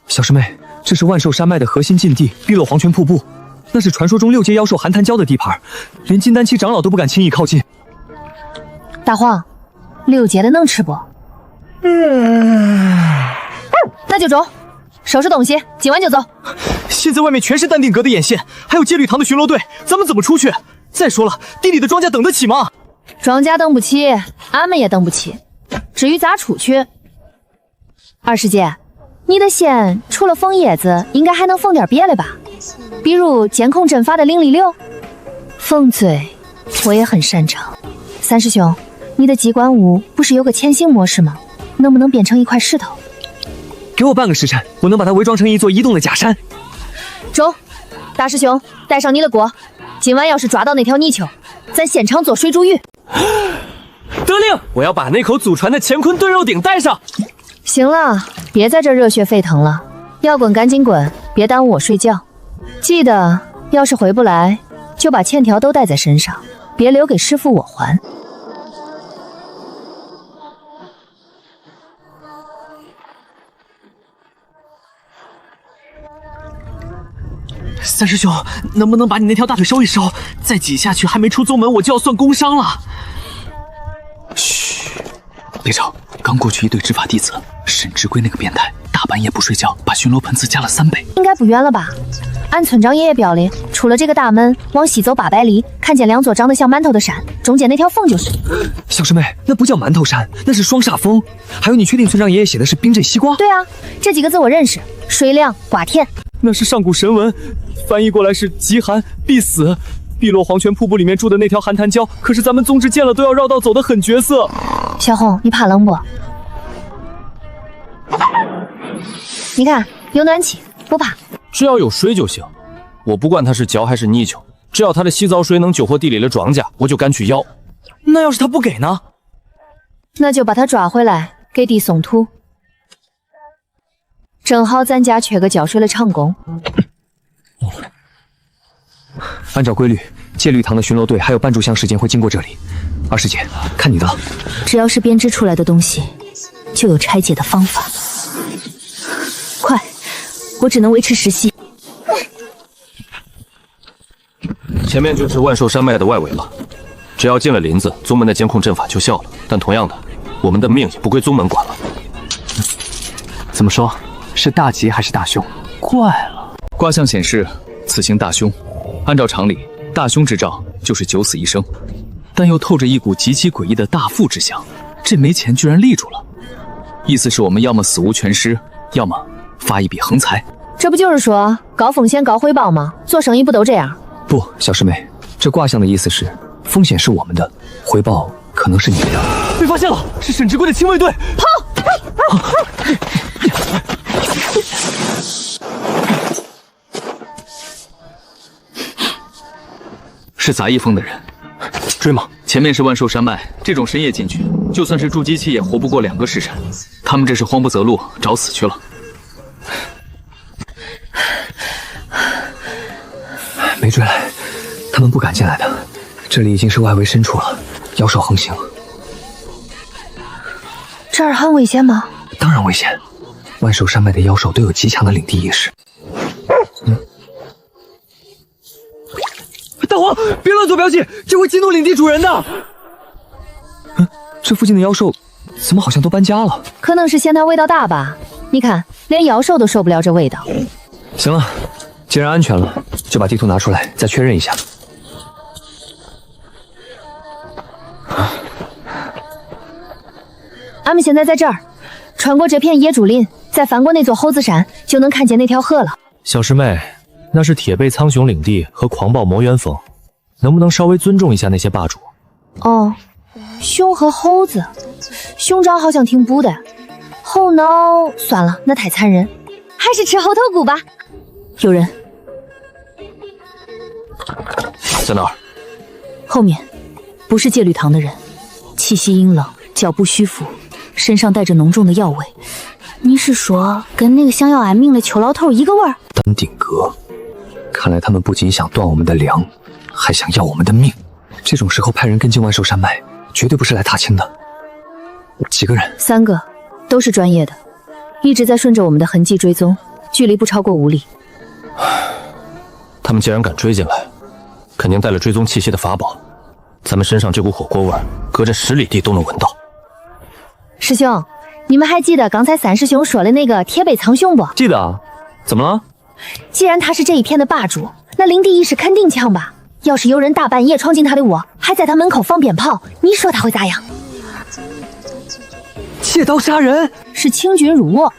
小师妹，这是万寿山脉的核心禁地碧落黄泉瀑布，那是传说中6阶妖兽寒潭蛟的地盘，连金丹期长老都不敢轻易靠近。大黄，6阶的能吃不？那就走，收拾东西，今晚就走。现在外面全是丹顶阁的眼线，还有戒律堂的巡逻队，咱们怎么出去？再说了，地里的庄稼等得起吗？庄稼等不起，俺们也等不起。至于咋出去，二师姐，你的线除了缝叶子，应该还能缝点别的吧？比如监控阵法的灵力流。缝嘴，我也很擅长。三师兄，你的机关物不是有个潜行模式吗？能不能变成一块石头？给我半个时辰，我能把它伪装成一座移动的假山。走，大师兄，带上你的锅，今晚要是抓到那条泥鳅，咱现场做水煮鱼。得令，我要把那口祖传的乾坤炖肉鼎带上。行了，别在这热血沸腾了，要滚赶紧滚，别耽误我睡觉。记得，要是回不来，就把欠条都带在身上，别留给师傅我还。三师兄，能不能把你那条大腿收一收？再挤下去，还没出宗门，我就要算工伤了。嘘，别吵。刚过去一对执法弟子，沈志贵那个变态，大半夜不睡觉，把巡逻盆次加了3倍。应该不远了吧？按村长爷爷表里，出了这个大门，往西走800里，看见2座长得像馒头的山，中间那条缝就是。小师妹，那不叫馒头山，那是双煞峰。还有，你确定村长爷爷写的是冰镇西瓜？对啊，这几个字我认识，水亮寡天。那是上古神文，翻译过来是极寒必死。碧落黄泉瀑布里面住的那条寒潭蛟，可是咱们宗旨见了都要绕道走的狠角色。小红，你怕冷不？你看有暖气，不怕。只要有水就行，我不管它是蛟还是泥鳅，只要它的洗澡水能救活地里的庄稼，我就敢去要。那要是他不给呢？那就把他抓回来，给地送土。正好咱家缺个浇水的长工。按照规律，戒律堂的巡逻队还有半炷香时间会经过这里。二师姐，看你的了。只要是编织出来的东西，就有拆解的方法。快，我只能维持10息。前面就是万寿山脉的外围了，只要进了林子，宗门的监控阵法就效了。但同样的，我们的命也不归宗门管了。怎么说？是大吉还是大凶？怪了，卦象显示此行大凶。按照常理，大凶之兆就是9死1生，但又透着一股极其诡异的大富之象。这没钱居然立住了，意思是我们要么死无全尸，要么发一笔横财。这不就是说高风险高回报吗？做生意不都这样？不，小师妹，这卦象的意思是风险是我们的，回报可能是你的。被发现了，是沈志贵的亲卫队，跑！是杂役峰的人，追吗？前面是万寿山脉，这种深夜进去，就算是筑基期也活不过2个时辰。他们这是慌不择路，找死去了。没追来，他们不敢进来的。这里已经是外围深处了，妖兽横行。这儿很危险吗？当然危险，万寿山脉的妖兽都有极强的领地意识。大王，别乱做标记，这会激怒领地主人的。这附近的妖兽怎么好像都搬家了？可能是嫌它味道大吧。你看，连妖兽都受不了这味道。行了，既然安全了，就把地图拿出来再确认一下。俺们现在在这儿，穿过这片野竹林，再翻过那座猴子山，就能看见那条河了。小师妹，那是铁背苍穹领地和狂暴魔元峰，能不能稍微尊重一下那些霸主？哦，熊和猴子，熊掌好像挺补的，猴脑算了，那太残忍，还是吃猴头菇吧。有人在哪儿？后面，不是戒律堂的人，气息阴冷，脚步虚浮，身上带着浓重的药味。你是说跟那个想要俺命的裘老头一个味儿？丹顶阁，看来他们不仅想断我们的粮，还想要我们的命。这种时候派人跟进万寿山脉，绝对不是来踏青的。几个人？3个，都是专业的，一直在顺着我们的痕迹追踪，距离不超过5里。他们既然敢追进来，肯定带了追踪器械的法宝。咱们身上这股火锅味，隔着10里地都能闻到。师兄，你们还记得刚才3师兄说的那个铁背苍穹不？记得啊。怎么了？既然他是这一片的霸主，那领地意识肯定强吧？要是有人大半夜闯进他的窝，还在他门口放鞭炮，你说他会咋样？借刀杀人是清军入窝。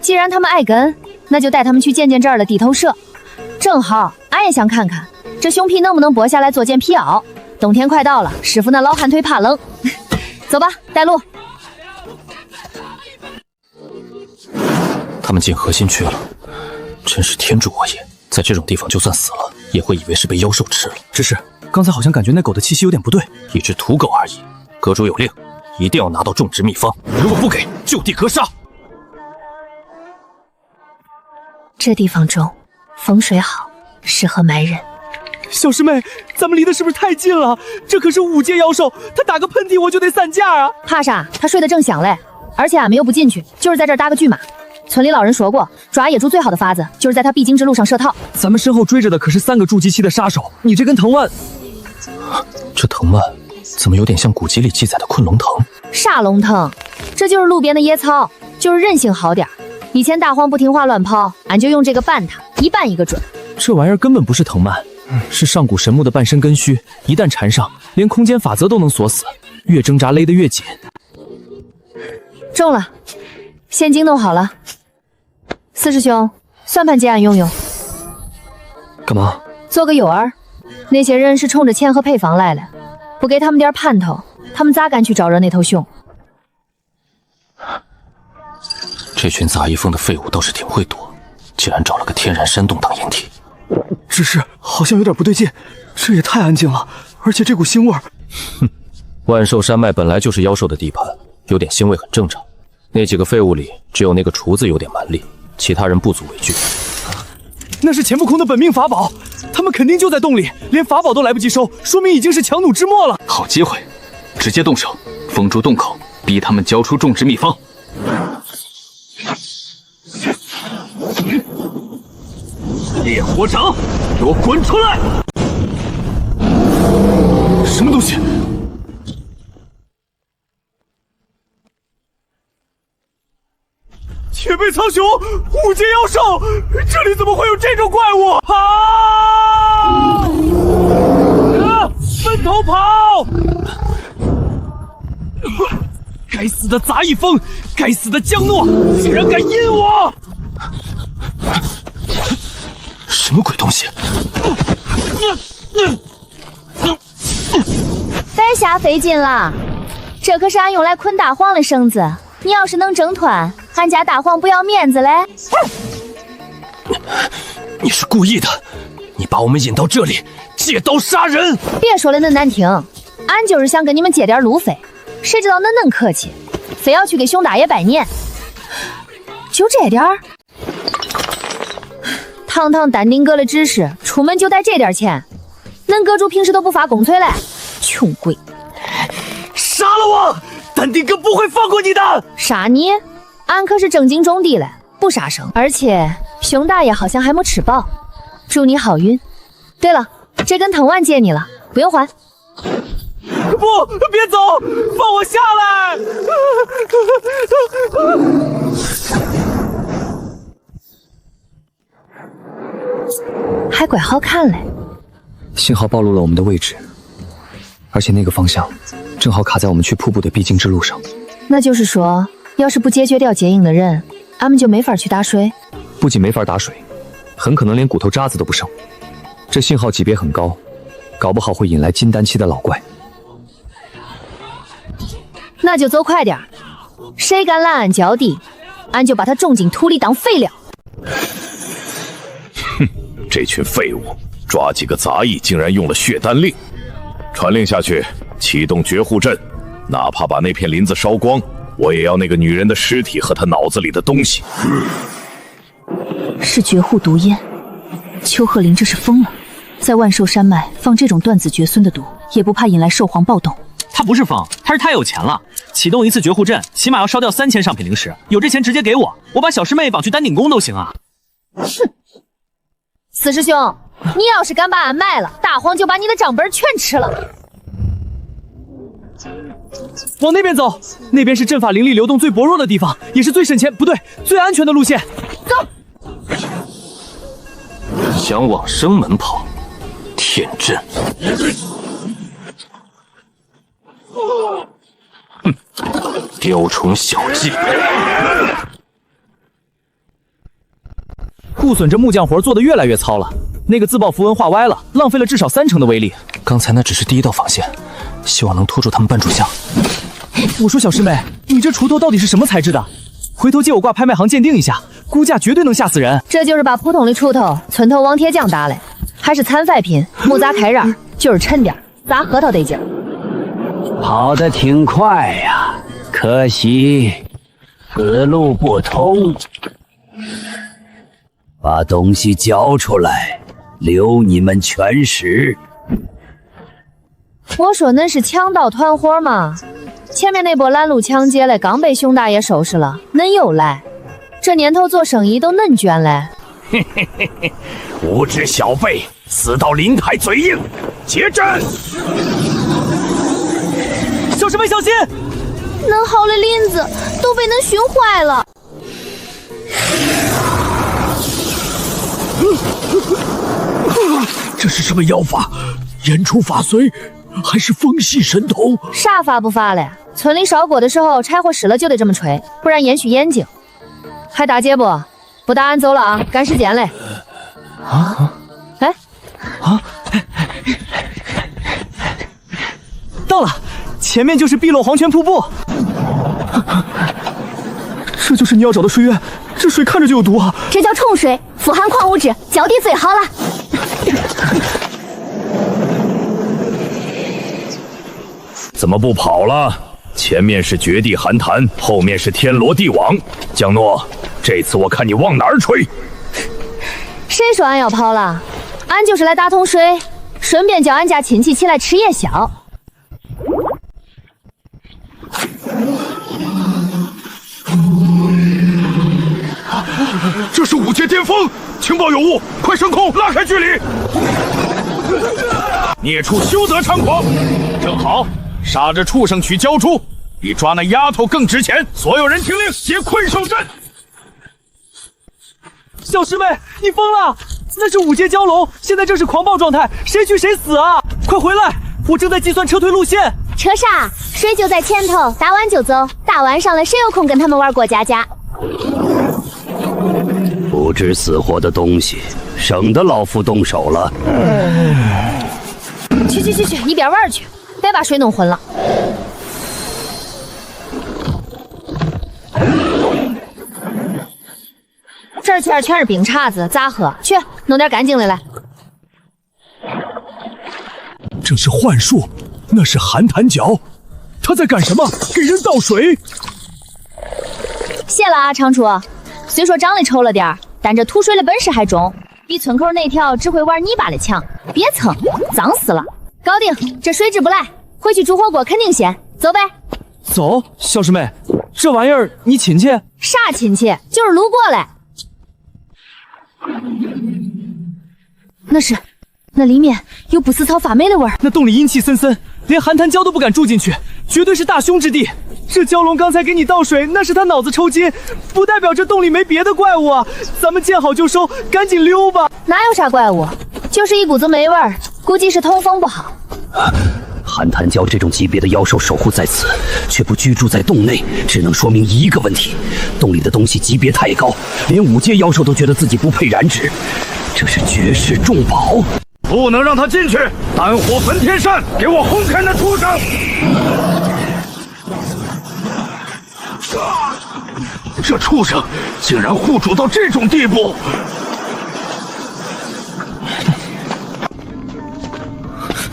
既然他们爱跟，那就带他们去见见这儿的地头蛇。正好，俺也想看看这熊皮能不能剥下来做件皮袄。冬天快到了，师傅那老寒腿怕冷。走吧，带路。他们进核心去了，真是天助我也。在这种地方就算死了，也会以为是被妖兽吃了。只是刚才好像感觉那狗的气息有点不对。一只土狗而已，阁主有令，一定要拿到种植秘方，如果不给，就地格杀。这地方重，风水好，适合埋人。小师妹，咱们离得是不是太近了？这可是5阶妖兽，他打个喷嚏我就得散架啊！怕啥？他睡得正香嘞。而且俺们又不进去，就是在这儿搭个巨马。村里老人说过，抓野猪最好的法子就是在他必经之路上设套。咱们身后追着的可是3个筑基期的杀手，你这根藤蔓，这藤蔓怎么有点像古籍里记载的昆龙藤？啥龙藤？这就是路边的野草，就是韧性好点。以前大黄不听话乱跑，俺就用这个绊他，一绊一个准。这玩意儿根本不是藤蔓，是上古神木的半身根须，一旦缠上，连空间法则都能锁死，越挣扎勒得越紧。中了，现金弄好了。四师兄，算盘借俺用用。干嘛？做个诱饵。那些人是冲着钱和配方来了，不给他们点盼头，他们咋敢去招惹那头熊？这群杂役风的废物倒是挺会躲，竟然找了个天然山洞当掩体。只是好像有点不对劲，这也太安静了，而且这股腥味儿……哼，万寿山脉本来就是妖兽的地盘，有点腥味很正常。那几个废物里，只有那个厨子有点蛮力，其他人不足为惧。那是钱不空的本命法宝，他们肯定就在洞里，连法宝都来不及收，说明已经是强弩之末了。好机会，直接动手，封住洞口，逼他们交出种植秘方。烈火掌，给我滚出来！什么东西？铁背苍熊，5阶妖兽，这里怎么会有这种怪物？分头跑！该死的杂役风，该死的江诺，竟然敢阴我！什么鬼东西？别瞎费劲了，这可是俺用来捆大黄的绳子，你要是能挣脱，俺家大黄不要面子嘞！你是故意的，你把我们引到这里，借刀杀人！别说的那难听，俺就是想跟你们借点路费，谁知道恁客气，非要去给熊大爷拜年，就这点儿？堂堂丹顶阁的指示，出门就带这点钱，恁阁主平时都不发公催嘞，穷鬼！杀了我！丹顶阁不会放过你的！杀你？俺可是正经种地嘞，不杀生。而且熊大爷好像还没吃饱，祝你好运。对了，这根藤蔓借你了，不用还。不，别走，放我下来！还怪好看嘞。幸好暴露了我们的位置，而且那个方向正好卡在我们去瀑布的必经之路上。那就是说，要是不解决掉接应的人，俺们就没法去打水。不仅没法打水，很可能连骨头渣子都不剩。这信号级别很高，搞不好会引来金丹期的老怪。那就走快点，谁敢拦俺脚底，俺就把他种进土里当废料。哼，这群废物，抓几个杂役竟然用了血丹令。传令下去，启动绝户阵，哪怕把那片林子烧光，我也要那个女人的尸体和她脑子里的东西。是绝户毒烟，邱鹤林这是疯了，在万寿山脉放这种断子绝孙的毒，也不怕引来兽皇暴动。他不是疯，他是太有钱了。启动一次绝户阵，起码要烧掉3000上品灵石，有这钱直接给我，我把小师妹绑去丹顶宫都行啊。哼，四师兄，你要是敢把俺卖了，大黄就把你的账本全吃了。往那边走，那边是阵法灵力流动最薄弱的地方，也是最省钱，不对，最安全的路线。走。想往生门跑，天真。哼，雕虫小技。顾损这木匠活做得越来越糙了，那个自爆符文画歪了，浪费了至少30%的威力。刚才那只是第一道防线，希望能拖住他们半炷香。我说小师妹，你这锄头到底是什么材质的？回头借我挂拍卖行鉴定一下，估价绝对能吓死人。这就是把普通的锄头村头往铁匠打嘞，还是残废品，木砸开刃，就是抻点，砸核桃得劲。跑得挺快呀，可惜此路不通。把东西交出来，留你们全食。我说恁是强盗团伙吗？前面那波拦路抢劫嘞，刚被熊大爷收拾了，恁又来，这年头做生意都恁卷嘞。嘿嘿嘿嘿，无知小辈，死到临台嘴硬，结阵！小师妹小心！恁好的林子都被恁熏坏了。这是什么妖法？言出法随，还是风系神通？啥法不法嘞？村里烧锅的时候，柴火湿了就得这么吹，不然烟熏眼睛。还打劫不？不打俺走了啊，赶时间嘞。哎，到了，前面就是碧落黄泉瀑布。这就是你要找的水源，这水看着就有毒啊！这叫冲水，富含矿物质，脚底最好了。怎么不跑了？前面是绝地寒潭，后面是天罗地网。江诺，这次我看你往哪儿吹！谁说俺要跑了？俺就是来打桶水，顺便叫俺家亲戚起来吃夜宵。这是5阶巅峰，情报有误，快升空，拉开距离。孽畜休得猖狂！正好，杀这畜生取鲛珠，比抓那丫头更值钱。所有人听令，结困兽阵。小师妹，你疯了！那是5阶蛟龙，现在正是狂暴状态，谁去谁死啊！快回来，我正在计算撤退路线。撤啥？水就在前头，打完就走。大晚上了，谁有空跟他们玩过家家？不知死活的东西，省得老夫动手了。去，一边玩去，别把水弄浑了。这儿全是冰碴子，咋喝？去弄点干净的来。这是幻术，那是寒潭角，他在干什么？给人倒水。谢了啊，长楚。虽说长得丑了点，但这吐水的本事还中，比村口那条只会玩泥巴的强。别蹭，脏死了。搞定，这水质不赖，回去煮火锅肯定鲜。走呗。走，小师妹，这玩意儿你亲戚？啥亲戚？就是路过来。那里面有不死草发霉的味儿。那洞里阴气森森，连寒潭蛟都不敢住进去，绝对是大凶之地。这蛟龙刚才给你倒水，那是他脑子抽筋，不代表这洞里没别的怪物啊！咱们见好就收，赶紧溜吧。哪有啥怪物，就是一股子霉味儿，估计是通风不好。寒潭蛟这种级别的妖兽守护在此，却不居住在洞内，只能说明一个问题：洞里的东西级别太高，连5阶妖兽都觉得自己不配染指，这是绝世重宝。不能让他进去！丹火焚天扇，给我轰开那畜生！这畜生竟然护主到这种地步！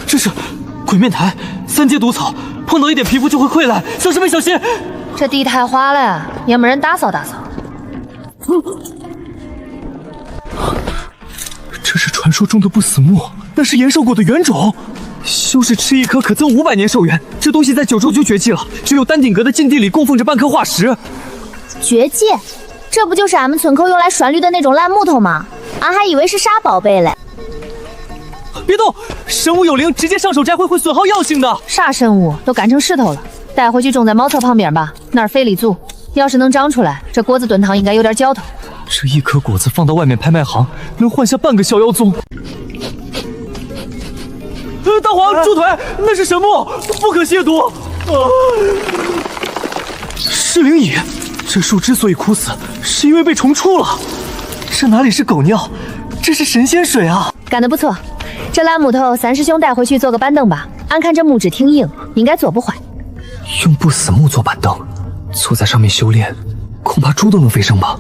这是鬼面苔，3阶毒草，碰到一点皮肤就会溃烂。小师妹小心！这地太滑了，也没人打扫打扫。这是传说中的不死木，那是延寿果的原种。修士吃1颗可增500年寿元，这东西在9州就绝迹了，只有丹顶阁的禁地里供奉着半颗化石。绝迹？这不就是俺们村口用来拴驴的那种烂木头吗？俺还以为是啥宝贝嘞。别动，生物有灵，直接上手摘会损耗药性的。啥生物都干成石头了，带回去种在茅草旁边吧，那儿肥力足。要是能长出来，这果子炖汤应该有点嚼头。这1颗果子放到外面拍卖行，能换下半个小妖宗。大黄，住腿！那是神木，不可亵渎。噬灵蚁，这树之所以枯死，是因为被虫出了。这哪里是狗尿，这是神仙水啊！干得不错，这烂木头3师兄带回去做个板凳吧。俺看这木质挺硬，应该做不坏。用不死木做板凳，坐在上面修炼，恐怕猪都能飞升吧。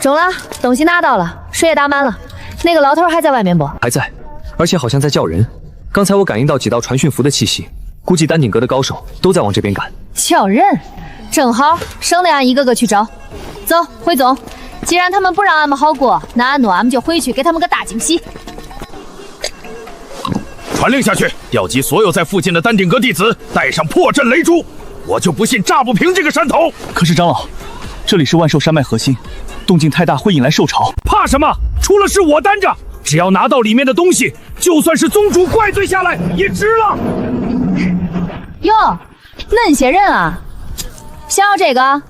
中了，东西拿到了，水也打满了。那个老头还在外面不？还在，而且好像在叫人。刚才我感应到几道传讯符的气息，估计丹顶阁的高手都在往这边赶。叫人，正好，省得俺一个个去找。走，回宗。既然他们不让俺们好过，那俺们就回去给他们个大惊喜。传令下去，调集所有在附近的丹顶阁弟子，带上破阵雷珠。我就不信炸不平这个山头。可是长老，这里是万寿山脉核心，动静太大会引来兽潮。怕什么？出了事我担着。只要拿到里面的东西，就算是宗主怪罪下来也值了。哟，恁些人啊，想要这个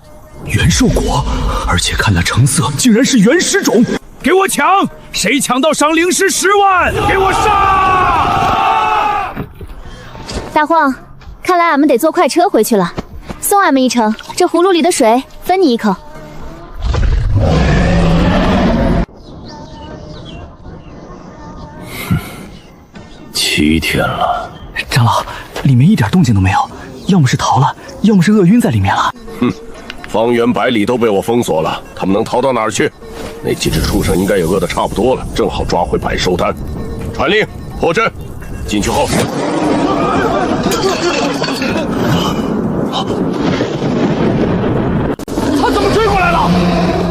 元兽果，而且看那成色，竟然是原始种。给我抢！谁抢到赏灵石10万，给我杀！大荒，看来俺们得坐快车回去了。送俺们一程，这葫芦里的水分你一口。7天了，长老，里面一点动静都没有，要么是逃了，要么是饿晕在里面了。哼，方圆百里都被我封锁了，他们能逃到哪儿去？那几只畜生应该也饿得差不多了，正好抓回百寿丹。传令，破阵，进去后。他怎么追过来了？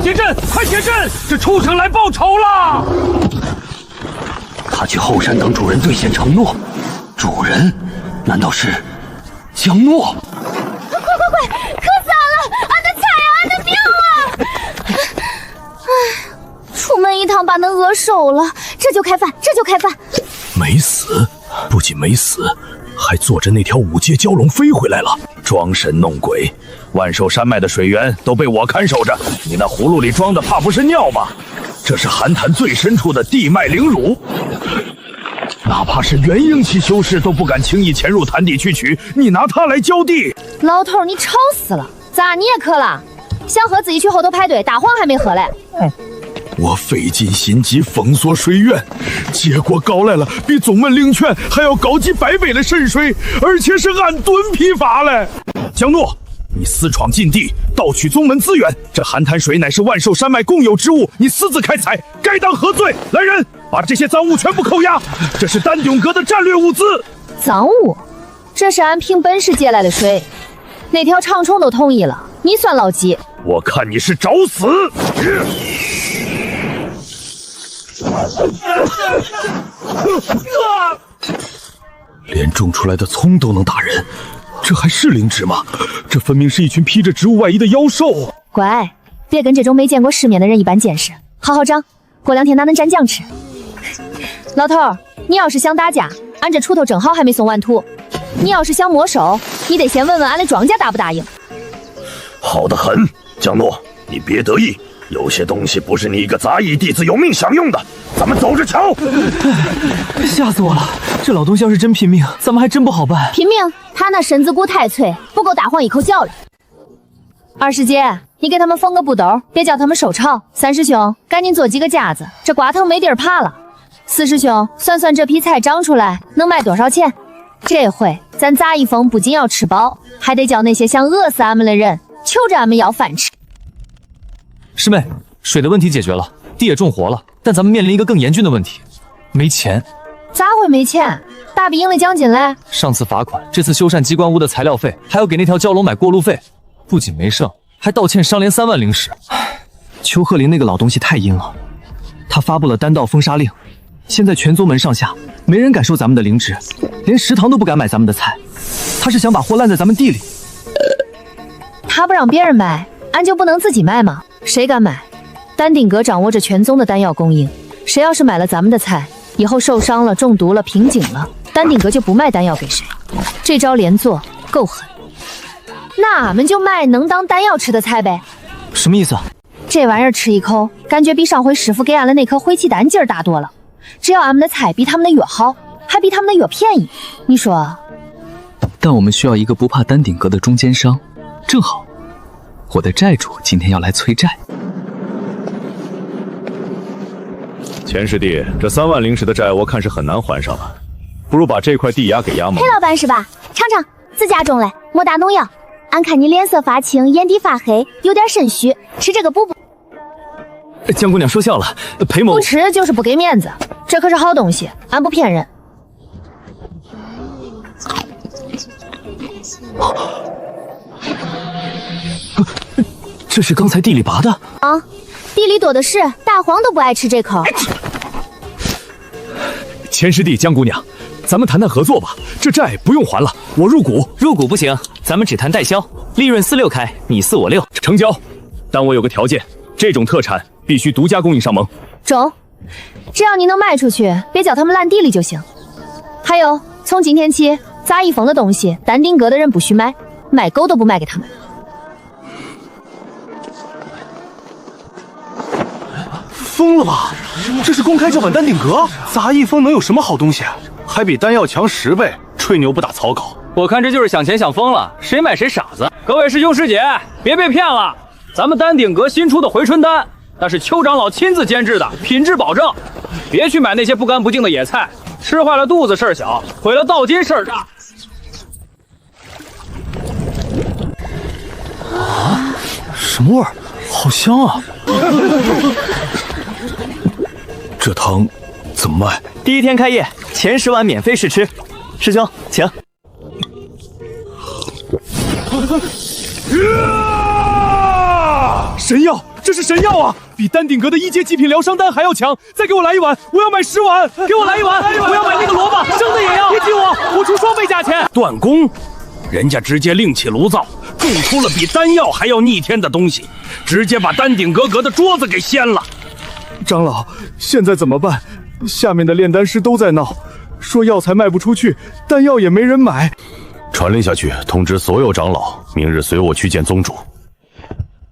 解阵，快解阵！这畜生来报仇了！他去后山等主人兑现承诺，主人难道是江诺？快！可咋了？俺的菜啊，俺的命啊！唉，出门一趟把恁饿瘦了，这就开饭。没死，不仅没死，还坐着那条5阶蛟龙飞回来了，装神弄鬼。万寿山脉的水源都被我看守着，你那葫芦里装的怕不是尿吗？这是寒潭最深处的地脉灵乳，哪怕是元婴期修士都不敢轻易潜入潭底去取，你拿它来浇地。老头，你吵死了！咋你也渴了？想喝自己去后头排队，大黄还没喝嘞。我费尽心机封锁水源，结果搞来了比宗门灵泉还要高级100倍的神水，而且是按吨批发嘞。江诺，你私闯禁地，盗取宗门资源，这寒潭水乃是万寿山脉共有之物，你私自开采，该当何罪？来人，把这些赃物全部扣押，这是丹顶阁的战略物资。赃物？这是俺凭本事借来的水，那条长虫都同意了，你算老几？我看你是找死！连种出来的葱都能打人，这还是灵芝吗？这分明是一群披着植物外衣的妖兽。乖，别跟这种没见过世面的人一般见识，好好长，过2天哪能蘸酱吃？老头，你要是想打架，俺这锄头正好还没送完土；你要是想摸手，你得先问问俺的庄家答不答应。好得很，江诺，你别得意，有些东西不是你一个杂役弟子有命享用的，咱们走着瞧。吓死我了！这老东西要是真拼命，咱们还真不好办。拼命？他那身子骨太脆，不够大黄一口嚼了。二师姐，你给他们缝个布兜，别叫他们受潮。3师兄，赶紧做几个架子，这瓜藤没地儿爬了。4师兄，算算这批菜长出来能卖多少钱？这回咱杂役峰不仅要吃饱，还得叫那些想饿死俺们的人求着俺们要饭吃。师妹，水的问题解决了，地也种活了，但咱们面临一个更严峻的问题，没钱。咋会没钱？大比赢了奖金嘞！上次罚款，这次修缮机关屋的材料费，还要给那条蛟龙买过路费，不仅没剩，还倒欠商连3万灵石。邱鹤林那个老东西太阴了，他发布了丹道封杀令，现在全宗门上下没人敢收咱们的灵芝，连食堂都不敢买咱们的菜。他是想把货烂在咱们地里。他不让别人卖，俺就不能自己卖吗？谁敢买？丹顶阁掌握着全宗的丹药供应，谁要是买了咱们的菜，以后受伤了、中毒了、瓶颈了，丹顶阁就不卖丹药给谁。这招连做够狠。那俺们就卖能当丹药吃的菜呗。什么意思？这玩意儿吃一口，感觉比上回师傅给俺的那颗灰气丹劲儿大多了。只要俺们的菜比他们的药好，还比他们的药便宜，你说？但我们需要一个不怕丹顶阁的中间商，正好，我的债主今天要来催债。钱师弟，这3万灵石的债我看是很难还上了，不如把这块地押给衙门。裴老板是吧？尝尝，自家种嘞，没打农药。俺看你脸色发青，眼底发黑，有点肾虚，吃这个补补。江姑娘说笑了，裴某不吃就是不给面子，这可是好东西，俺不骗人。这是刚才地里拔的啊，地里多的是，大黄都不爱吃这口。千师弟，江姑娘，咱们谈谈合作吧，这债不用还了，我入股。入股不行，咱们只谈代销，利润4-6开，你4我6，成交。但我有个条件，这种特产必须独家供应上盟。中，只要你能卖出去，别叫他们烂地里就行。还有，从今天起，杂役风的东西，丹顶阁的人不许买，买狗都不卖给他们。疯了吧？这是公开叫板丹顶阁？杂役风能有什么好东西？还比丹药强10倍，吹牛不打草稿。我看这就是想钱想疯了，谁买谁傻子。各位师兄师姐，别被骗了，咱们丹顶阁新出的回春丹，那是邱长老亲自监制的，品质保证。别去买那些不干不净的野菜，吃坏了肚子事儿小，毁了道金事儿大。啊，什么味儿？好香啊！这汤怎么卖？第1天开业，前10碗免费试吃。师兄，请。神药，这是神药啊！比丹顶阁的1阶极品疗伤丹还要强！再给我来1碗，我要买10碗！给我来1碗，我要买那个萝卜，生的也要！别急我出双倍价钱。断供，人家直接另起炉灶，种出了比丹药还要逆天的东西，直接把丹顶阁的桌子给掀了。长老，现在怎么办？下面的炼丹师都在闹，说药材卖不出去，丹药也没人买。传令下去，通知所有长老，明日随我去见宗主。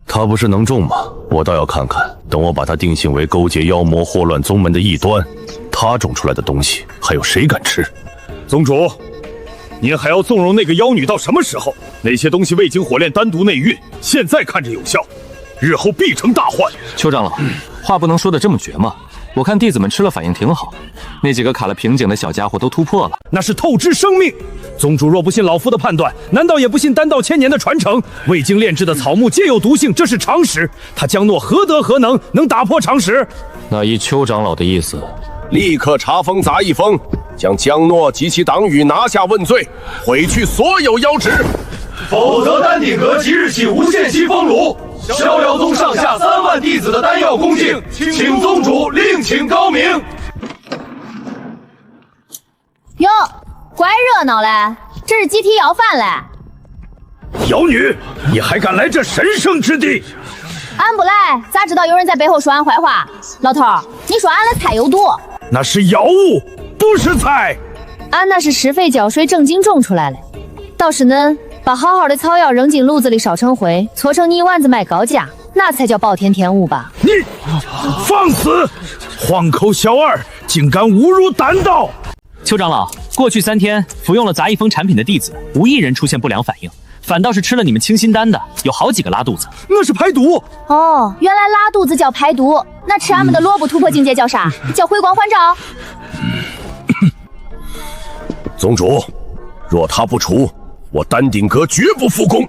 他不是能种吗？我倒要看看，等我把他定性为勾结妖魔、祸乱宗门的异端，他种出来的东西还有谁敢吃？宗主，您还要纵容那个妖女到什么时候？那些东西未经火炼单独内运，现在看着有效，日后必成大患。邱长老，话不能说的这么绝嘛。我看弟子们吃了反应挺好，那几个卡了瓶颈的小家伙都突破了。那是透支生命。宗主若不信老夫的判断，难道也不信丹道1000年的传承？未经炼制的草木皆有毒性，这是常识。他江诺何德何能，能打破常识？那依邱长老的意思，立刻查封杂役风，将江诺及其党羽拿下问罪，毁去所有妖职，否则丹顶阁即日起无限期封炉。逍遥宗上下3万弟子的丹药恭敬，请宗主另请高明。哟，怪热闹嘞，这是集体要饭嘞。妖女，你还敢来这神圣之地？俺不来，咋知道有人在背后说俺坏话？老头，你说俺的菜有毒？那是药物，不是菜。俺那是施肥浇水正经种出来的，倒是恁把好好的草药扔进炉子里烧成灰，搓成泥丸子卖高价，那才叫暴殄天物吧？你放肆！荒口小二，竟敢侮辱丹道！邱长老，过去3天服用了杂役风产品的弟子，无一人出现不良反应，反倒是吃了你们清心丹的，有好几个拉肚子。那是排毒哦，原来拉肚子叫排毒，那吃俺们的萝卜突破境界叫啥？叫回光返照。宗主，若他不除，我丹顶阁绝不复工。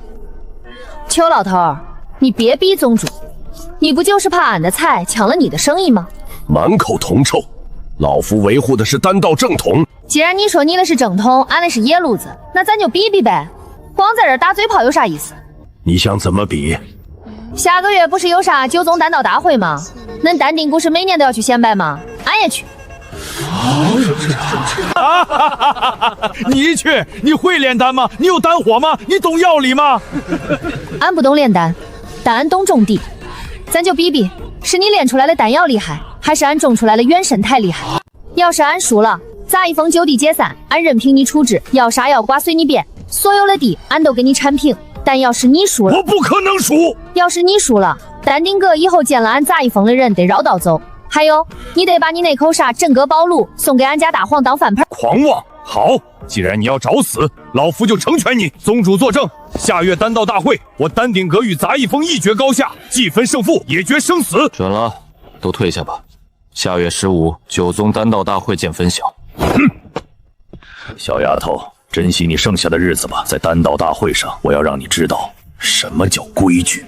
邱老头，你别逼宗主，你不就是怕俺的菜抢了你的生意吗？满口铜臭，老夫维护的是丹道正统。既然你说你的是正统，俺的是野路子，那咱就比比呗。光在这打嘴炮有啥意思？你想怎么比？下个月不是有啥9宗丹道大会吗？恁丹顶不是每年都要去显摆吗？俺也去。你去？你会炼丹吗？你有丹火吗？你懂药理吗？俺不懂炼丹，但俺懂种地。咱就比比，是你炼出来的丹药厉害，还是俺种出来的原生态厉害？要是俺输了，杂役风就地解散，俺任凭你处置，要杀要剐随你便，所有的地俺都给你铲平。但要是你输了，我不可能输。要是你输了，丹顶阁以后见了俺杂役风的人得绕道走。还有，你得把你那口沙镇阁宝炉送给俺家大黄当饭盆。狂妄！好，既然你要找死，老夫就成全你。宗主作证，下月丹道大会，我丹顶阁与杂役风一决高下，既分胜负，也决生死。准了，都退下吧。下月15，9宗丹道大会见分晓。小丫头，珍惜你剩下的日子吧，在丹道大会上，我要让你知道什么叫规矩。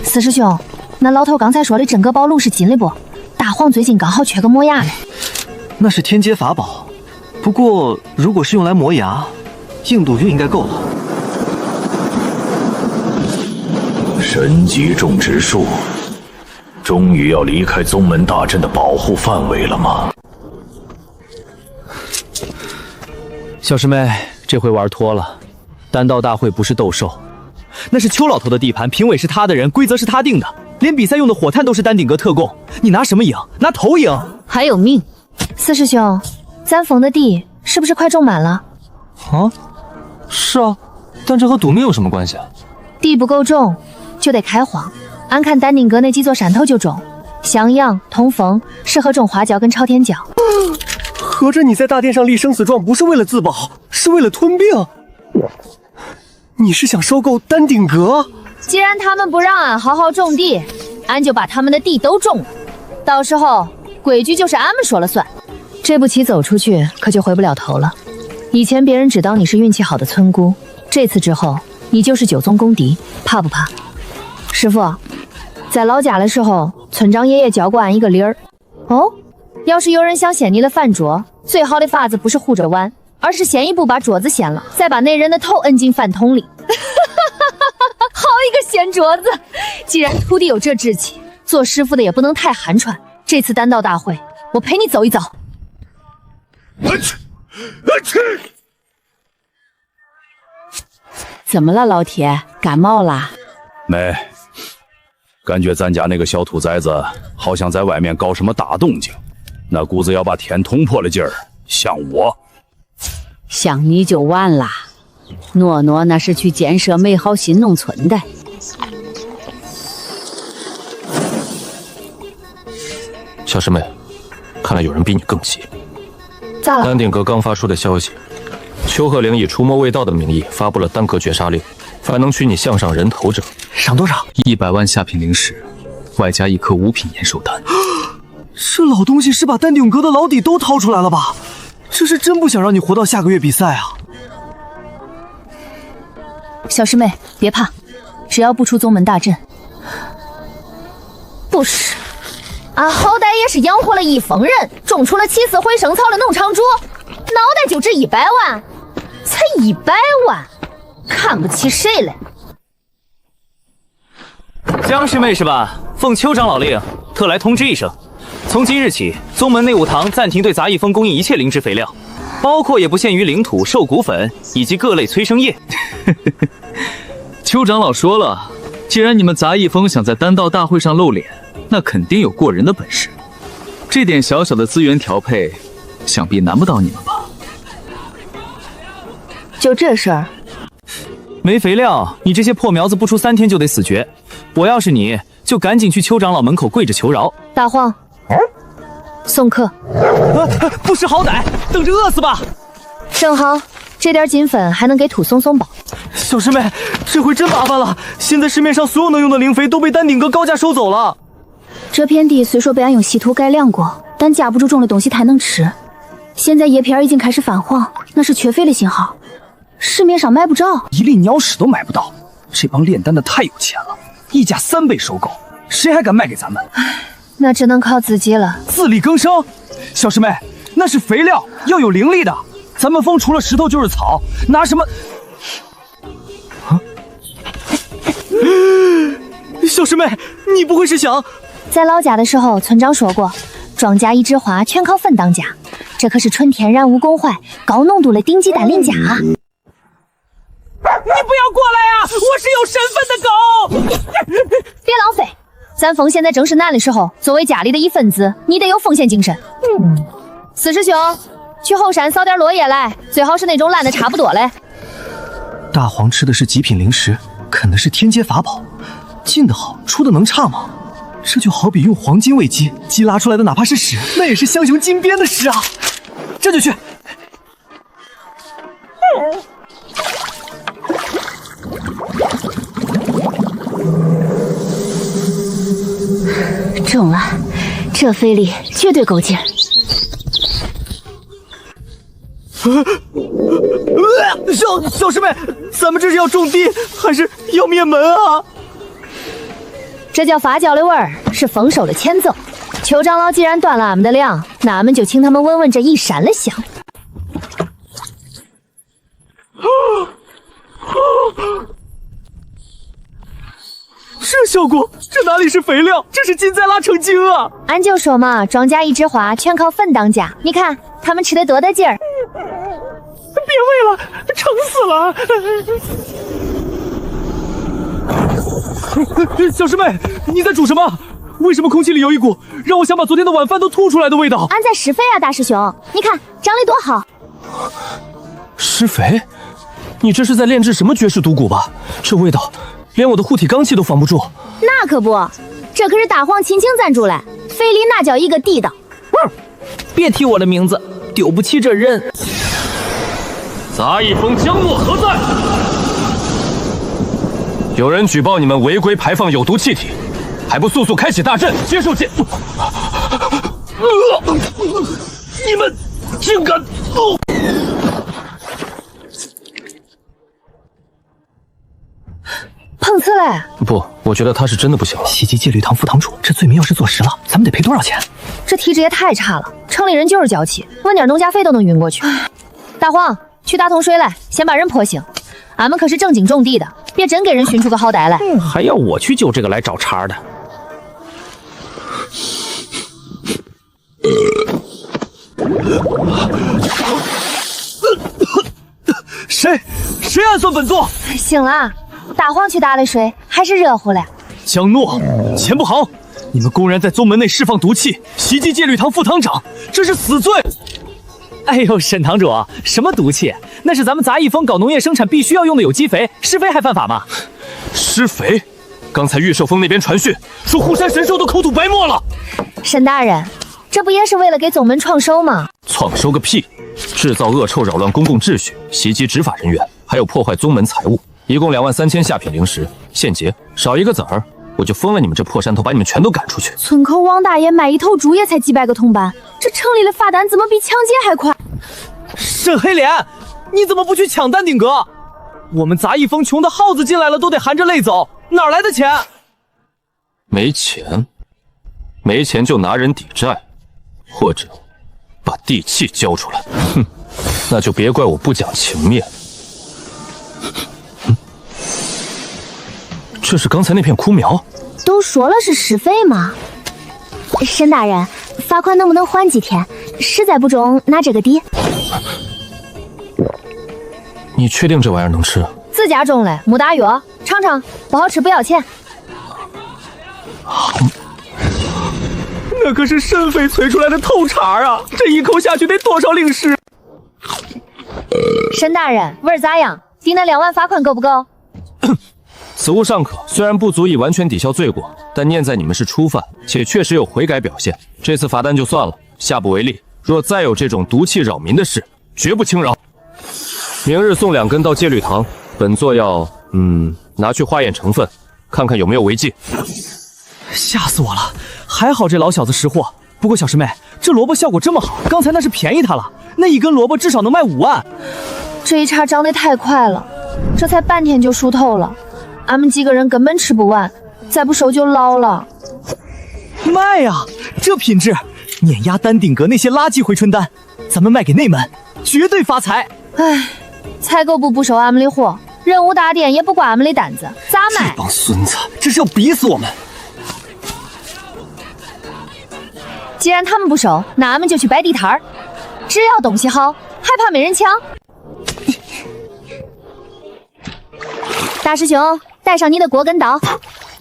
四师兄，那老头刚才说的整个宝路是金的不？大黄最近刚好缺个磨牙嘞。那是天阶法宝，不过如果是用来磨牙，硬度就应该够了。神级种植树，终于要离开宗门大阵的保护范围了吗？小师妹，这回玩脱了。丹道大会不是斗兽，那是邱老头的地盘，评委是他的人，规则是他定的，连比赛用的火炭都是丹顶阁特供，你拿什么赢？拿头赢？还有命！四师兄，咱封的地是不是快种满了？啊，是啊，但这和赌命有什么关系啊？地不够种，就得开荒。俺看丹顶阁那几座山头就种，襄阳、通风适合种花椒跟朝天椒。合着你在大殿上立生死状不是为了自保，是为了吞并？你是想收购丹顶阁？既然他们不让俺好好种地，俺就把他们的地都种了，到时候规矩就是俺们说了算。这步棋走出去可就回不了头了。以前别人只当你是运气好的村姑，这次之后你就是九宗公敌，怕不怕？师傅，在老家的时候，村长爷爷教过俺一个理儿。哦，要是有人想掀你的饭桌，最好的法子不是护着碗，而是先一步把桌子掀了，再把那人的头摁进饭桶里。好一个掀桌子！既然徒弟有这志气，做师傅的也不能太寒碜。这次丹道大会，我陪你走一走。怎么了，老铁？感冒啦？没，感觉咱家那个小兔崽子好像在外面搞什么大动静，那股子要把天捅破的劲儿，像我。像你就完啦。诺诺那是去建设美好新农村的。小师妹，看来有人比你更急。咋了？丹顶阁刚发出的消息，邱鹤龄以除魔卫道的名义发布了丹阁绝杀令，凡能取你项上人头者，赏多少？100万下品灵石，外加1颗5品延寿丹。这老东西是把丹顶阁的老底都掏出来了吧？这是真不想让你活到下个月比赛啊！小师妹，别怕，只要不出宗门大阵。不是，俺好歹也是养活了一封人，种出了起死回生草的农场主，脑袋就值100万，才100万，看不起谁嘞？江师妹是吧？奉邱长老令，特来通知一声，从今日起，宗门内务堂暂停对杂役峰供应一切灵芝肥料，包括也不限于灵土、兽骨粉以及各类催生液。邱长老说了，既然你们杂役峰想在丹道大会上露脸，那肯定有过人的本事。这点小小的资源调配，想必难不倒你们吧？就这事儿？没肥料，你这些破苗子不出3天就得死绝。我要是你，就赶紧去邱长老门口跪着求饶。大黄，送客。不识好歹，等着饿死吧！正好，这点金粉还能给土松松饱。小师妹，这回真麻烦了，现在市面上所有能用的灵肥都被丹顶阁高价收走了。这片地虽说被俺用稀土改良过，但架不住种的东西太能吃。现在叶片已经开始泛黄，那是缺肥的信号，市面上买不着，一粒鸟屎都买不到。这帮炼丹的太有钱了，溢价3倍收购，谁还敢卖给咱们？那只能靠自己了。自力更生，小师妹，那是肥料，要有灵力的。咱们峰除了石头就是草，拿什么？小师妹，你不会是想……在老家的时候，村长说过，庄稼一枝花，全靠粪当家。这可是纯天然无公坏、高浓度的顶级单磷钾。你不要过来啊！我是有身份的狗！别浪费，咱峰现在正是难的时候，作为家里的一份子，你得有奉献精神。四师兄，去后山扫点落叶来，最好是那种烂的差不多嘞。大黄吃的是极品灵石，啃的是天阶法宝，进的好，出的能差吗？这就好比用黄金喂鸡，鸡拉出来的哪怕是屎，那也是香雄金边的屎啊！这就去。中了，这费力绝对够劲。小师妹，咱们这是要种地，还是要灭门啊？这叫发胶的味儿，是丰收的前奏。邱长老既然端了俺们的粮，那俺们就请他们闻闻这一山的香。这效果，这哪里是肥料，这是金在拉成精啊！俺就说嘛，庄稼一枝花，全靠粉当家。你看他们吃的多大劲儿！别喂了，撑死了！小师妹，你在煮什么？为什么空气里有一股让我想把昨天的晚饭都吐出来的味道？俺在施肥啊，大师兄，你看长得多好。施肥？你这是在炼制什么绝世毒蛊吧？这味道，连我的护体罡气都防不住。那可不，这可是大黄亲情赞助嘞，肥力那叫一个地道。别提我的名字，丢不起这人。杂役峰江诺何在？有人举报你们违规排放有毒气体，还不速速开启大阵，接受检。你们竟敢！碰瓷嘞！不，我觉得他是真的不行。袭击戒律堂副堂主，这罪名要是坐实了，咱们得赔多少钱？这体质也太差了，城里人就是娇气，问点农家费都能晕过去。大黄，去打桶水来，先把人泼醒。俺们可是正经种地的，别真给人寻出个好歹来。还要我去救这个来找茬的？谁暗算本座？醒了，大黄去打的水还是热乎了。江诺，钱不好！你们公然在宗门内释放毒气，袭击戒律堂副堂长，这是死罪！哎呦，沈堂主，什么毒气？那是咱们杂役峰搞农业生产必须要用的有机肥，施肥还犯法吗？施肥？刚才玉寿峰那边传讯说护山神兽都口吐白沫了。沈大人，这不也是为了给宗门创收吗？创收个屁！制造恶臭扰乱公共秩序，袭击执法人员，还有破坏宗门财物，一共23000下品灵石，现结，少一个子儿我就封了你们这破山头，把你们全都赶出去。村口王大爷卖一头猪也才几百个铜板，这城里的罚单怎么比抢劫还快？沈黑脸，你怎么不去抢丹顶阁？我们杂役峰穷的耗子进来了都得含着泪走，哪来的钱？没钱，没钱就拿人抵债，或者把地契交出来。哼，那就别怪我不讲情面。这是刚才那片枯苗。都说了是施肥嘛。沈大人，罚款能不能缓几天？实在不中拿这个抵。你确定这玩意儿能吃？自家种的，没打药，尝尝，不好吃不要钱。那可是沈飞催出来的头茬啊！这一口下去得多少灵石？沈大人，味儿咋样？抵那2万罚款够不够？此物尚可，虽然不足以完全抵消罪过，但念在你们是初犯，且确实有悔改表现，这次罚单就算了，下不为例。若再有这种毒气扰民的事，绝不轻饶。明日送2根到戒律堂，本座要拿去化验成分，看看有没有违禁。吓死我了！还好这老小子识货。不过小师妹，这萝卜效果这么好，刚才那是便宜他了，那一根萝卜至少能卖5万。这一茬长得太快了，这才半天就熟透了，俺们几个人根本吃不完，再不收就老了。卖呀，这品质碾压丹顶阁那些垃圾回春丹，咱们卖给内门，绝对发财。唉，采购部不收俺们的货，任务大典也不挂俺们的单子，咋卖？这帮孙子，这是要逼死我们！既然他们不收，那俺们就去摆地摊儿，只要东西好，还怕没人抢？大师兄，带上你的锅跟刀，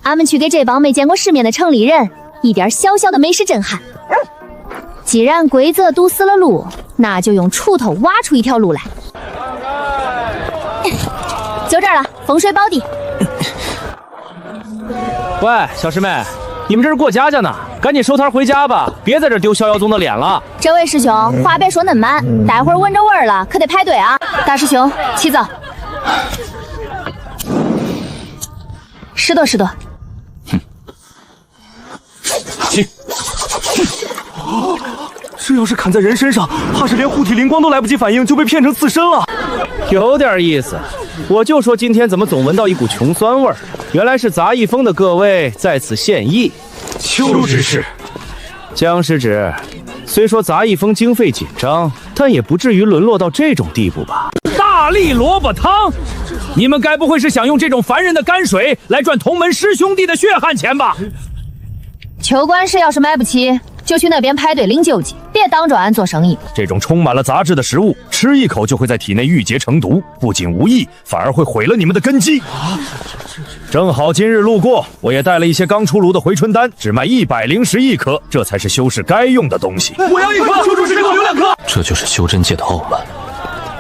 俺们去给这帮没见过世面的城里人一点小小的美食震撼。既然规则堵死了路，那就用锄头挖出一条路来。就这儿了，风水宝地。喂，小师妹，你们这是过家家呢，赶紧收摊回家吧，别在这丢逍遥宗的脸了。这位师兄，话别说那么满，待会儿闻着味儿了，可得排队啊。大师兄，起走。拾掇拾掇。起。这要是砍在人身上，怕是连护体灵光都来不及反应，就被骗成刺身了。有点意思，我就说今天怎么总闻到一股穷酸味儿，原来是杂役峰的各位在此献艺。邱执事，江师侄，虽说杂役峰经费紧张，但也不至于沦落到这种地步吧？大力萝卜汤，你们该不会是想用这种凡人的泔水来赚同门师兄弟的血汗钱吧？邱官是要是买不起，就去那边排队领救济，别当着俺做生意。这种充满了杂质的食物，吃一口就会在体内郁结成毒，不仅无益，反而会毁了你们的根基。正好今日路过，我也带了一些刚出炉的回春丹，只卖101颗，这才是修士该用的东西。我要1颗，邱主事给我留2颗。这就是修真界的傲慢，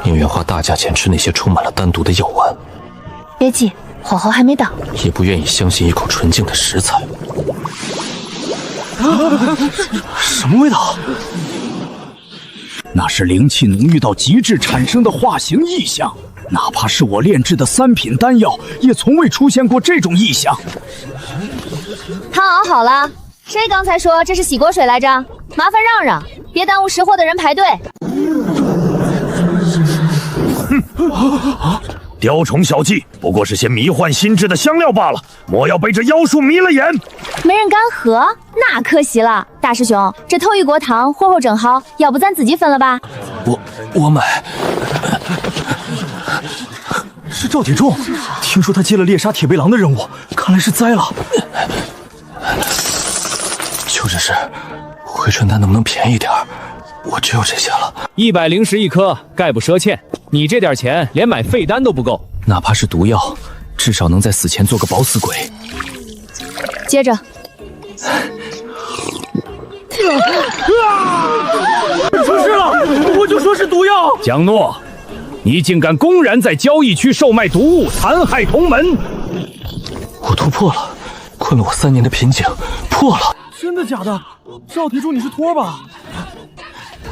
宁愿花大价钱吃那些充满了丹毒的药丸，别急，火候还没到，也不愿意相信一口纯净的食材。什么味道？那是灵气浓郁到极致产生的化形异象，哪怕是我炼制的3品丹药，也从未出现过这种异象。汤熬好了，谁刚才说这是洗锅水来着？麻烦让让，别耽误识货的人排队。雕虫小技，不过是些迷幻心智的香料罢了，莫要被这妖术迷了眼。没人敢喝，那可惜了。大师兄，这头一锅汤火候正好，要不咱自己分了吧？我买。是赵铁柱，听说他接了猎杀铁背狼的任务，看来是栽了。邱执事，回春丹能不能便宜点？我只有这些了。101颗，概不赊欠。你这点钱连买废丹都不够，哪怕是毒药，至少能在死前做个饱死鬼。接着。出事了！我就说是毒药。江诺，你竟敢公然在交易区售卖毒物，残害同门！我突破了，困了我3年的瓶颈破了。真的假的？赵铁柱，你是托吧？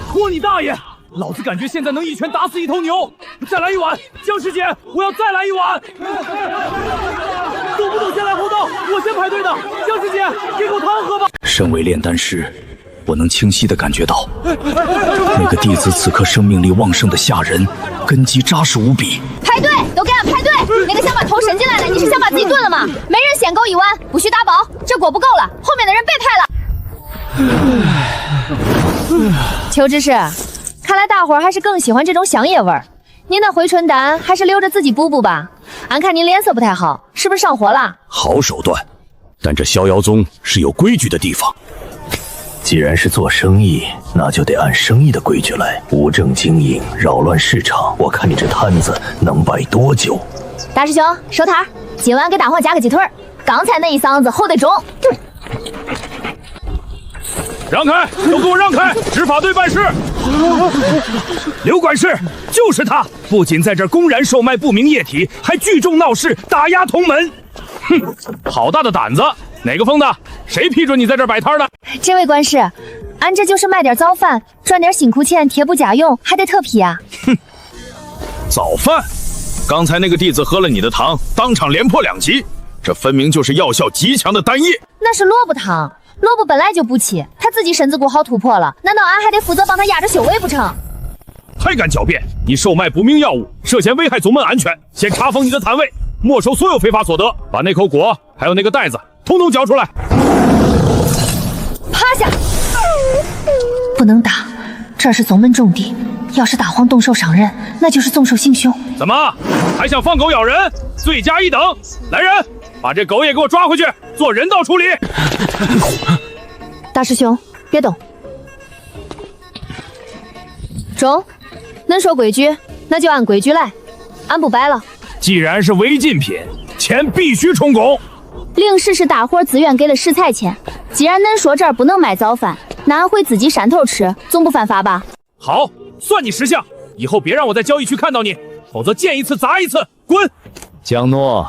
托你大爷！老子感觉现在能一拳打死一头牛！再来一碗，江师姐，我要再来一碗！懂不懂先来后到？我先排队的，江师姐，给口汤喝吧。身为炼丹师，我能清晰地感觉到，那个弟子此刻生命力旺盛的吓人，根基扎实无比。排队，都给俺排队！那个想把头伸进来的，你是想把自己炖了吗？每人限购1碗，不许打包。这锅不够了，后面的人别排了。邱执事。看来大伙儿还是更喜欢这种香叶味儿。您的回春丹还是留着自己补补吧。俺看您脸色不太好，是不是上火了？好手段，但这逍遥宗是有规矩的地方。既然是做生意，那就得按生意的规矩来，无正经营，扰乱市场。我看你这摊子能摆多久？大师兄，收摊，今晚给大伙加个鸡腿，刚才那一嗓子吼得中。让开，都给我让开！执法队办事。刘管事，就是他，不仅在这儿公然售卖不明液体，还聚众闹事，打压同门。哼，好大的胆子！哪个疯的？谁批准你在这儿摆摊的？这位管事，俺这就是卖点早饭，赚点辛苦钱，贴补家用，还得特批啊。哼，早饭？刚才那个弟子喝了你的汤，当场连破2级，这分明就是药效极强的丹液。那是萝卜汤。萝卜本来就不起，他自己身子骨好突破了，难道俺还得负责帮他压着修为不成？还敢狡辩！你售卖不明药物，涉嫌危害宗门安全，先查封你的摊位，没收所有非法所得，把那口果还有那个袋子统统交出来。趴下！不能打，这是宗门重地，要是大荒动手伤人，那就是纵手行凶。怎么还想放狗咬人？罪加一等！来人，把这狗也给我抓回去，做人道处理。大师兄，别动。中，恁说规矩，那就按规矩来，俺不摆了。既然是违禁品，钱必须充公。令氏是大伙自愿给了食材钱，既然恁说这儿不能卖早饭，那俺回自己山头吃，总不犯法吧？好，算你识相，以后别让我在交易区看到你，否则见一次砸一次，滚！江诺，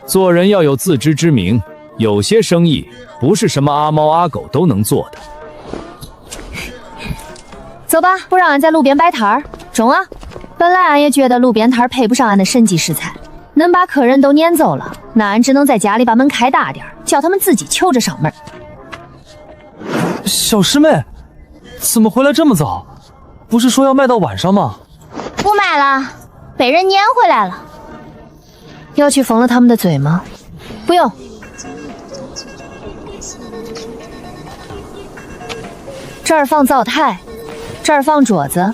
做人要有自知之明，有些生意不是什么阿猫阿狗都能做的。走吧，不让俺在路边摆摊儿。中啊！本来俺也觉得路边摊儿配不上俺的神级食材，恁把客人都撵走了，那俺只能在家里把门开大点，叫他们自己求着上门。小师妹，怎么回来这么早？不是说要卖到晚上吗？不卖了，被人撵回来了。要去缝了他们的嘴吗？不用。这儿放灶台，这儿放镯子，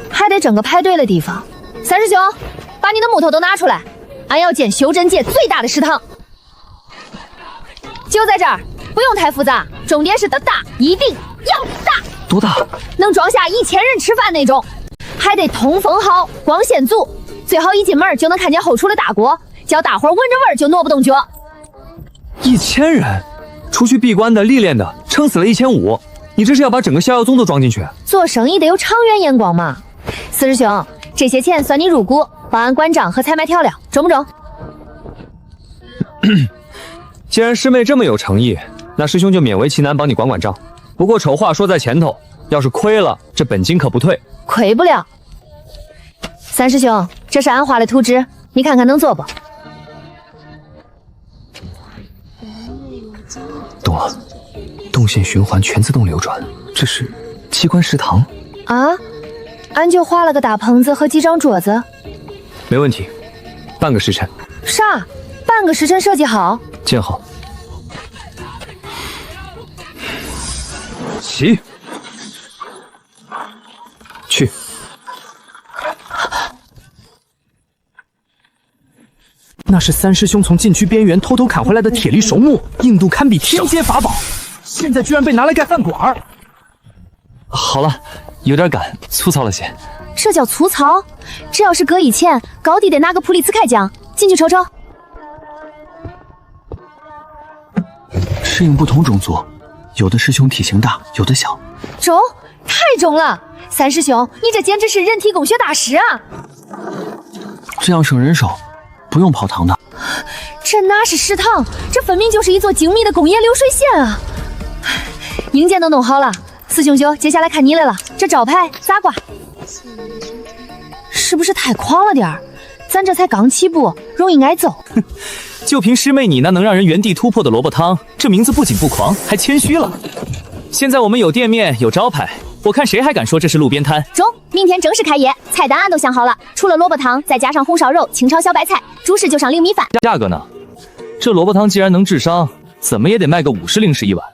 还得整个派对的地方。三师兄，把你的木头都拿出来，俺要建修真界最大的食堂。就在这儿，不用太复杂，重点是的大，一定要大。多大？能装下1000人吃饭那种，还得通风好，光线足，最好一进门就能看见后厨的大锅，叫大伙闻着味儿就挪不动脚。1000人，除去闭关的、历练的，撑死了1500。你这是要把整个逍遥宗都装进去？做生意得有长远眼光嘛。四师兄，这些钱算你入股，帮俺管账和采买调料，中不中？既然师妹这么有诚意，那师兄就勉为其难帮你管账。不过丑话说在前头，要是亏了，这本金可不退。亏不了。三师兄，这是俺画的图纸，你看看能做不？懂了。动线循环全自动流转，这是机关食堂啊！俺就画了个大棚子和几张桌子，没问题，半个时辰。啥？半个时辰设计好？建好。起，去。那是三师兄从禁区边缘偷偷砍回来的铁力熟木，硬度堪比天阶法宝。现在居然被拿来盖饭馆。好了，有点赶，粗糙了些。这叫粗糙？这要是搁以前，高低得拿个普利兹克奖。进去瞅瞅。适应不同种族，有的师兄体型大，有的小。重？太重了！三师兄，你这简直是人体工学大师啊！这样省人手，不用跑堂的。这哪是食堂，这分明就是一座精密的工业流水线啊！硬件都弄好了，四兄兄，接下来看你来了。这招牌咋挂？是不是太狂了点儿？咱这才刚起步，容易挨揍。就凭师妹你那能让人原地突破的萝卜汤，这名字不仅不狂，还谦虚了。现在我们有店面，有招牌，我看谁还敢说这是路边摊？中，明天正式开业，菜单俺都想好了，除了萝卜汤，再加上红烧肉、清炒小白菜，主食就上0米饭。价格呢？这萝卜汤既然能治伤，怎么也得卖个50灵石一碗。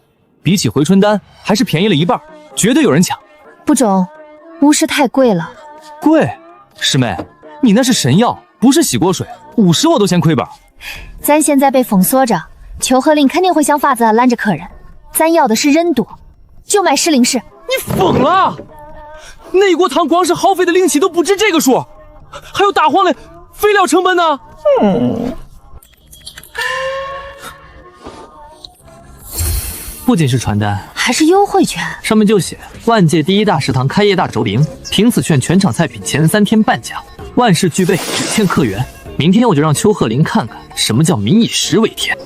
比起回春丹，还是便宜了一半，绝对有人抢。不中，50太贵了。贵？师妹，你那是神药，不是洗锅水，50我都嫌亏本。咱现在被封锁着，秋和林肯定会想法子拦着客人。咱要的是人多，就卖10灵石。你疯了？那锅汤光是耗费的灵气都不止这个数，还有大黄的肥料成本呢。不仅是传单，还是优惠券，上面就写万界第一大食堂开业大轴饼，凭此券全场菜品前3天半价，万事俱备，只欠客源。明天我就让邱鹤林看看什么叫民以食为天。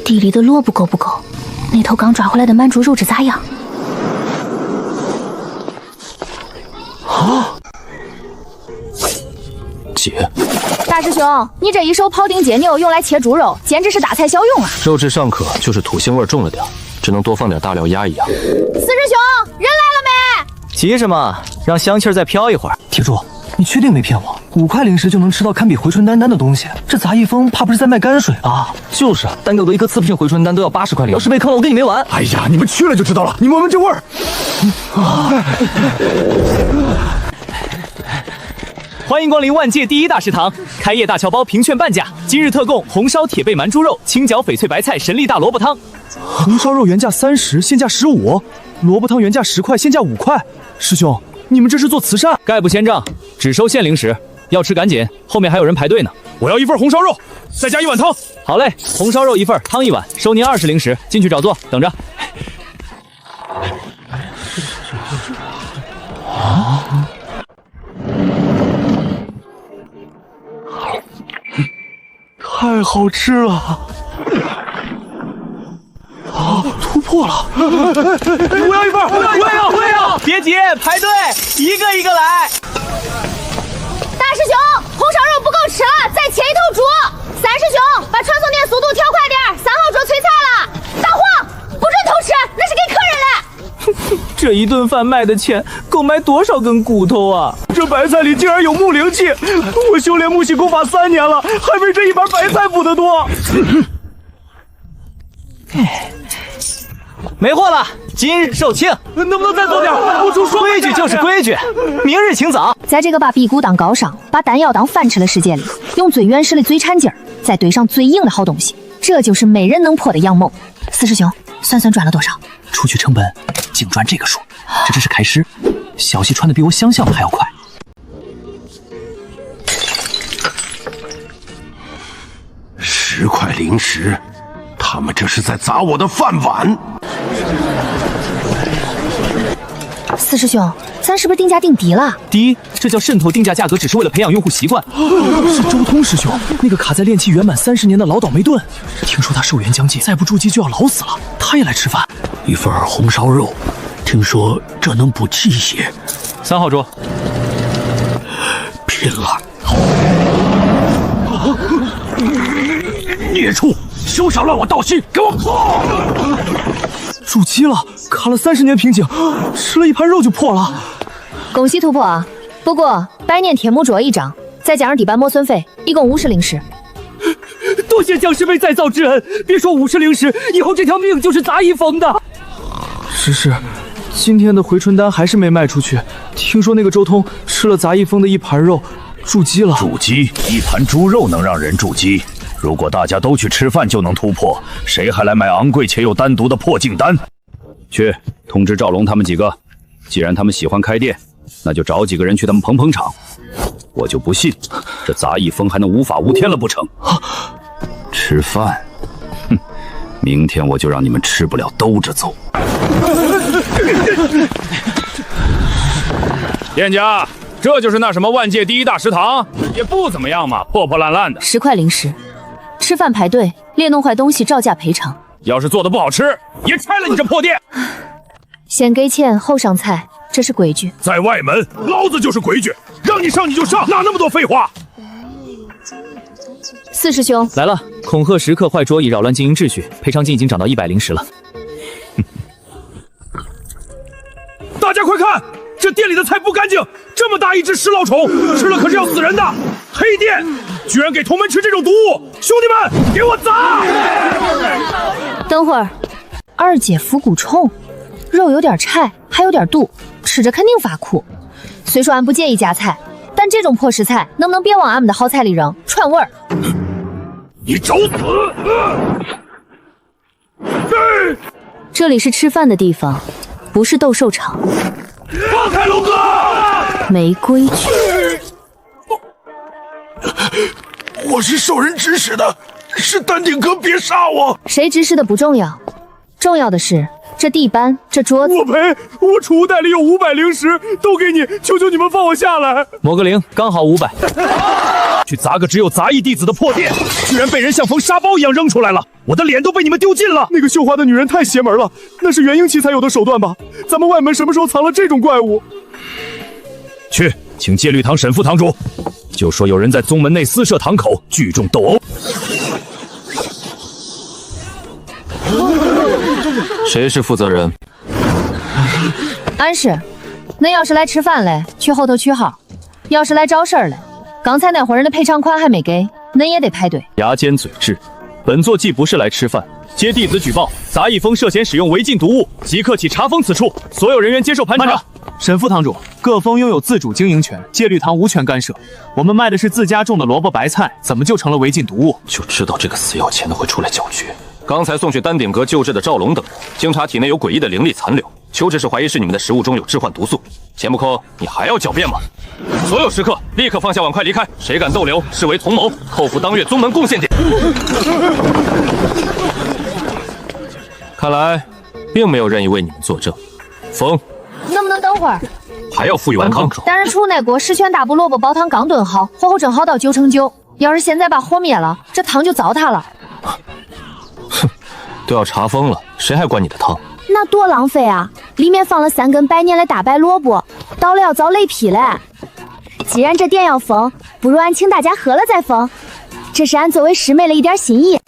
地里的萝卜够不够？那头刚抓回来的满猪肉质咋样？啊！姐，大师兄，你这一手庖丁解牛用来切猪肉，简直是大材小用啊！肉质尚可，就是土腥味重了点，只能多放点大料压一压。四师兄，人来了没？急什么？让香气再飘一会儿。铁柱，你确定没骗我？5块灵石就能吃到堪比回春丹的东西，这杂役风怕不是在卖泔水吧？就是啊，单个一颗刺片回春丹都要80块灵，要是被坑了，我跟你没完！哎呀，你们去了就知道了，你闻闻这味儿。欢迎光临万界第一大食堂，开业大侨包凭券半价，今日特供红烧铁背蛮猪肉、清嚼翡翠白菜神力大萝卜汤。红烧肉原价30，现价15；萝卜汤原价10块，现价5块。师兄，你们这是做慈善？概不先账，只收现灵石，要吃赶紧，后面还有人排队呢。我要1份红烧肉，再加1碗汤。好嘞，红烧肉1份，汤1碗，收您20灵石，进去找座，等着。啊！太好吃了！啊，突破了！我要1份，我也要！别急，排队，一个一个来。大师兄，红烧肉不够吃了，再切一头猪。三师兄，把传送点速度调快点，3号桌催菜了。大黄，不准偷吃，那是给客人嘞。这这一顿饭卖的钱够买多少根骨头啊！这白菜里竟然有木灵气，我修炼木系功法3年了，还没这一盘白菜补得多。没货了，今日售罄，能不能再多点？我就说规矩就是规矩，明日请早。在这个把辟谷当高尚，把丹药当饭吃的世界里，用最原始的最掺劲儿，再堆上最硬的好东西，这就是没人能破的阳梦。四师兄，算算赚了多少？除去成本，净赚这个数。这只是开始，消息传的比我想象的还要快。10块零食，他们这是在砸我的饭碗。四师兄，咱是不是定价定低了？低？这叫渗透定价价格，只是为了培养用户习惯。是周通师兄，那个卡在炼气圆满30年的老倒霉盾。听说他寿元将近，再不筑基就要老死了。他也来吃饭。一份红烧肉，听说这能补气血。3号桌。拼了！孽畜，休想乱我道心，给我破！筑基了，卡了30年瓶颈，吃了一盘肉就破了。恭喜突破啊！不过百年铁木镯1张，再加上底板磨损费，一共50灵石。多谢僵尸妹再造之恩，别说50灵石，以后这条命就是杂役封的。是，今天的回春丹还是没卖出去。听说那个周通吃了杂役封的一盘肉，筑基了。筑基，一盘猪肉能让人筑基。如果大家都去吃饭就能突破，谁还来买昂贵且又单独的破镜丹？去通知赵龙他们几个，既然他们喜欢开店，那就找几个人去他们捧捧场。我就不信这杂役封还能无法无天了不成？吃饭，哼！明天我就让你们吃不了兜着走。店家，这就是那什么万界第一大食堂，也不怎么样嘛，破破烂烂的。10块零食，吃饭排队，列弄坏东西照价赔偿。要是做的不好吃，也拆了你这破店。先给钱后上菜，这是规矩。在外门，老子就是规矩，让你上你就上，哪那么多废话？四师兄来了，恐吓食客坏桌椅扰乱经营秩序，赔偿金已经涨到100灵石了。大家快看，这店里的菜不干净，这么大一只食老虫，吃了可是要死人的。黑店居然给同门吃这种毒物，兄弟们，给我砸！等会儿，二姐腐骨虫，肉有点柴，还有点毒，吃着肯定发苦。虽说俺不介意加菜，但这种破食材能不能别往俺们的好菜里扔，串味儿？你找死！这里是吃饭的地方，不是斗兽场。放开龙哥！没规矩。我是受人指使的，是丹顶阁，别杀我！谁指使的不重要，重要的是这地板，这桌子。我赔，我储物袋里有500灵石，都给你，求求你们放我下来。魔个灵，刚好500。去砸个只有杂役弟子的破店，居然被人像缝沙包一样扔出来了，我的脸都被你们丢尽了。那个绣花的女人太邪门了，那是元婴期才有的手段吧？咱们外门什么时候藏了这种怪物？去，请戒律堂沈副堂主，就说有人在宗门内私设堂口聚众斗殴。谁是负责人？俺是。恁要是来吃饭嘞，去后头取号；要是来找事儿嘞，刚才那伙人的赔偿款还没给，恁也得排队。牙尖嘴智，本座既不是来吃饭，接弟子举报，杂役封涉嫌使用违禁毒物，即刻起查封此处，所有人员接受盘查。沈副堂主，各封拥有自主经营权，戒律堂无权干涉。我们卖的是自家种的萝卜白菜，怎么就成了违禁毒物？就知道这个死要钱的会出来搅局。刚才送去丹顶阁救治的赵龙等，经查体内有诡异的灵力残留，求职是怀疑是你们的食物中有致幻毒素。钱不扣，你还要狡辩吗？所有食客立刻放下碗筷离开，谁敢逗留，视为同谋，扣付当月宗门贡献点。看来并没有人意为你们作证。封，能不能等会儿？还要负隅顽抗。当然，出那锅十全大补萝卜煲汤刚炖好，火候正好到9成9。要是现在把火灭了，这汤就糟蹋了。哼，都要查封了，谁还管你的汤？那多浪费啊！里面放了3根100年的大白萝卜，倒了要遭雷劈嘞。既然这店要封，不如俺请大家喝了再封，这是俺作为师妹的一点心意。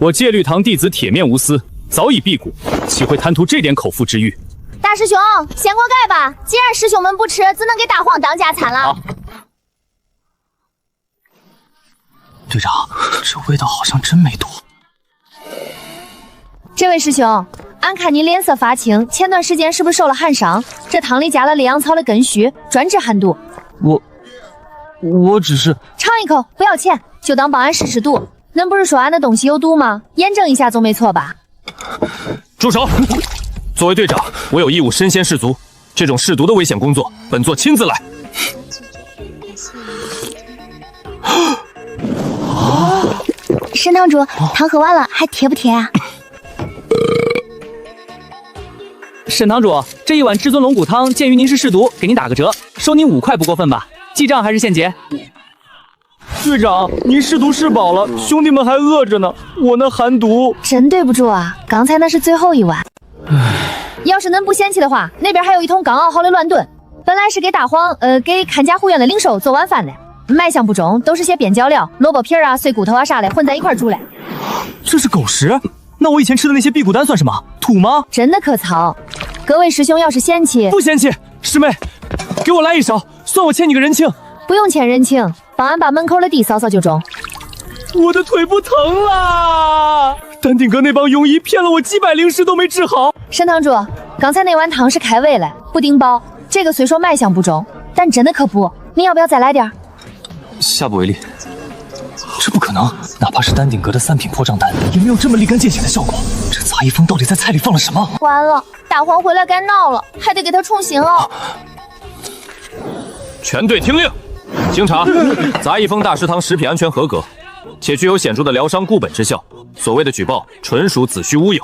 我戒律堂弟子铁面无私，早已辟谷，岂会贪图这点口腹之欲？大师兄，掀锅盖吧！既然师兄们不吃，只能给大黄当家餐了。队长，这味道好像真没毒。这位师兄，俺看你脸色发青，前段时间是不是受了寒伤？这汤里加了烈阳草的根须，专治寒毒。我只是尝一口，不要钱，就当帮俺试试毒。恁不是说俺的东西有毒吗？验证一下总没错吧？住手！作为队长，我有义务身先士卒，这种试毒的危险工作，本座亲自来。沈堂主，汤喝完了还贴不贴啊？沈堂主，这一碗至尊龙骨汤，鉴于您是试毒，给您打个折，收您5块不过分吧？记账还是现结？队长，您试毒试饱了，兄弟们还饿着呢，我那寒毒……真对不住啊，刚才那是最后一碗。要是恁不嫌弃的话，那边还有一桶刚熬好的乱炖，本来是给大黄给看家护院的灵兽做晚饭的，卖相不中，都是些边角料、萝卜皮啊、碎骨头啊啥的混在一块煮的。这是狗食？那我以前吃的那些辟谷丹算什么？土吗？真的可操！各位师兄要是嫌弃，不嫌弃，师妹，给我来一勺，算我欠你个人情。不用欠人情，帮俺把门口的地扫扫就中。我的腿不疼了，丹顶阁那帮庸医骗了我几百灵石都没治好。沈堂主，刚才那碗汤是开胃了，不顶饱。这个虽说卖相不中，但真的可补。你要不要再来点？下不为例。这不可能，哪怕是丹顶阁的3品破障丹，也没有这么立竿见血的效果。这杂役风到底在菜里放了什么？完了，大黄回来该闹了，还得给他重新熬。全队听令，经查，杂役风大食堂食品安全合格，且具有显著的疗伤固本之效。所谓的举报纯属子虚乌有。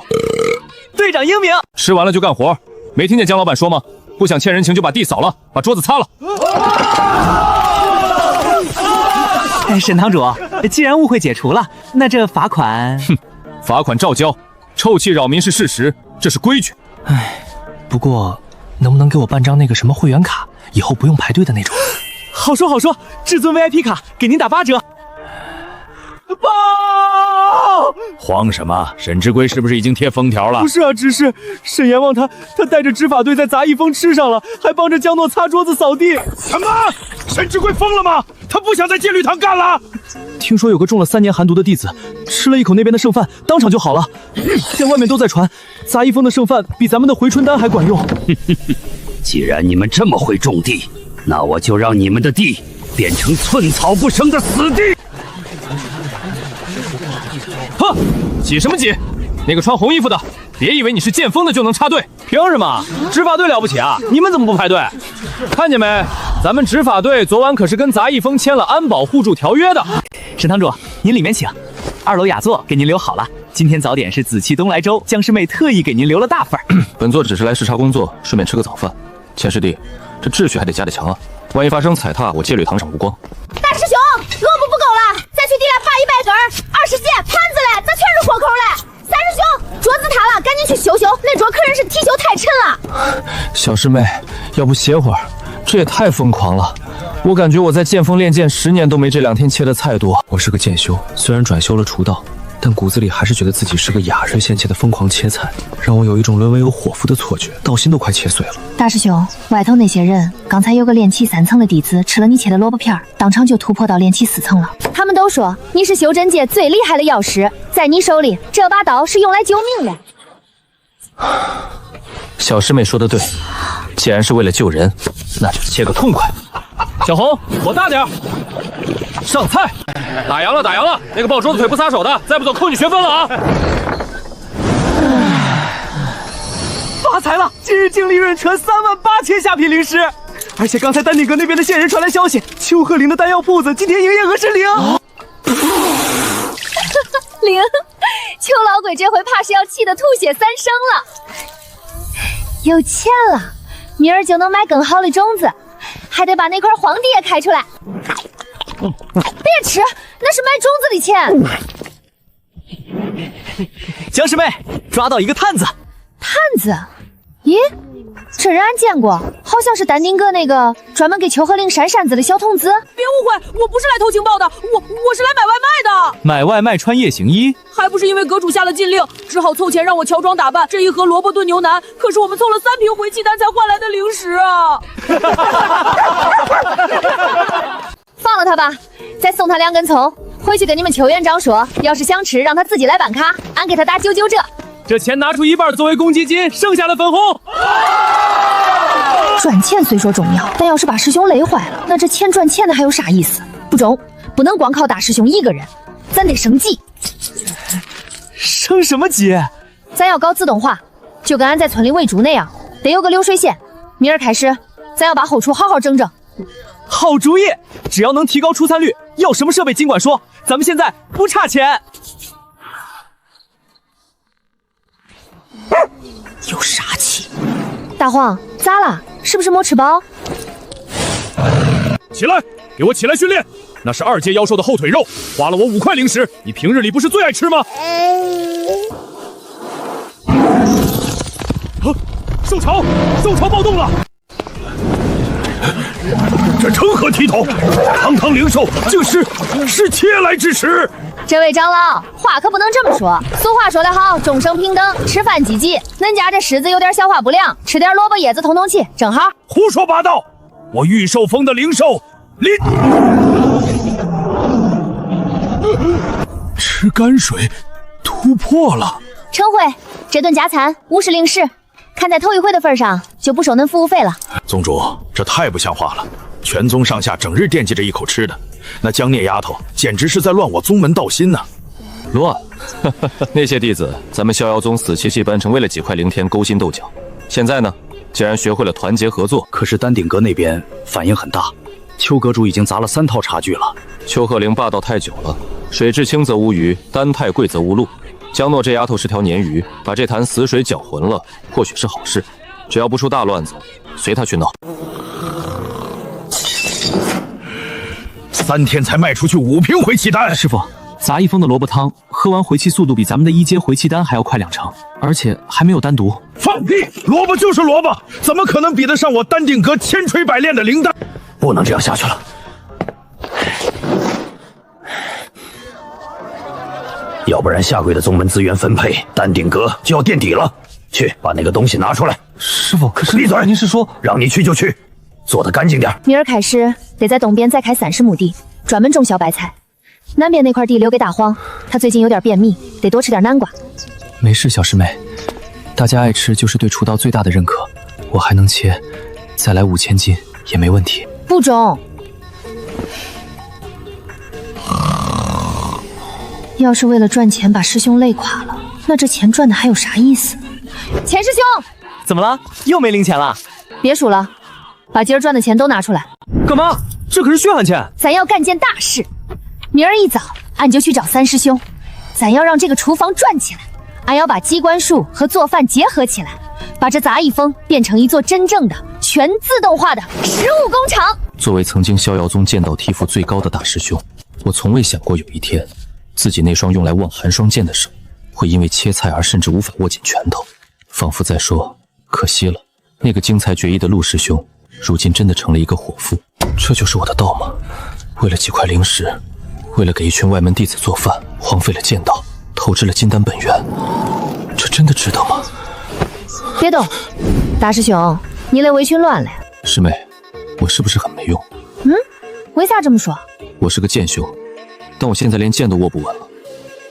队长英明。吃完了就干活，没听见江老板说吗？不想欠人情就把地扫了，把桌子擦了。沈堂主，既然误会解除了，那这罚款……哼，罚款照交，臭气扰民是事实，这是规矩。唉，不过能不能给我办张那个什么会员卡，以后不用排队的那种？好说好说，至尊 VIP 卡给您打8折。报！慌什么？沈之圭是不是已经贴封条了？不是啊，只是沈阎王他带着执法队在杂役风吃上了，还帮着江诺擦桌子扫地。什么？沈之圭疯了吗？他不想在戒律堂干了？听说有个中了3年寒毒的弟子，吃了一口那边的剩饭，当场就好了。现外面都在传，杂役风的剩饭比咱们的回春丹还管用。既然你们这么会种地，那我就让你们的地变成寸草不生的死地。哼，挤什么挤？那个穿红衣服的，别以为你是剑锋的就能插队。凭什么？执法队了不起啊？你们怎么不排队？看见没？咱们执法队昨晚可是跟杂役风签了安保互助条约的。沈堂主，您里面请，2楼雅座给您留好了。今天早点是紫气东来粥，僵尸妹特意给您留了大份。本座只是来视察工作，顺便吃个早饭。钱师弟，这秩序还得加强啊，万一发生踩踏，我戒律堂上无光。大师兄，萝卜不够了，再去地来拔100根，20件盘子嘞，咋全是豁口嘞？三师兄，桌子塌了，赶紧去修修，那桌客人是提修太沉了。小师妹，要不歇会儿？这也太疯狂了！我感觉我在剑锋练剑10年都没这2天切的菜多。我是个剑修，虽然转修了厨道，但骨子里还是觉得自己是个雅人，先前的疯狂切菜，让我有一种沦为有伙夫的错觉，道心都快切碎了。大师兄，外头那些人，刚才有个炼气3层的弟子吃了你切的萝卜片，当场就突破到炼气4层了。他们都说你是修真界最厉害的药师，在你手里，这把刀是用来救命的。小师妹说的对，既然是为了救人，那就切个痛快。小红，火大点，上菜！打烊了，打烊了！那个抱桌子腿不撒手的，再不走扣你学分了啊！发财了！今日净利润传38000下品灵石，而且刚才丹顶阁那边的线人传来消息，秋鹤林的丹药铺子今天营业额是0。0，邱老鬼这回怕是要气得吐血3升了。有钱了，明儿就能买更好的种子，还得把那块荒地也开出来。别吃，那是卖种子的钱。僵尸妹抓到一个探子。探子？咦，这人俺见过，好像是丹丁阁那个专门给秋荷陵扇扇子的小童子。别误会，我不是来偷情报的，我是来买外卖的。买外卖穿夜行衣，还不是因为阁主下了禁令，只好凑钱让我乔装打扮。这一盒萝卜炖牛腩，可是我们凑了3瓶回气丹才换来的零食啊！放了他吧，再送他2根葱，回去跟你们邱园长说，要是想吃，让他自己来办卡，俺给他打99折。这钱拿出一半作为公积金，剩下的分红。赚钱虽说重要，但要是把师兄累坏了，那这钱赚钱的还有啥意思？不中，不能光靠大师兄一个人，咱得升级。升什么级？咱要搞自动化，就跟俺在村里喂猪那样，得有个流水线。明儿开始，咱要把后厨好好整整。好主意，只要能提高出餐率，要什么设备尽管说，咱们现在不差钱。有杀气！大黄，咋了？是不是没吃饱？起来，给我起来训练！那是2阶妖兽的后腿肉，花了我5块零食。你平日里不是最爱吃吗？兽潮暴动了！这成何体统？堂堂灵兽，竟是切来之食！这位长老，话可不能这么说。俗话说得好，众生平等，吃饭积极。恁家这狮子有点消化不良，吃点萝卜叶子通通气，正好。胡说八道！我御兽峰的灵兽，吃泔水突破了。陈辉，这顿加餐50零食，看在头一回的份上，就不收恁服务费了。宗主，这太不像话了！全宗上下整日惦记着一口吃的，那江孽丫头简直是在乱我宗门道心呢。乱？那些弟子，咱们逍遥宗死气戏扮成为了几块灵田勾心斗角，现在呢，竟然学会了团结合作。可是丹顶阁那边反应很大，邱阁主已经砸了3套茶具了。邱鹤龄霸道太久了，水至清则无鱼，丹太贵则无路。江诺这丫头是条鲶鱼，把这潭死水搅浑了，或许是好事。只要不出大乱子，随他去闹。3天才卖出去5瓶回气丹。师傅，杂一峰的萝卜汤喝完回气速度比咱们的1阶回气丹还要快2成，而且还没有单独。放屁！萝卜就是萝卜，怎么可能比得上我丹顶阁千锤百炼的灵丹？不能这样下去了。要不然下跪的宗门资源分配，丹顶阁就要垫底了。去把那个东西拿出来。师傅，可是闭嘴！您是说让你去就去，做得干净点。明儿开始得在东边再开30亩地，专门种小白菜。南边那块地留给大黄，他最近有点便秘，得多吃点南瓜。没事，小师妹，大家爱吃就是对厨道最大的认可，我还能切，再来5000斤也没问题。不中。要是为了赚钱把师兄累垮了，那这钱赚的还有啥意思？钱师兄，怎么了？又没零钱了？别数了，把今儿赚的钱都拿出来。干嘛？这可是血汗钱！咱要干件大事。明儿一早，俺就去找3师兄，咱要让这个厨房转起来。俺要把机关术和做饭结合起来，把这杂役峰变成一座真正的全自动化的食物工厂。作为曾经逍遥宗剑道梯幅最高的大师兄，我从未想过有一天，自己那双用来望寒霜剑的手，会因为切菜而甚至无法握紧拳头，仿佛在说：可惜了，那个精彩绝艺的陆师兄，如今真的成了一个伙夫。这就是我的道吗？为了几块灵石，为了给一群外门弟子做饭，荒废了剑道，透支了金丹本源，这真的值得吗？别动，大师兄，你那围裙乱了。师妹，我是不是很没用？为啥这么说？我是个剑修，但我现在连剑都握不稳了。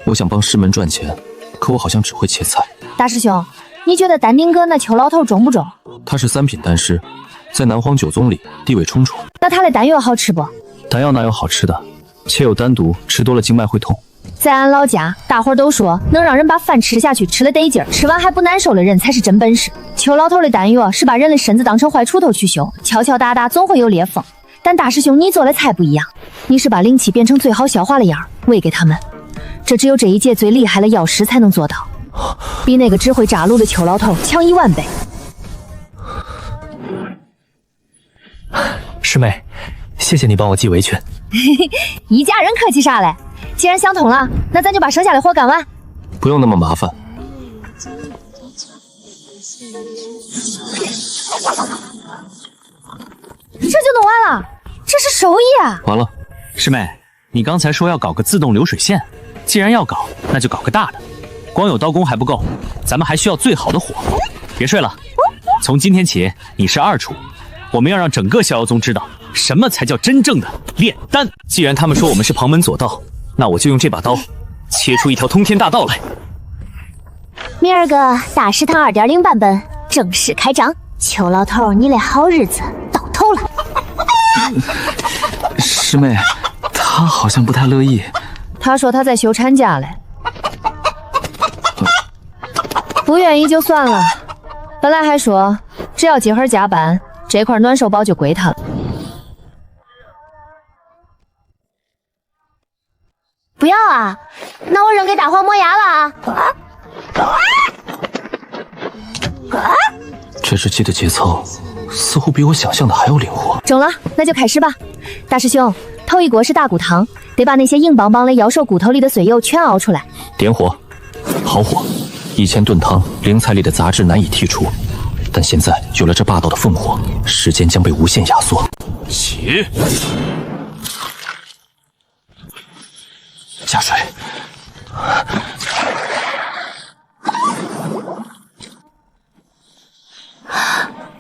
我想帮师门赚钱，可我好像只会切菜。大师兄，你觉得丹丁阁那邱老头中不中？他是3品丹师，在南荒9宗里地位冲冲。那他的丹药好吃不？丹药哪有好吃的？切有单独，吃多了经脉会痛。在俺老家，大伙儿都说能让人把饭吃下去，吃了得劲儿，吃完还不难受的人才是真本事。邱老头的丹药是把人的身子当成坏锄头去修，敲敲打打总会有裂缝。但大师兄你做的菜不一样，你是把灵气变成最好消化的样儿喂给他们，这只有这一届最厉害的药师才能做到，比那个只会扎炉的邱老头强1万倍。师妹，谢谢你帮我系围裙。一家人客气啥嘞？既然想通了，那咱就把剩下的活干完。不用那么麻烦。这就弄完了，这是手艺啊！完了，师妹，你刚才说要搞个自动流水线，既然要搞，那就搞个大的。光有刀工还不够，咱们还需要最好的火。别睡了，从今天起你是二厨，我们要让整个逍遥宗知道什么才叫真正的炼丹。既然他们说我们是旁门左道，那我就用这把刀切出一条通天大道来。明儿个大食堂2.0版本正式开张，邱老头，你的好日子到头了。师妹，他好像不太乐意。他说他在休产假嘞，不愿意就算了。本来还说只要今儿加班，这块暖手宝就归他了。不要啊，那我扔给大黄磨牙了啊！这只鸡的节奏似乎比我想象的还要灵活。中了，那就开始吧。大师兄，头一锅是大骨汤，得把那些硬邦邦的妖兽骨头里的碎油全熬出来。点火，好火。以前炖汤灵菜里的杂质难以剔除，但现在有了这霸道的烽火，时间将被无限压缩。起，加水。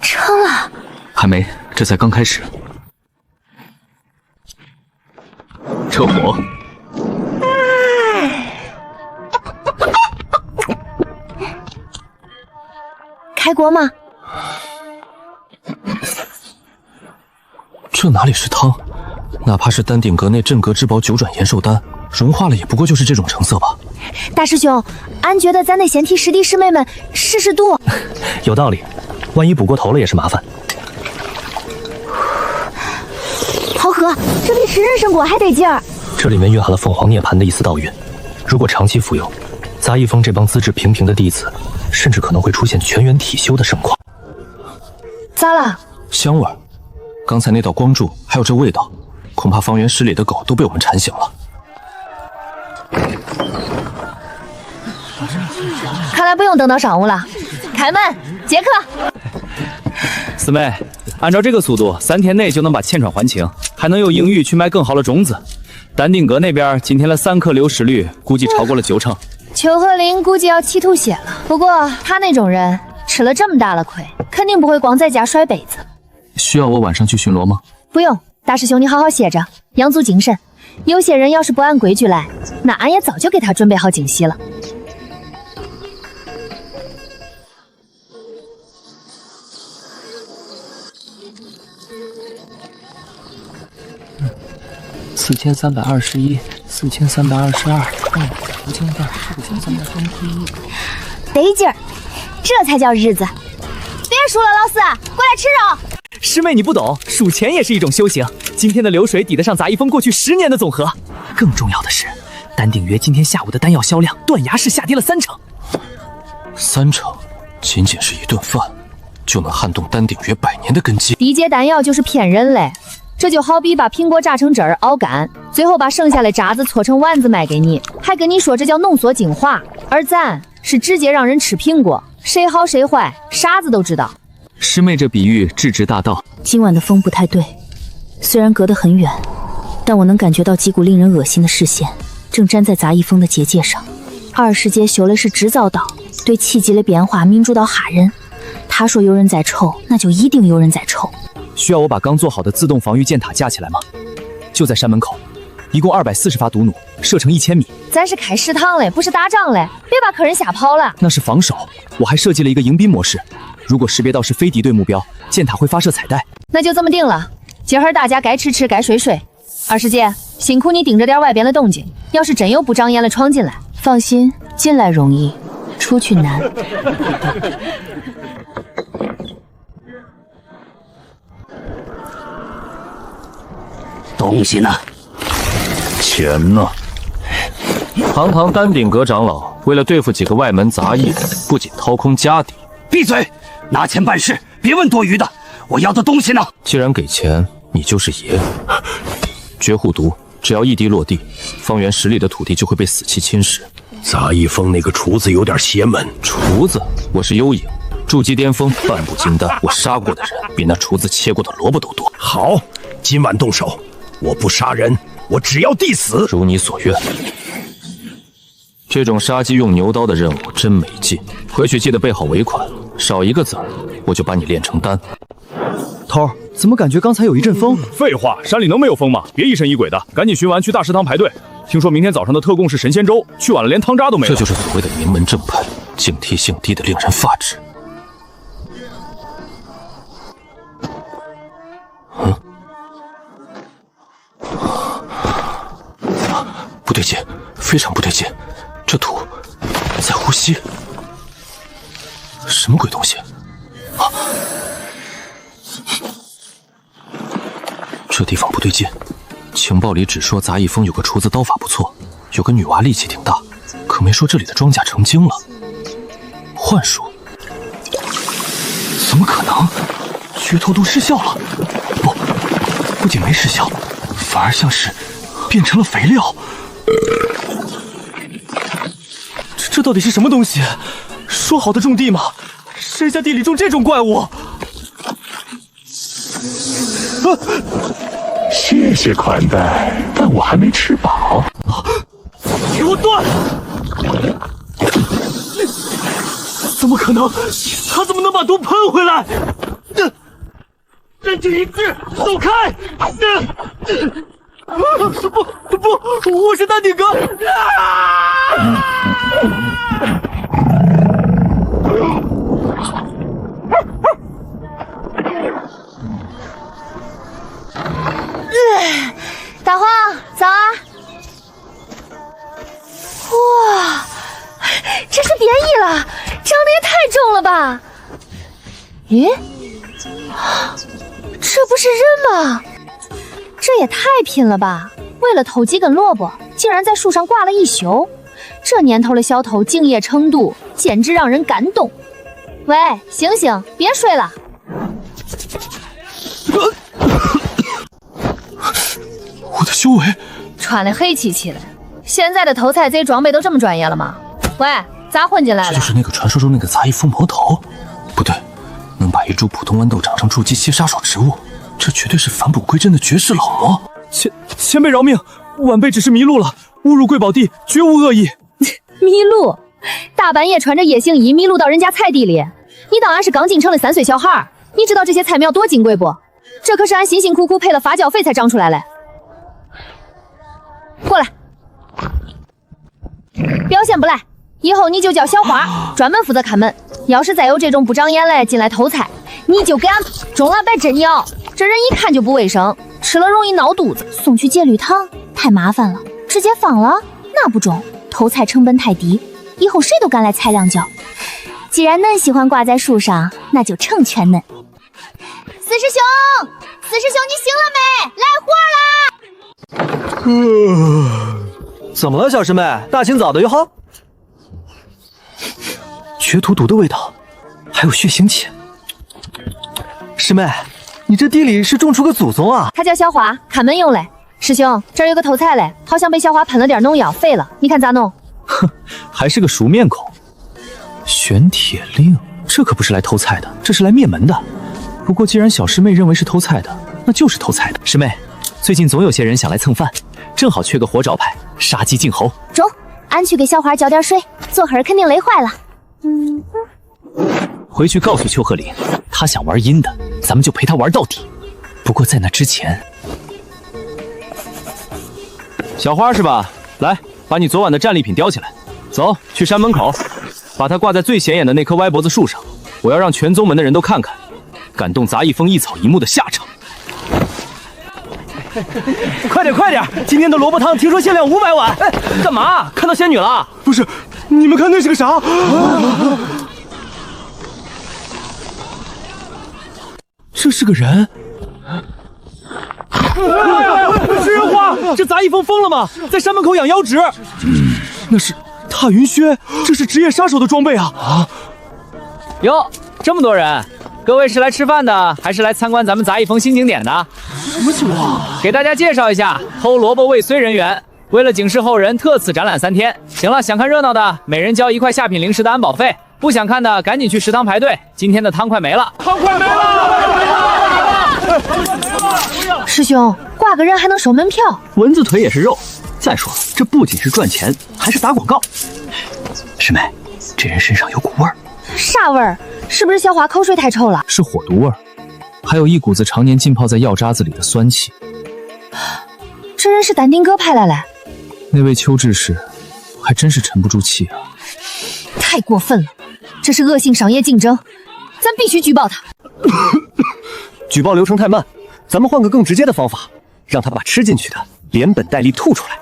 成了。还没，这才刚开始。撤火。开锅吗？这哪里是汤？哪怕是丹顶阁内镇阁之宝九转延寿丹，融化了也不过就是这种成色吧。大师兄，俺觉得咱得先替师弟师妹们试试度。有道理，万一补过头了也是麻烦。好喝，这比吃人参果还得劲儿。这里面蕴含了凤凰涅槃的一丝道蕴，如果长期服用，杂役峰这帮资质平平的弟子，甚至可能会出现全员体修的盛况。咋了？香味儿，刚才那道光柱还有这味道，恐怕方圆10里的狗都被我们馋醒了。看来不用等到上午了，开门接客。四妹，按照这个速度，3天内就能把欠款还清，还能用盈余去卖更好的种子。丹顶阁那边今天的3颗流失率估计超过了90%。邱鹤林估计要气吐血了，不过他那种人吃了这么大的亏，肯定不会光在家摔杯子。需要我晚上去巡逻吗？不用，大师兄你好好歇着，养足精神。有些人要是不按规矩来，那俺也早就给他准备好惊喜了。4321、4322、得劲儿，这才叫日子。别数了，老四，过来吃肉。师妹你不懂，数钱也是一种修行。今天的流水抵得上杂役峰过去10年的总和。更重要的是，丹鼎约今天下午的丹药销量断崖式下跌了30%。30%，仅仅是一顿饭，就能撼动丹鼎约100年的根基。低阶丹药就是骗人嘞，这就好比把苹果榨成汁儿熬干，最后把剩下的渣子搓成丸子卖给你，还跟你说这叫浓缩精华，而咱是直接让人吃苹果，谁好谁坏，傻子都知道。师妹这比喻智直大道。今晚的风不太对，虽然隔得很远，但我能感觉到几股令人恶心的视线正粘在杂役峰的结界上。20阶修的是制造刀，对气机的变化民主到吓人。他说有人在瞅，那就一定有人在瞅。需要我把刚做好的自动防御箭塔架起来吗？就在山门口，一共240发毒弩，射程1000米。咱是开食堂嘞，不是打仗嘞，别把客人吓跑了。那是防守，我还设计了一个迎宾模式，如果识别到是非敌对目标，箭塔会发射彩带。那就这么定了，今儿大家该吃吃，该睡睡。20阶，辛苦你盯着点外边的动静，要是真有不长眼的闯进来，放心，进来容易，出去难。东西呢？钱呢？堂堂丹顶阁长老，为了对付几个外门杂役，不仅掏空家底。闭嘴！拿钱办事，别问多余的。我要的东西呢？既然给钱，你就是爷。绝户毒，只要一滴落地，方圆10里的土地就会被死气侵蚀。杂役峰那个厨子有点邪门。厨子，我是幽影，筑基巅峰，半步金丹，我杀过的人比那厨子切过的萝卜都多。好，今晚动手，我不杀人，我只要地死。如你所愿。这种杀鸡用牛刀的任务真没劲，回去记得备好尾款，少一个子儿我就把你炼成丹。头，怎么感觉刚才有一阵风？废话，山里能没有风吗？别疑神疑鬼的，赶紧寻完去大食堂排队。听说明天早上的特供是神仙粥，去晚了连汤渣都没了。这就是所谓的名门正派，警惕性低的令人发指。不对劲，非常不对劲，这土在呼吸，什么鬼东西？啊！这地方不对劲，情报里只说杂役峰有个厨子刀法不错，有个女娃力气挺大，可没说这里的庄稼成精了。幻术？怎么可能？噱头都失效了？不仅没失效，反而像是变成了肥料。这到底是什么东西？说好的种地吗？谁家地里种这种怪物？谢谢款待，但我还没吃饱。给我断！怎么可能？他怎么能把毒喷回来？人体一致，走开！不，我是丹顶阁。大黄，早啊！哇，这是变异了，长得也太重了吧？咦，这不是人吗？这也太拼了吧！为了偷几根萝卜，竟然在树上挂了一宿。这年头的小偷敬业程度，简直让人感动。喂，醒醒，别睡了！我的修为穿得黑漆漆的，现在的偷菜贼装备都这么专业了吗？喂，咋混进来了？这就是那个传说中那个杂役峰魔头？不对，能把一株普通豌豆长成筑基期杀手植物，这绝对是返璞归真的绝世老魔。前辈饶命，晚辈只是迷路了，误入贵宝地，绝无恶意。迷路？大半夜穿着夜行衣迷路到人家菜地里，你当俺是刚进城的3岁小孩？你知道这些菜苗多金贵不？这可是俺辛辛苦苦配了发酵肥才长出来的。过来，表现不赖，以后你就叫小花，专门负责看门。要是再有这种不长眼的进来偷菜，你就给俺中了白针药。这人一看就不卫生，吃了容易闹肚子。送去戒律堂太麻烦了，直接放了那不中。偷菜成本太低，以后谁都敢来踩两脚。既然恁喜欢挂在树上，那就成全恁。四师兄，你醒了没？来活啦！怎么了，小师妹？大清早的哟哈！绝毒毒的味道，还有血腥气。师妹，你这地里是种出个祖宗啊！他叫小花，看门用嘞。师兄，这儿有个偷菜嘞，好像被小花喷了点农药，废了，你看咋弄？哼，还是个熟面孔。玄铁令，这可不是来偷菜的，这是来灭门的。不过既然小师妹认为是偷菜的，那就是偷菜的。师妹，最近总有些人想来蹭饭，正好缺个活招牌，杀鸡儆猴。中，俺去给小花浇点水，昨会儿肯定累坏了。回去告诉邱鹤龄，他想玩阴的，咱们就陪他玩到底。不过在那之前，小花是吧？来，把你昨晚的战利品叼起来，走去山门口，把它挂在最显眼的那棵歪脖子树上。我要让全宗门的人都看看，感动杂役峰一草一木的下场。快点！今天的萝卜汤听说限量500碗。哎，干嘛？看到仙女了？不是，你们看那是个啥？这是个人。食人花，这杂役峰疯了吗？在山门口养妖植。那是踏云靴，这是职业杀手的装备啊！哟，这么多人，各位是来吃饭的，还是来参观咱们杂役峰新景点的？什么情况？给大家介绍一下，偷萝卜未遂人员，为了警示后人，特此展览3天。行了，想看热闹的，每人交1块下品零食的安保费。不想看的赶紧去食堂排队，今天的汤快没了。汤快没了！师兄，挂个人还能收门票？蚊子腿也是肉。再说了，这不仅是赚钱，还是打广告。师妹，这人身上有股味儿。啥味儿？是不是小花口水太臭了？是火毒味儿，还有一股子常年浸泡在药渣子里的酸气。这人是丹丁哥派来嘞。那位邱志士还真是沉不住气啊！太过分了，这是恶性商业竞争，咱必须举报他。举报流程太慢，咱们换个更直接的方法，让他把吃进去的连本带利吐出来。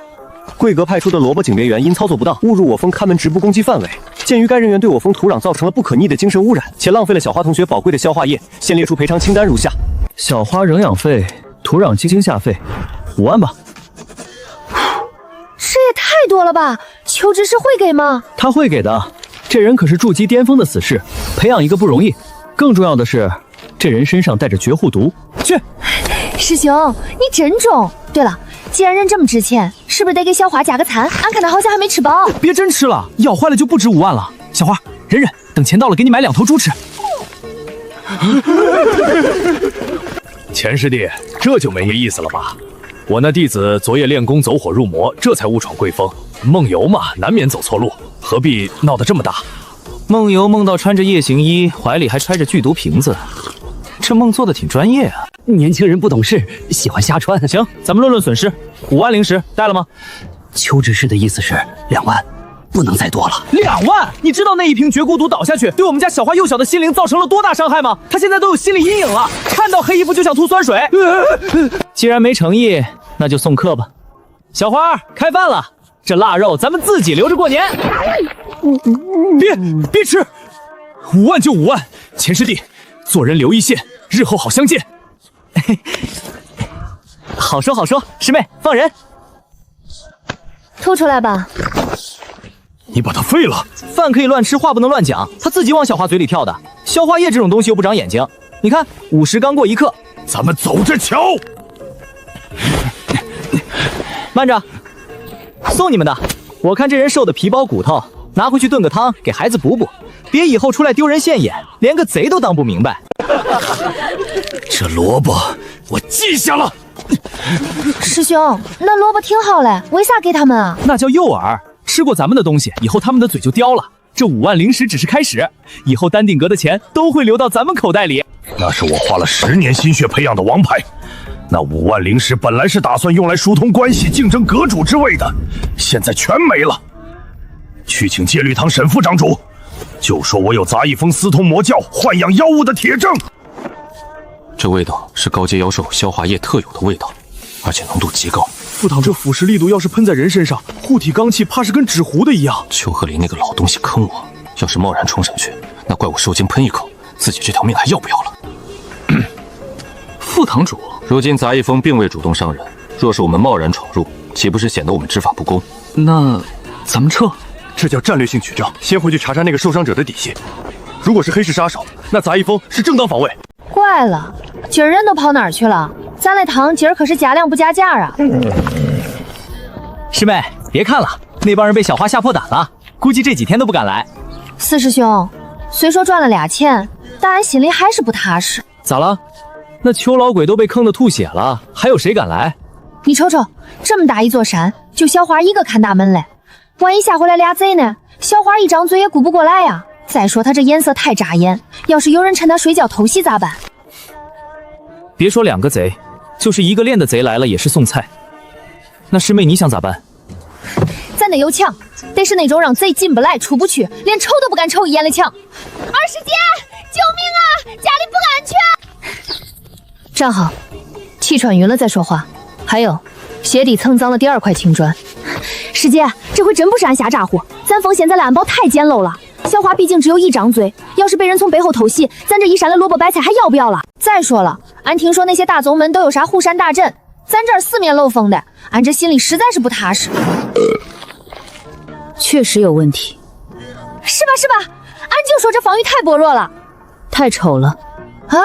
贵阁派出的萝卜警别员因操作不当误入我峰看门直播攻击范围，鉴于该人员对我峰土壤造成了不可逆的精神污染，且浪费了小花同学宝贵的消化液，现列出赔偿清单如下：小花营养费、土壤精下费5万吧。这也太多了吧？邱执事会给吗？他会给的，这人可是筑基巅峰的死士，培养一个不容易。更重要的是，这人身上带着绝户毒。去，师兄，你真中。对了，既然人这么值钱，是不是得给小花加个餐？俺看他好像还没吃饱。别真吃了，咬坏了就不值5万了。小花，忍忍，等钱到了给你买2头猪吃。钱师弟，这就没意思了吧？我那弟子昨夜练功走火入魔，这才误闯贵峰。梦游嘛，难免走错路，何必闹得这么大？梦游梦到穿着夜行衣，怀里还揣着剧毒瓶子，这梦做的挺专业啊。年轻人不懂事，喜欢瞎穿。行，咱们论论损失，5万灵石带了吗？邱执事的意思是2万，不能再多了。2万？你知道那一瓶绝孤毒倒下去，对我们家小花幼小的心灵造成了多大伤害吗？她现在都有心理阴影了，看到黑衣服就想吐酸水。既然没诚意，那就送客吧。小花，开饭了，这腊肉咱们自己留着过年。别吃，5万就5万。钱师弟，做人留一线，日后好相见。好说好说，师妹放人。吐出来吧。你把他废了。饭可以乱吃，话不能乱讲。他自己往小花嘴里跳的。消化液这种东西又不长眼睛。你看，50刚过1克。咱们走着瞧。慢着，送你们的。我看这人瘦的皮包骨头，拿回去炖个汤，给孩子补补，别以后出来丢人现眼，连个贼都当不明白。这萝卜我记下了。师兄，那萝卜挺好嘞，为啥给他们啊？那叫诱饵，吃过咱们的东西，以后他们的嘴就刁了。这5万灵石只是开始，以后丹顶阁的钱都会流到咱们口袋里。那是我花了10年心血培养的王牌。那5万灵石本来是打算用来疏通关系、竞争阁主之位的，现在全没了。去请戒律堂沈副长主，就说我有杂役峰私通魔教、豢养妖物的铁证。这味道是高阶妖兽消化液特有的味道，而且浓度极高。副堂，这腐蚀力度要是喷在人身上，护体罡气怕是跟纸糊的一样。邱鹤林那个老东西坑我，要是贸然冲上去，那怪我受惊喷一口，自己这条命还要不要了？副堂主，如今杂役峰并未主动伤人，若是我们贸然闯入，岂不是显得我们执法不公？那咱们撤。这叫战略性取证，先回去查查那个受伤者的底细。如果是黑市杀手，那杂役峰是正当防卫。怪了，今儿人都跑哪儿去了？咱那汤今儿可是加量不加价啊！师妹，别看了，那帮人被小花吓破胆了，估计这几天都不敢来。四师兄，虽说赚了俩钱，但俺心里还是不踏实。咋了？那邱老鬼都被坑得吐血了，还有谁敢来？你瞅瞅，这么大一座山，就小花一个看大门嘞。万一下回来俩贼呢？小花一张嘴也顾不过来呀。再说他这颜色太扎眼，要是有人趁他睡觉偷袭咋办？别说2个贼，就是1个练的贼来了也是送菜。那师妹你想咋办？咱得有枪，得是那种让贼进不来出不去，连瞅都不敢瞅一眼的枪。二师姐，救命啊！家里不安全。站好，气喘匀了再说话。还有，鞋底蹭脏了第2块青砖。师姐，这回真不是俺瞎咋呼，咱峰现在的安保太简陋了。小花毕竟只有1张嘴，要是被人从背后偷袭，咱这一山的萝卜白菜还要不要了？再说了，俺听说那些大宗门都有啥护山大阵，咱这儿4面漏风的，俺这心里实在是不踏实。确实有问题，是吧是吧？俺就说这防御太薄弱了，太丑了啊！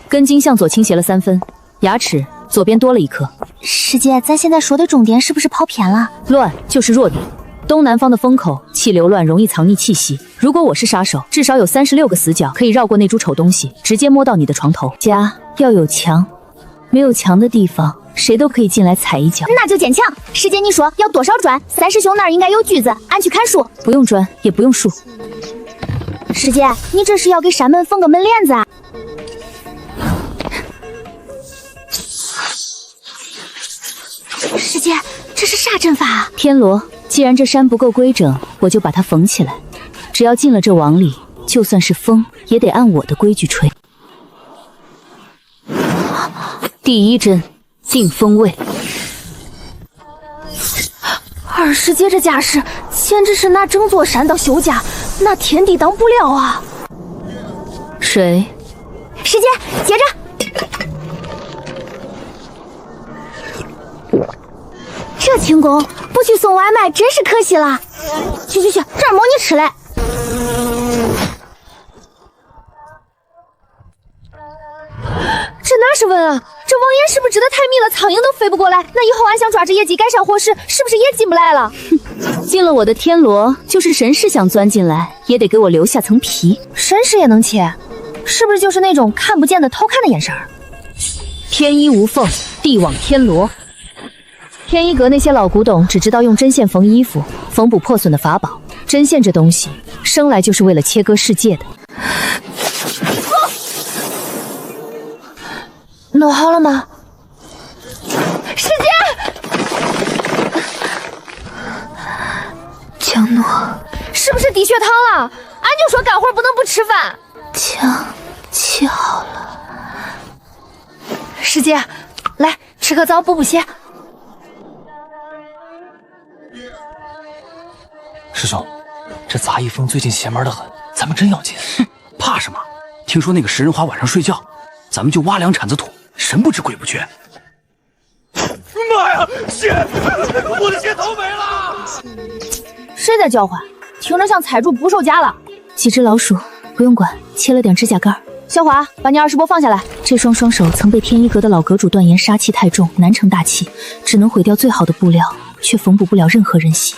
根茎向左倾斜了3分，牙齿左边多了1颗。师姐，咱现在说的重点是不是跑偏了？乱就是弱点，东南方的风口气流乱，容易藏匿气息。如果我是杀手，至少有36个死角可以绕过那株丑东西，直接摸到你的床头。家要有墙，没有墙的地方，谁都可以进来踩一脚。那就捡墙。师姐，你说要多少砖？三师兄那儿应该有锯子，俺去砍树。不用砖，也不用树。师姐，你这是要给山门封个门帘子啊？师姐，这是啥阵法啊？天罗，既然这山不够规整，我就把它缝起来。只要进了这网里，就算是风，也得按我的规矩吹。第一针，定风位。二师姐这架势，简直是拿整座山当修架，拿天地当布料啊！水，师姐，接着。这轻功不去送外卖真是可惜了。去，这儿没你吃嘞。这哪是问啊？这网眼是不是织得太密了，苍蝇都飞不过来？那以后俺想抓只野鸡改善伙食，是不是也进不来了？哼，进了我的天罗，就是神识想钻进来，也得给我留下层皮。神识也能切，是不是就是那种看不见的偷看的眼神？天衣无缝，地网天罗。天一阁那些老古董只知道用针线缝衣服，缝补破损的法宝。针线这东西，生来就是为了切割世界的。弄好了吗？师姐，江诺，是不是低血糖了？俺就说干活不能不吃饭。枪切好了。师姐，来吃个枣补补血。师兄，这杂役风最近邪门的很，咱们真要紧。怕什么？听说那个食人花晚上睡觉，咱们就挖2铲子土，神不知鬼不觉。妈呀，血！我的血头没了！谁在叫唤？听着像踩住捕兽夹了。几只老鼠，不用管，切了点指甲盖。小华，把你20波放下来。这双手曾被天一阁的老阁主断言杀气太重，难成大器，只能毁掉最好的布料，却缝补不了任何人形。